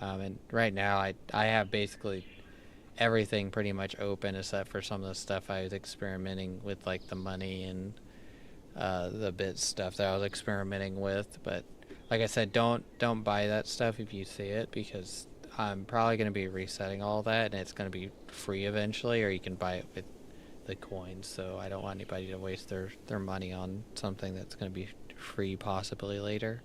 S1: And right now I have basically everything pretty much open except for some of the stuff I was experimenting with, like the money and the bit stuff that I was experimenting with. But like I said, don't buy that stuff if you see it, because I'm probably going to be resetting all that, and it's going to be free eventually, or you can buy it with the coins. So I don't want anybody to waste their money on something that's going to be free possibly later.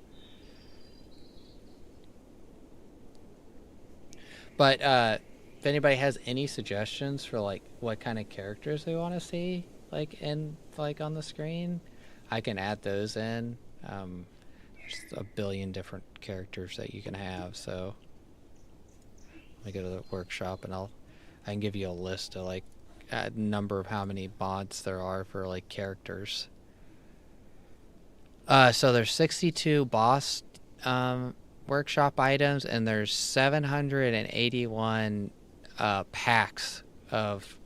S1: But if anybody has any suggestions for like what kind of characters they want to see like on the screen, I can add those in. There's a billion different characters that you can have. So let me go to the workshop and I can give you a list of like a number of how many mods there are for like characters. So there's 62 boss workshop items, and there's 781 packs of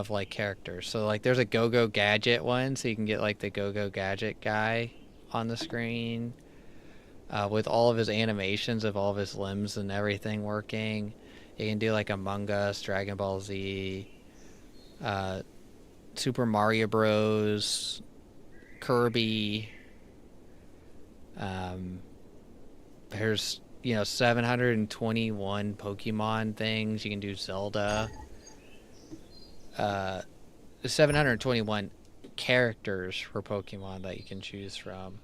S1: like characters. So like there's a go-go gadget one, so you can get like the go-go gadget guy on the screen with all of his animations of all of his limbs and everything working. You can do like Among Us, Dragon Ball Z, Super Mario Bros, Kirby. There's 721 Pokemon things. You can do Zelda. 721 characters for Pokemon that you can choose from.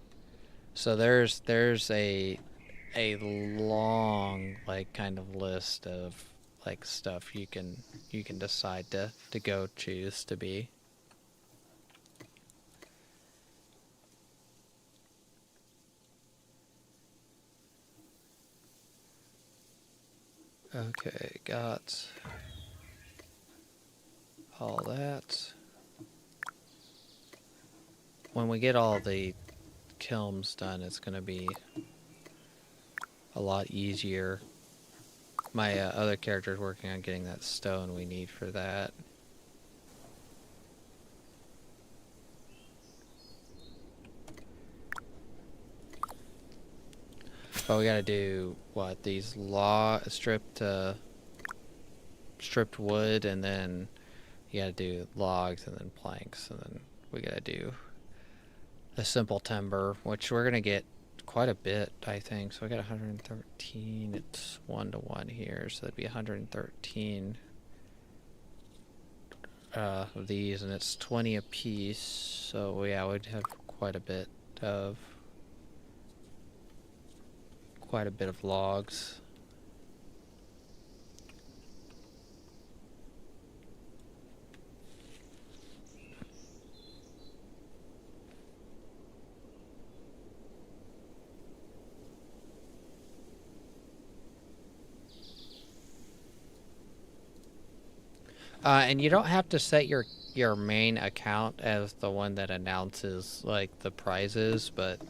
S1: So there's a long like kind of list of like stuff you can decide to go choose to be. Okay, got all that. When we get all the kilns done, it's going to be a lot easier My other character's working on getting that stone we need for that. But we gotta do what, these stripped wood, and then you gotta do logs and then planks, and then we gotta do a simple timber, which we're gonna get quite a bit, I think. So I got 113. It's 1 to 1 here, so that'd be 113 of these, and it's 20 a piece. So yeah, we'd have quite a bit of logs. And you don't have to set your main account as the one that announces like the prizes, but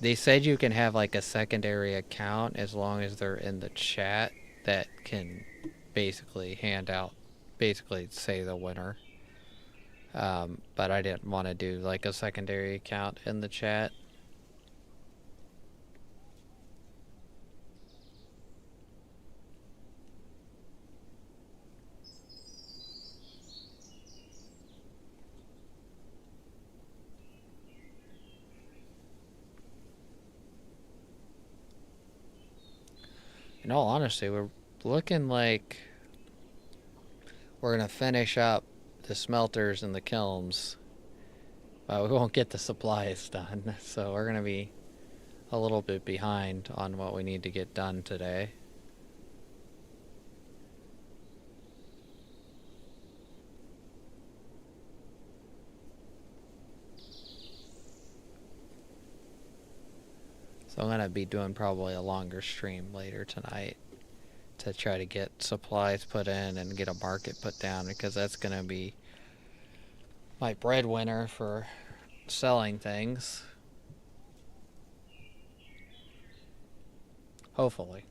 S1: they said you can have like a secondary account as long as they're in the chat that can basically basically say the winner. But I didn't want to do like a secondary account in the chat. In all honesty, we're looking like we're gonna finish up the smelters and the kilns. We won't get the supplies done, so we're gonna be a little bit behind on what we need to get done today. So I'm gonna be doing probably a longer stream later tonight to try to get supplies put in and get a market put down, because that's gonna be my breadwinner for selling things. Hopefully.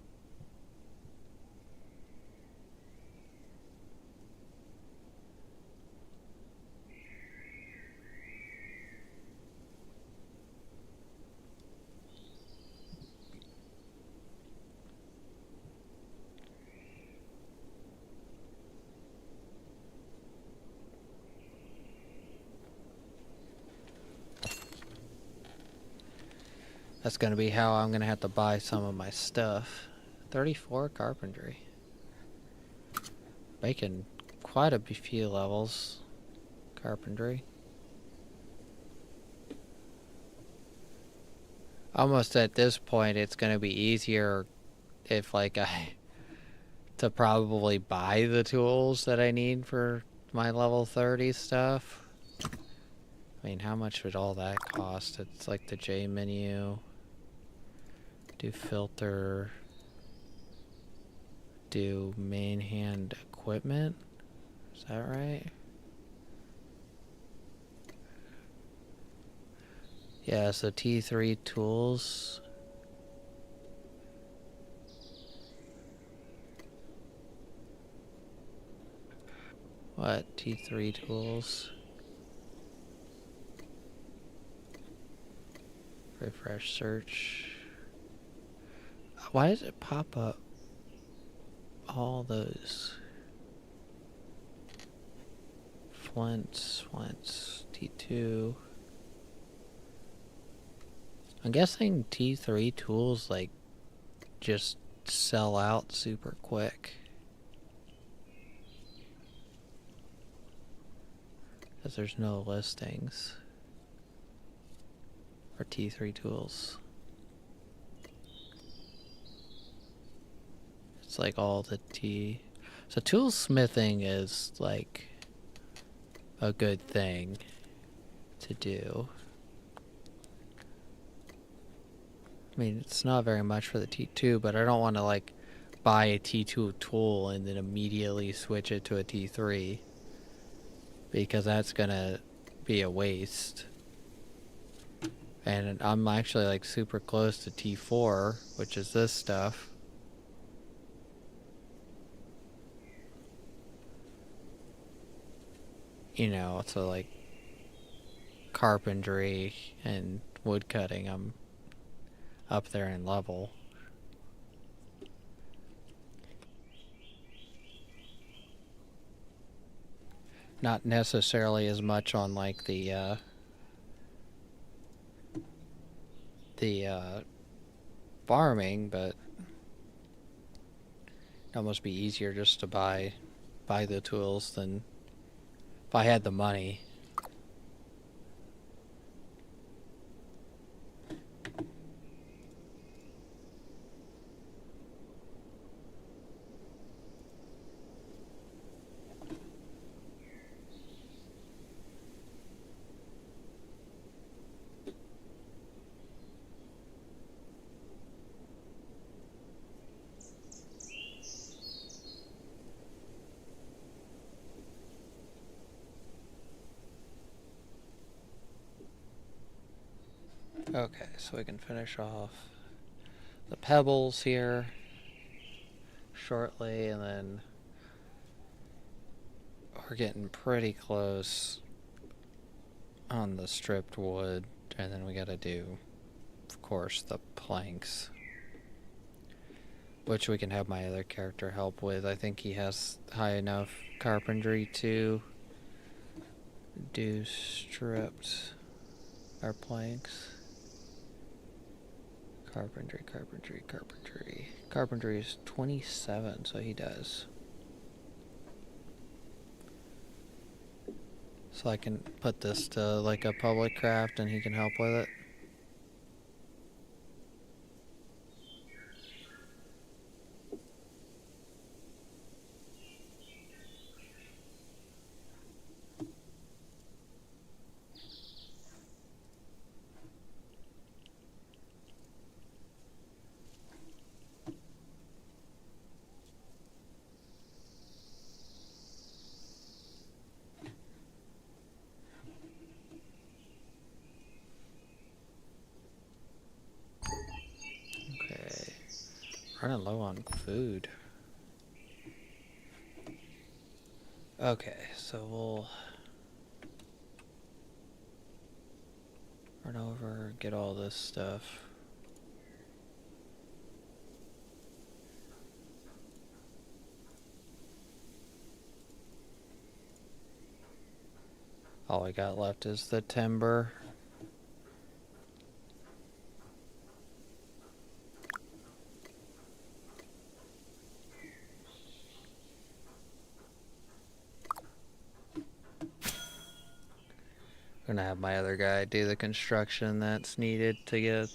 S1: That's gonna be how I'm gonna have to buy some of my stuff. 34 carpentry. Making quite a few levels. Carpentry. Almost at this point, it's gonna be easier if like I to probably buy the tools that I need for my level 30 stuff. I mean, how much would all that cost? It's like the J menu. Do filter. Do main hand equipment. Is that right? Yeah, so T3 tools. What? T3 tools. Refresh search. Why does it pop up all those? Flints, T2. I'm guessing T3 tools like just sell out super quick. Because there's no listings for T3 tools. It's like all the T. So toolsmithing is like a good thing to do. I mean, it's not very much for the T2, but I don't want to like buy a T2 tool and then immediately switch it to a T3, because that's gonna be a waste. And I'm actually like super close to T4, which is this stuff. you know, to like carpentry and wood cutting, I'm up there in level. Not necessarily as much on like the farming, but it almost be easier just to buy the tools than if I had the money. Okay, so we can finish off the pebbles here shortly, and then we're getting pretty close on the stripped wood, and then we gotta do, of course, the planks, which we can have my other character help with. I think he has high enough carpentry to do stripped or planks. Carpentry is 27, so he does. So I can put this to like a public craft and he can help with it. Okay. Running low on food. Okay, so we'll run over, get all this stuff. All we got left is the timber. Gonna have my other guy do the construction that's needed to get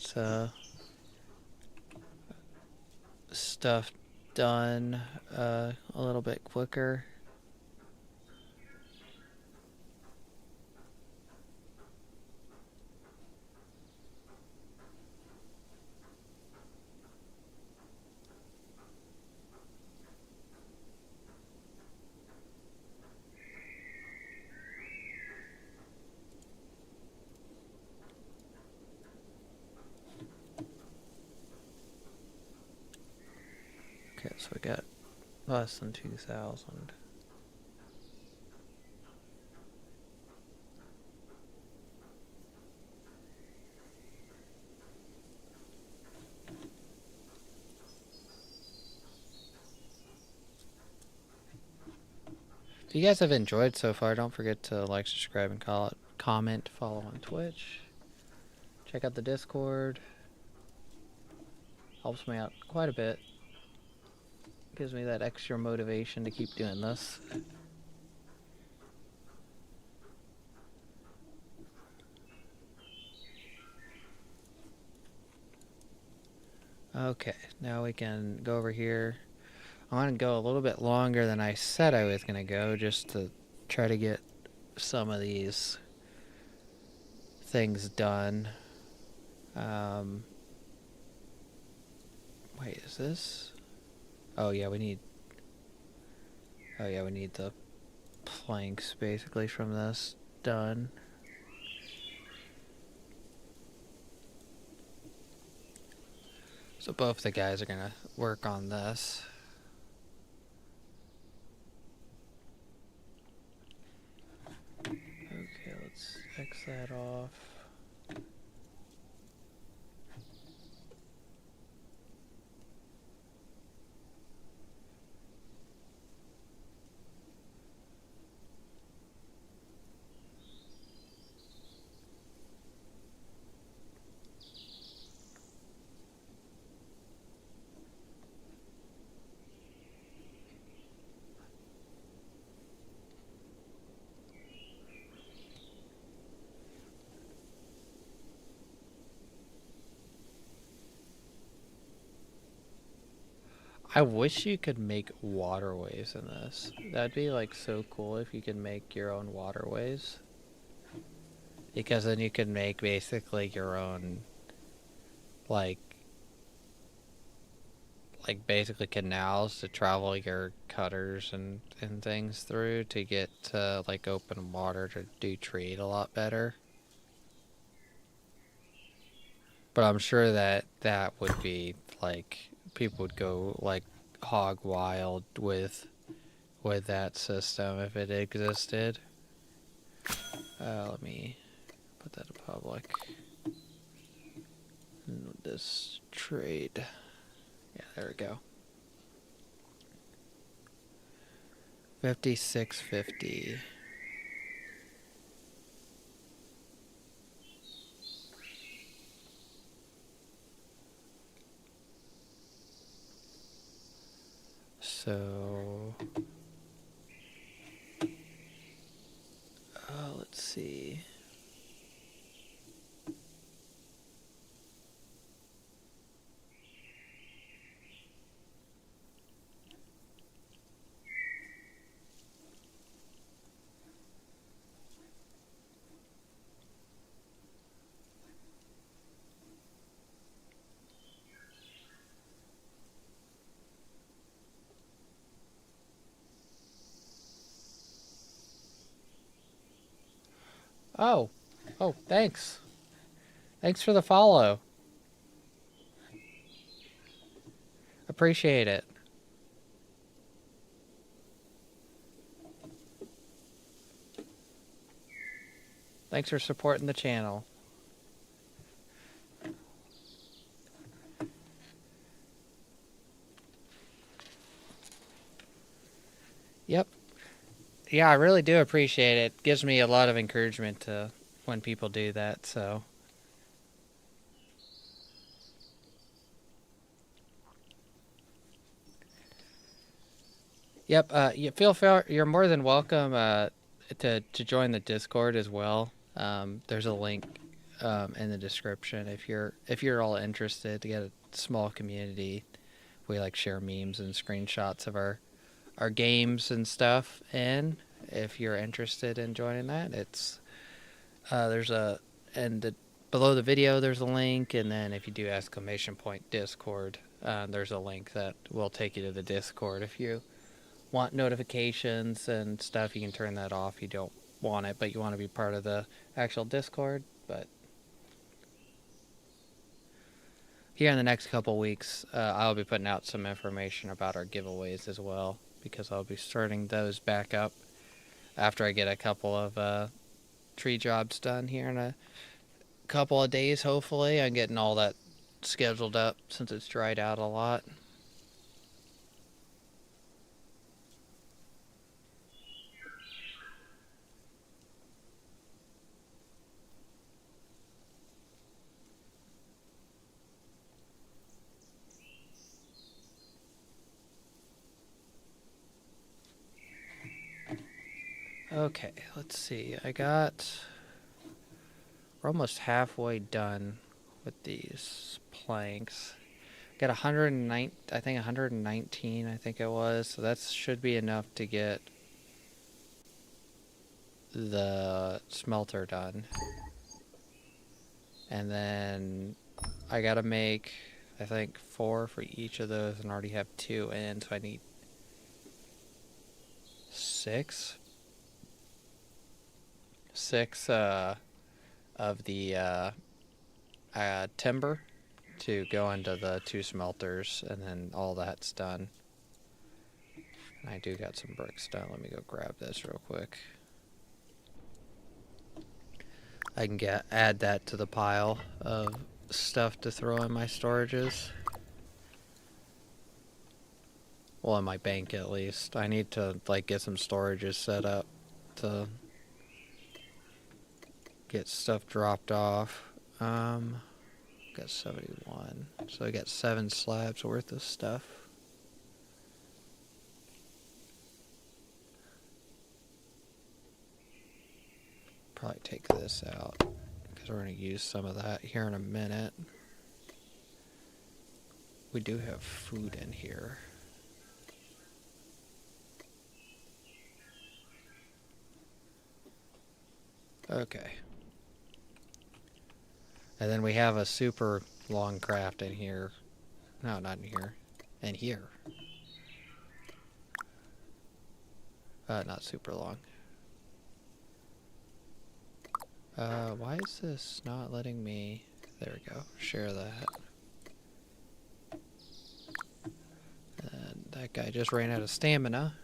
S1: stuff done a little bit quicker. Okay, so we got less than 2,000. If you guys have enjoyed so far, don't forget to like, subscribe, and comment, follow on Twitch. Check out the Discord. Helps me out quite a bit. Gives me that extra motivation to keep doing this. Okay, now we can go over here. I want to go a little bit longer than I said I was going to go, just to try to get some of these things done. Wait, is this? Oh yeah, we need the planks basically from this done. So both the guys are gonna work on this. X that off. I wish you could make waterways in this. That'd be like so cool if you could make your own waterways. Because then you could make basically your own like basically canals to travel your cutters and things through to get to like open water to do trade a lot better. But I'm sure that that would be like people would go like hog wild with that system if it existed. Let me put that in public. This trade. Yeah, there we go. 5650. So, let's see. Oh, thanks. Thanks for the follow. Appreciate it. Thanks for supporting the channel. Yep. Yeah, I really do appreciate it. It gives me a lot of encouragement to when people do that, so. Yep, you're more than welcome to join the Discord as well. There's a link in the description if you're all interested to get a small community. We like share memes and screenshots of our games and stuff. And if you're interested in joining that, it's there's a below the video there's a link, and then if you do !Discord, there's a link that will take you to the Discord. If you want notifications and stuff, you can turn that off. You don't want it, but you want to be part of the actual Discord. But here in the next couple weeks, I'll be putting out some information about our giveaways as well, because I'll be starting those back up after I get a couple of tree jobs done here in a couple of days, hopefully. I'm getting all that scheduled up since it's dried out a lot. Okay, let's see. We're almost halfway done with these planks. Got 109, I think 119, I think it was. So that should be enough to get the smelter done. And then I gotta make, I think, 4 for each of those, and already have 2 in, so I need 6. 6 of the timber to go into the 2 smelters, and then all that's done. And I do got some bricks done. Let me go grab this real quick. I can add that to the pile of stuff to throw in my storages. Well, in my bank at least. I need to like get some storages set up to get stuff dropped off. Got 71. So I got 7 slabs worth of stuff. Probably take this out because we're going to use some of that here in a minute. We do have food in here. Okay. And then we have a super long craft in here. No, not in here. In here. Not super long. Why is this not letting me... There we go. Share that. And that guy just ran out of stamina.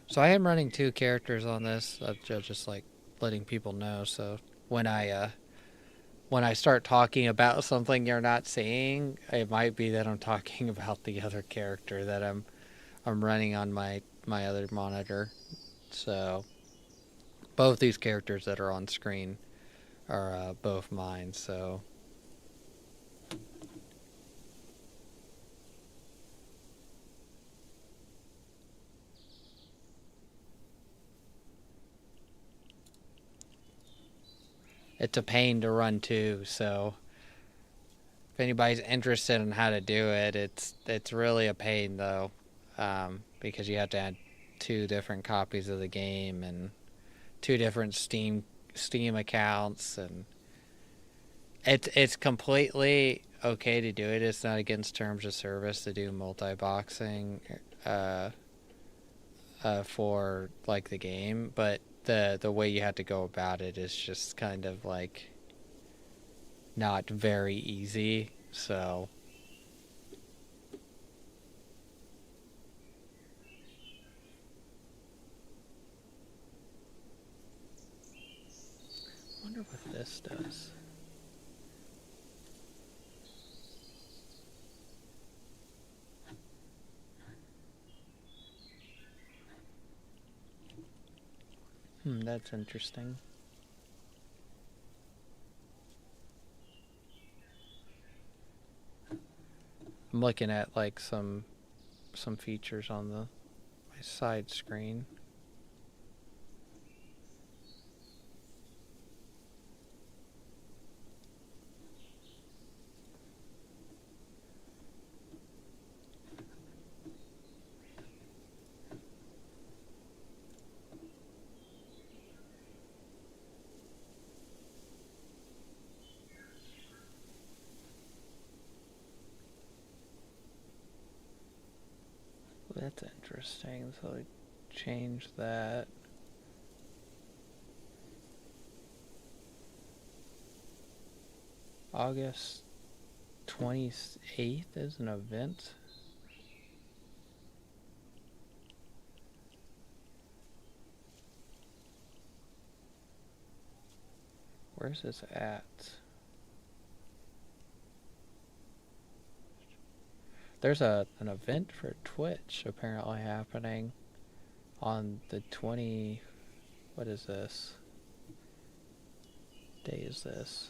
S1: So I am running 2 characters on this. I'm just like letting people know. So when I start talking about something you're not seeing, it might be that I'm talking about the other character that I'm running on my other monitor. So both these characters that are on screen are both mine. So it's a pain to run too. So if anybody's interested in how to do it, it's really a pain though, because you have to add 2 different copies of the game and 2 different Steam accounts, and it's completely okay to do it. It's not against terms of service to do multi-boxing for like the game, but the way you have to go about it is just kind of like not very easy. So I wonder what this does. That's interesting. I'm looking at like some features on my side screen. That's interesting. So I change that. August 28th is an event. Where's this at? There's an event for Twitch apparently happening on the 20... What is this? Day is this?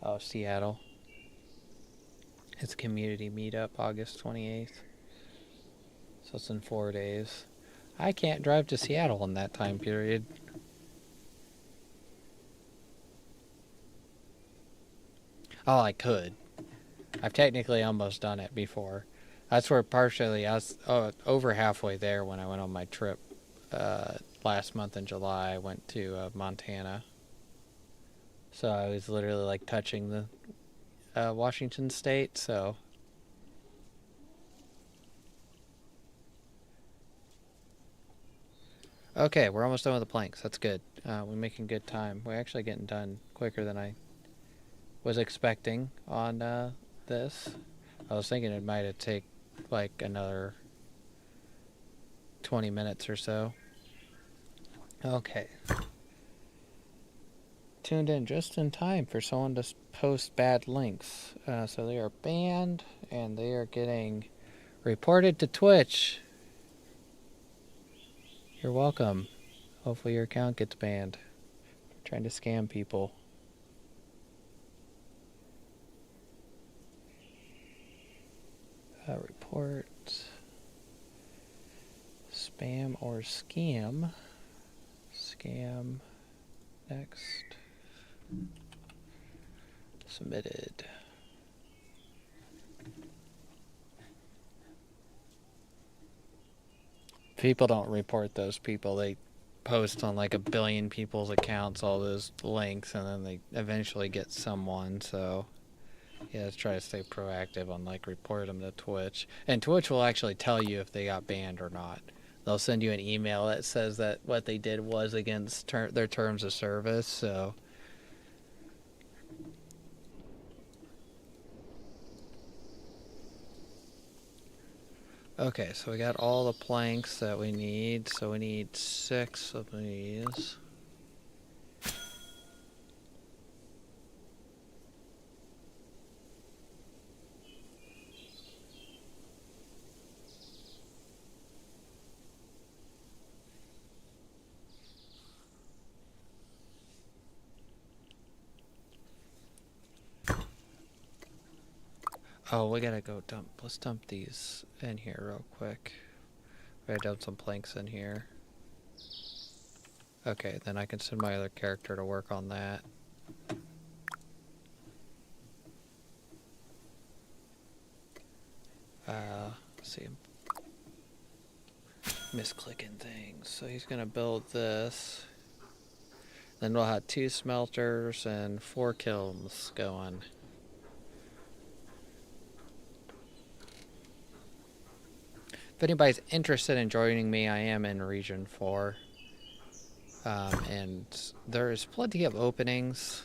S1: Oh, Seattle. It's a community meetup, August 28th. So it's in 4 days. I can't drive to Seattle in that time period. Oh, I could. I've technically almost done it before. That's where partially I was over halfway there when I went on my trip last month in July. I went to Montana. So I was literally like touching the Washington state, so... Okay, we're almost done with the planks. That's good. We're making good time. We're actually getting done quicker than I was expecting on this. I was thinking it might have taken like another 20 minutes or so. Okay. Tuned in just in time for someone to post bad links. So they are banned and they are getting reported to Twitch. You're welcome. Hopefully your account gets banned. Trying to scam people. Report. Spam or scam. Scam. Next. Submitted. People don't report those people. They post on like a billion people's accounts all those links, and then they eventually get someone. So yeah, let's try to stay proactive on like report them to Twitch. And Twitch will actually tell you if they got banned or not. They'll send you an email that says that what they did was against their terms of service. So okay, so we got all the planks that we need. So we need 6 of these. Oh, we gotta go dump. Let's dump these in here real quick. We gotta dump some planks in here. Okay, then I can send my other character to work on that. Let's see. Misclicking things. So he's gonna build this. Then we'll have 2 smelters and 4 kilns going. If anybody's interested in joining me, I am in Region 4. And there is plenty of openings.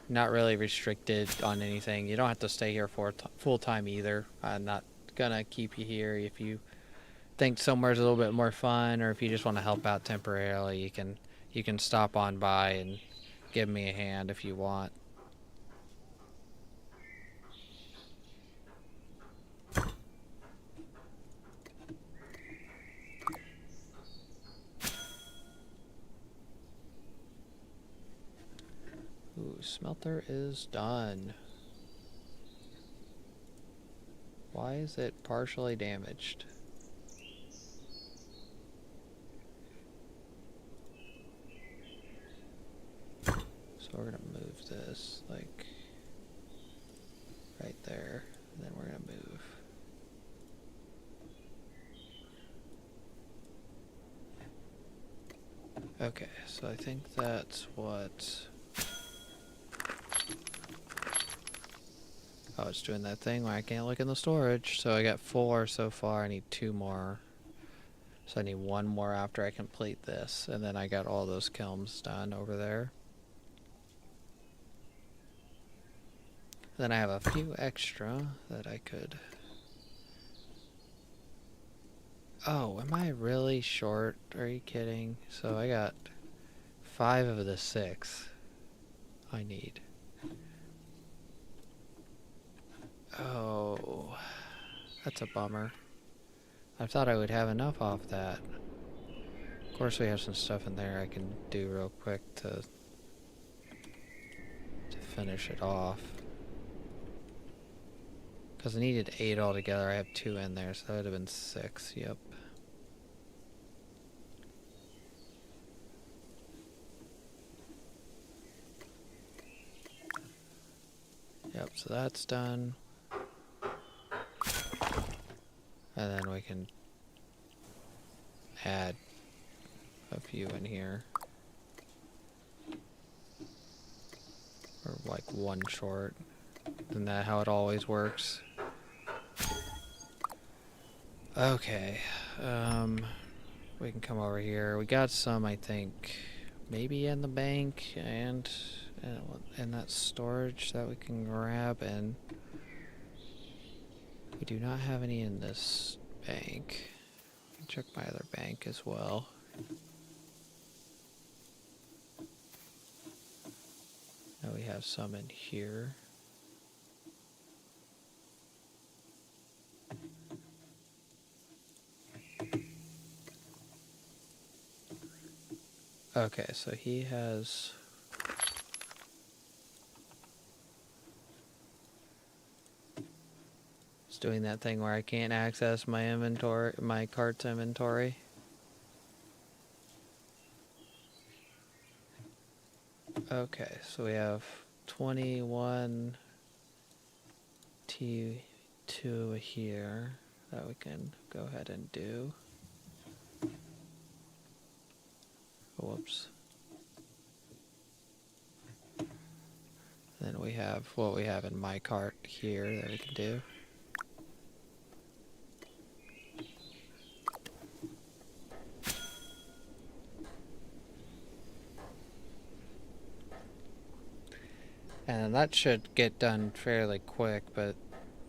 S1: Not really restricted on anything. You don't have to stay here for full time either. I'm not gonna keep you here. If you think somewhere's a little bit more fun, or if you just want to help out temporarily, you can stop on by and give me a hand if you want. Ooh, smelter is done. Why is it partially damaged? So we're gonna move this like right there, and then we're gonna move. Okay, so I think that's what... Oh, it's doing that thing where I can't look in the storage. So I got 4 so far. I need 2 more. So I need 1 more after I complete this. And then I got all those kilns done over there. Then I have a few extra that I could... Oh, am I really short? Are you kidding? So I got 5 of the 6 I need. Oh, that's a bummer. I thought I would have enough off that. Of course we have some stuff in there I can do real quick to finish it off. Because I needed 8 altogether. I have 2 in there, so that would have been 6. Yep. Yep, so that's done. And then we can add a few in here. Or like 1 short. Isn't that how it always works? Okay. We can come over here. We got some, I think, maybe in the bank and in that storage that we can grab, and we do not have any in this bank. Check my other bank as well. Now we have some in here. Okay, so he has... It's doing that thing where I can't access my inventory, my cart's inventory. Okay, so we have 21 T2 here that we can go ahead and do. Whoops. Then we have what we have in my cart here that we can do. And that should get done fairly quick, but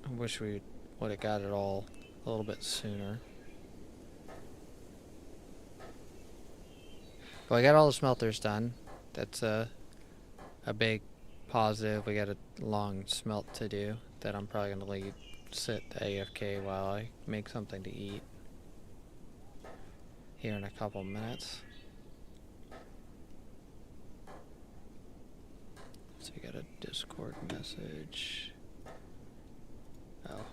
S1: I wish we would have got it all a little bit sooner. But I got all the smelters done. That's a big positive. We got a long smelt to do that I'm probably going to leave sit AFK while I make something to eat here in a couple minutes. So we got a Discord message. Oh.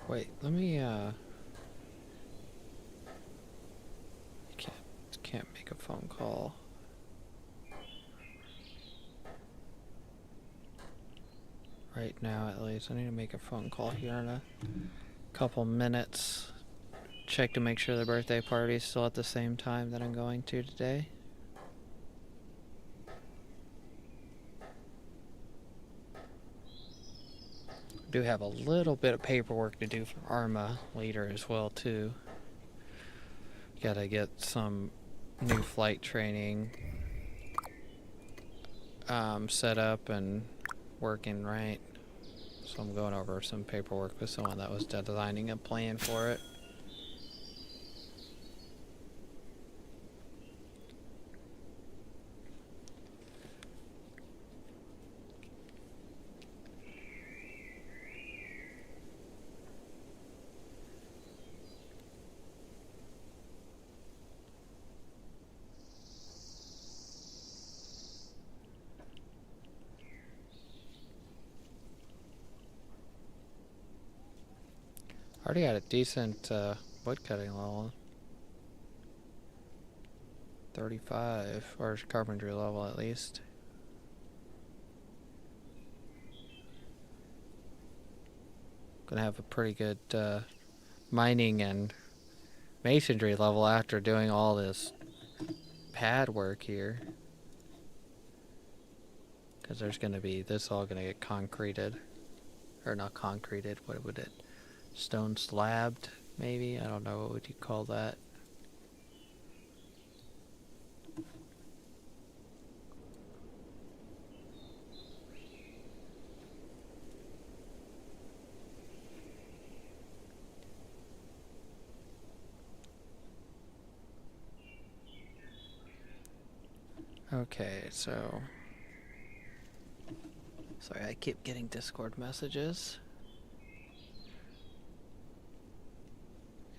S1: Wait, let me can't make a phone call. Right now, at least. I need to make a phone call here in a couple minutes. Check to make sure the birthday party is still at the same time that I'm going to today. I do have a little bit of paperwork to do for Arma later as well too. Gotta get some new flight training set up and working right. So I'm going over some paperwork with someone that was designing a plan for it. Already got a decent wood cutting level. 35, or carpentry level at least. Gonna have a pretty good mining and masonry level after doing all this pad work here. Because there's gonna be, this all gonna get concreted. Or not concreted, what would it? Stone slabbed, maybe? I don't know, what would you call that? Okay, so... Sorry, I keep getting Discord messages.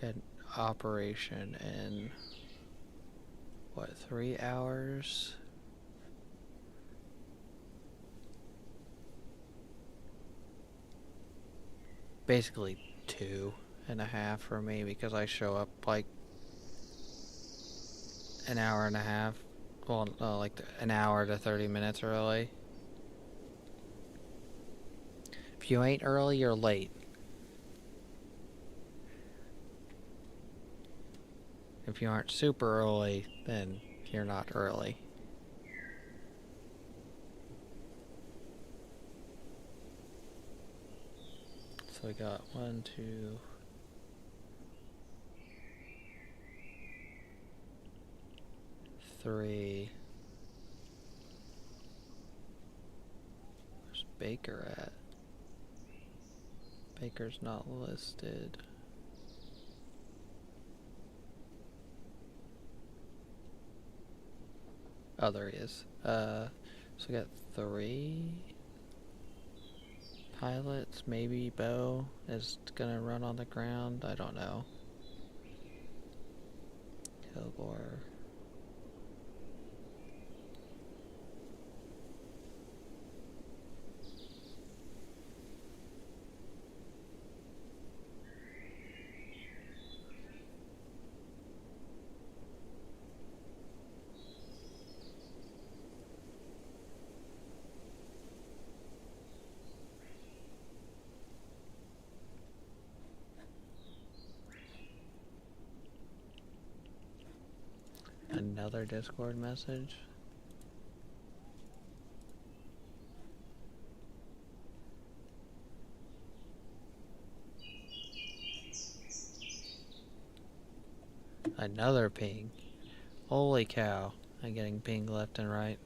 S1: An operation in... what, 3 hours? Basically 2.5 for me because I show up like an hour and a half. Well, no, like an hour to 30 minutes early. If you ain't early, you're late. If you aren't super early, then you're not early. So we got 1, 2, 3. Where's Baker at? Baker's not listed. Oh, there he is. So we got 3 pilots. Maybe Bo is gonna run on the ground. I don't know. Kilgore. Another Discord message. Another ping. Holy cow. I'm getting pinged left and right.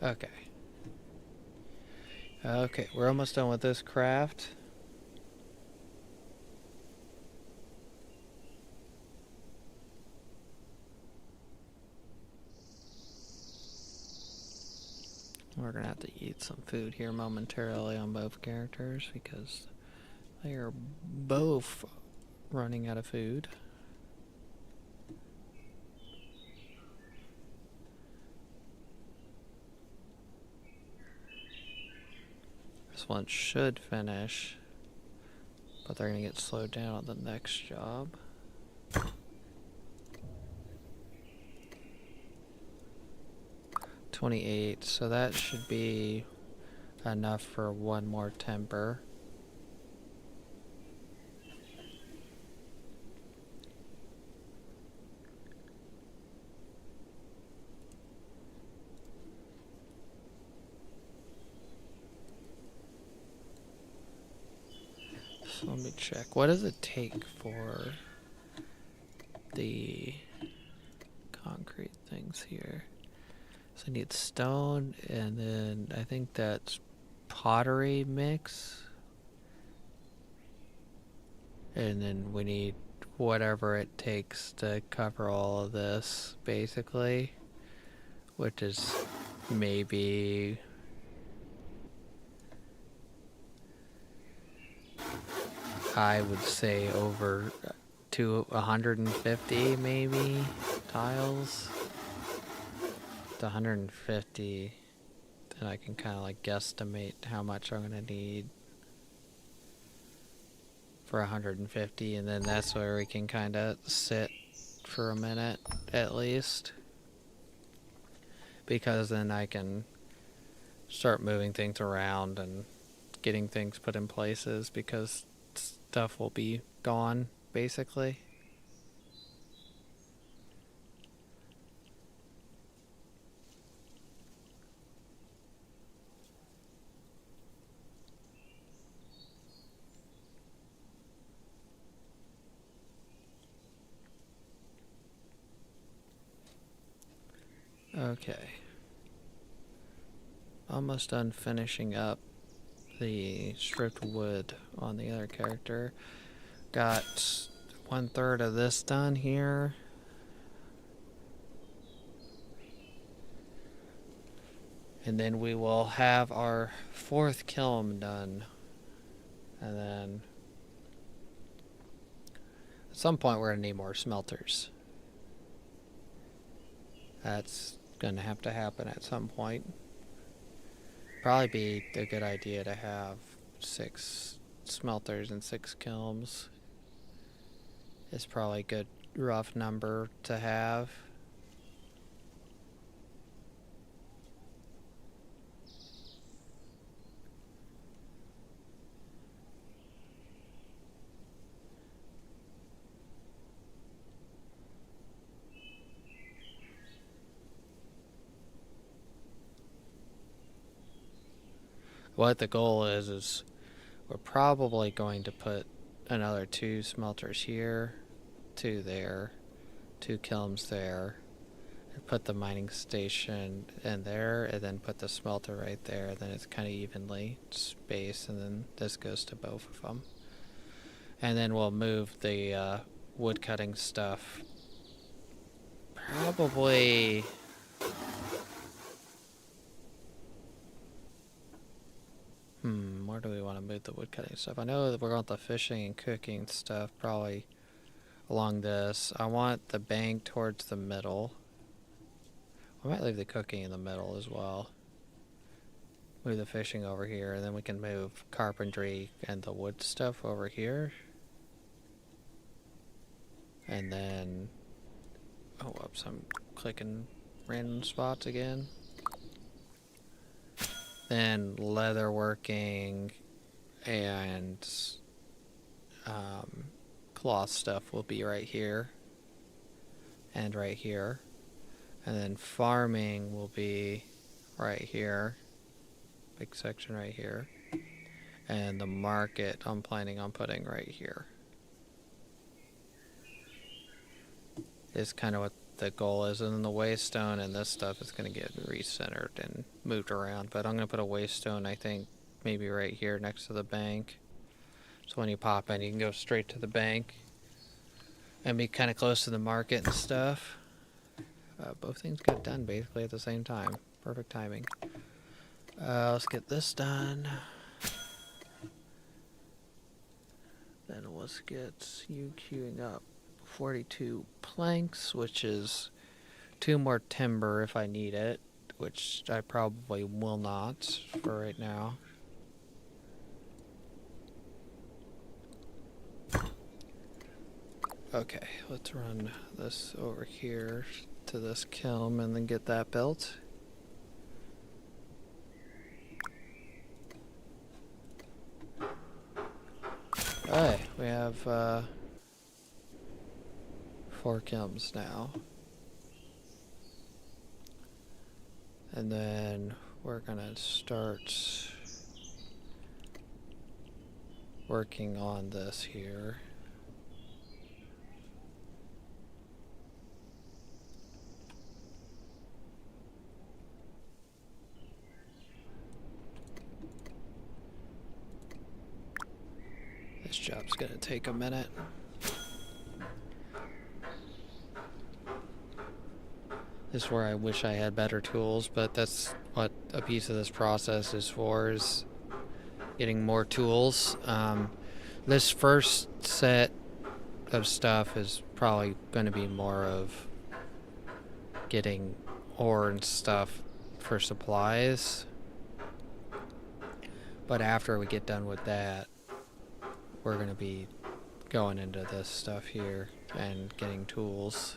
S1: Okay. Okay, we're almost done with this craft. We're gonna have to eat some food here momentarily on both characters because they are both running out of food. This one should finish, but they're gonna get slowed down on the next job. $28, so that should be enough for one more timber. So let me check. What does it take for the concrete things here? So I need stone, and then I think that's pottery mix. And then we need whatever it takes to cover all of this, basically. Which is maybe... I would say over to 150 maybe tiles. To 150, then I can kind of like guesstimate how much I'm gonna need for 150, and then that's where we can kind of sit for a minute at least, because then I can start moving things around and getting things put in places, because stuff will be gone basically. Okay. Almost done finishing up the stripped wood on the other character. Got 1/3 of this done here. And then we will have our 4th kiln done. And then at some point we're going to need more smelters. That's going to have to happen at some point. Probably be a good idea to have 6 smelters and 6 kilns. It's probably a good rough number to have. What the goal is we're probably going to put another 2 smelters here, 2 there, 2 kilns there, and put the mining station in there, and then put the smelter right there. Then it's kind of evenly spaced, and then this goes to both of them. And then we'll move the wood cutting stuff probably... where do we want to move the wood cutting stuff? I know that we're going to the fishing and cooking stuff probably along this. I want the bank towards the middle. I might leave the cooking in the middle as well. Move the fishing over here, and then we can move carpentry and the wood stuff over here. And then... oh, whoops, I'm clicking random spots again. Then leatherworking and cloth stuff will be right here and right here. And then farming will be right here. Big section right here. And the market I'm planning on putting right here. Is kind of what the goal is. And then the waystone and this stuff is going to get recentered and moved around. But I'm going to put a waystone, I think, maybe right here next to the bank. So when you pop in, you can go straight to the bank and be kind of close to the market and stuff. Both things got done basically at the same time. Perfect timing. Let's get this done. Then let's get you queuing up. 42 planks, which is 2 more timber if I need it, which I probably will not for right now. Okay, let's run this over here to this kiln and then get that built. Alright, we have 4 kilns now. And then we're gonna start working on this here. This job's gonna take a minute. This is where I wish I had better tools, but that's what a piece of this process is for, is getting more tools. This first set of stuff is probably going to be more of getting ore and stuff for supplies. But after we get done with that, we're going to be going into this stuff here and getting tools.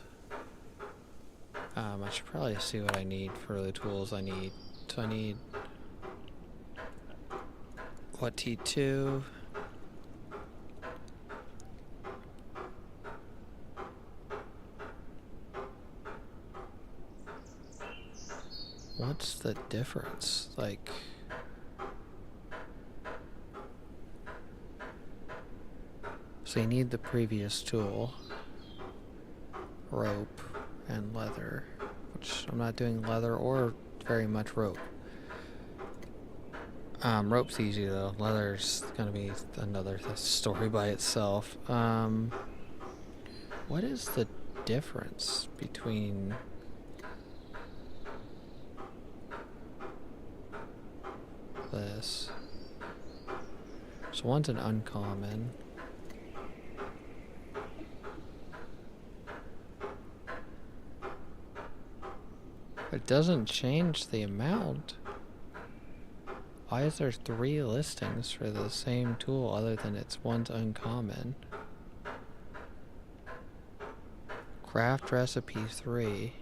S1: I should probably see what I need for the tools I need. So I need... what, T2? What's the difference? Like... so you need the previous tool. Rope and leather, which I'm not doing leather or very much rope. Rope's easy though. Leather's gonna be another story by itself. What is the difference between this? So one's an uncommon. It doesn't change the amount. Why is there 3 listings for the same tool other than it's one's uncommon? Craft recipe 3.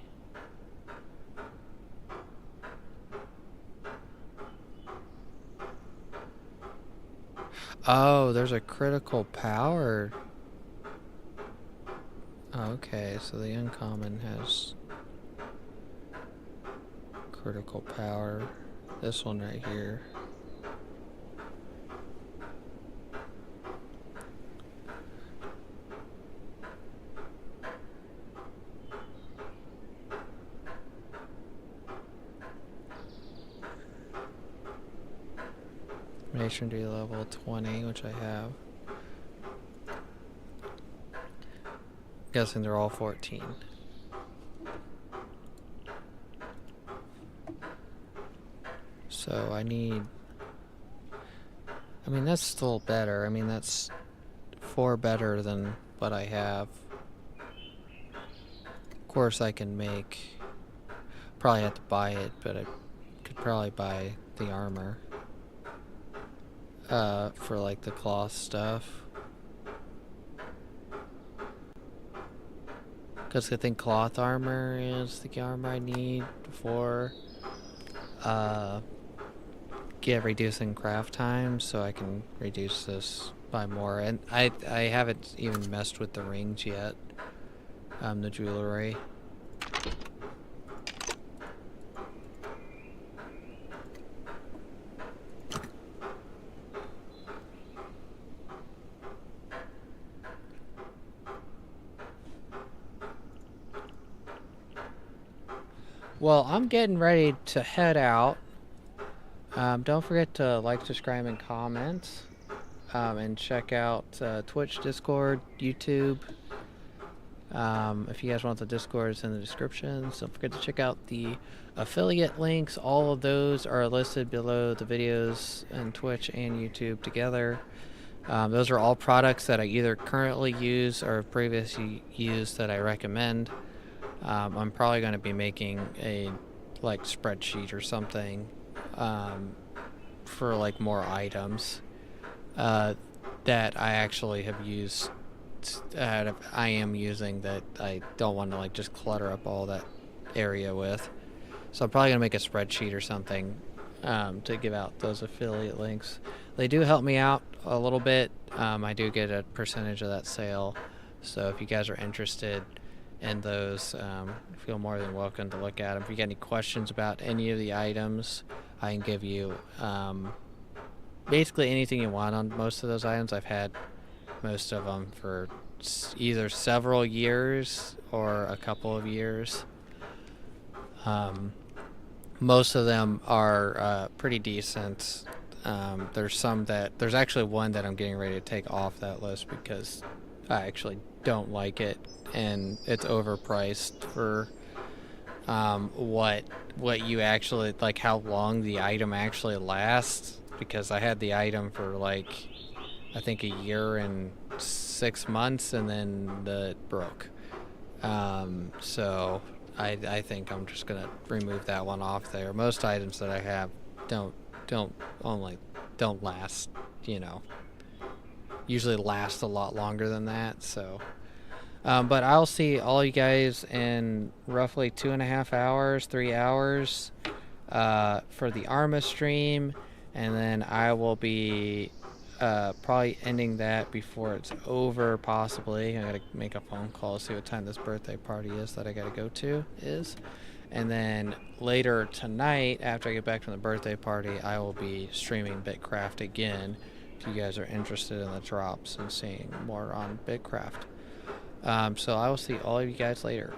S1: Oh, there's a critical power. Okay, so the uncommon has critical power. This one right here. Masonry level 20, which I have. Guessing they're all 14. So I need... I mean, that's still better. I mean, that's 4 better than what I have. Of course, I can make... Probably have to buy it, but I could probably buy the armor. For like the cloth stuff. Because I think cloth armor is the armor I need for get reducing craft time, so I can reduce this by more. And I haven't even messed with the rings yet. The jewelry. Well, I'm getting ready to head out. Don't forget to like, subscribe, and comment. And check out Twitch, Discord, YouTube. If you guys want the Discord, it's in the description. Don't forget to check out the affiliate links. All of those are listed below the videos on Twitch and YouTube together. Those are all products that I either currently use or previously used that I recommend. I'm probably going to be making a like spreadsheet or something for like more items that I actually have used, I am using, that I don't want to like just clutter up all that area with. So I'm probably going to make a spreadsheet or something to give out those affiliate links. They do help me out a little bit. I do get a percentage of that sale. So if you guys are interested in those, feel more than welcome to look at them. If you got any questions about any of the items, I can give you basically anything you want on most of those items. I've had most of them for either several years or a couple of years. Most of them are pretty decent. There's actually one that I'm getting ready to take off that list because I actually don't like it, and it's overpriced for what you actually like, how long the item actually lasts, because I had the item for like I think a year and 6 months, and then it broke. So I think I'm just gonna remove that one off there. Most items that I have don't last, usually last a lot longer than that. So but I'll see all you guys in roughly 2.5 hours, 3 hours for the Arma stream, and then I will be probably ending that before it's over, possibly. I gotta make a phone call to see what time this birthday party is that I gotta go to is. And then later tonight, after I get back from the birthday party, I will be streaming BitCraft again, if you guys are interested in the drops and seeing more on BitCraft. So I will see all of you guys later.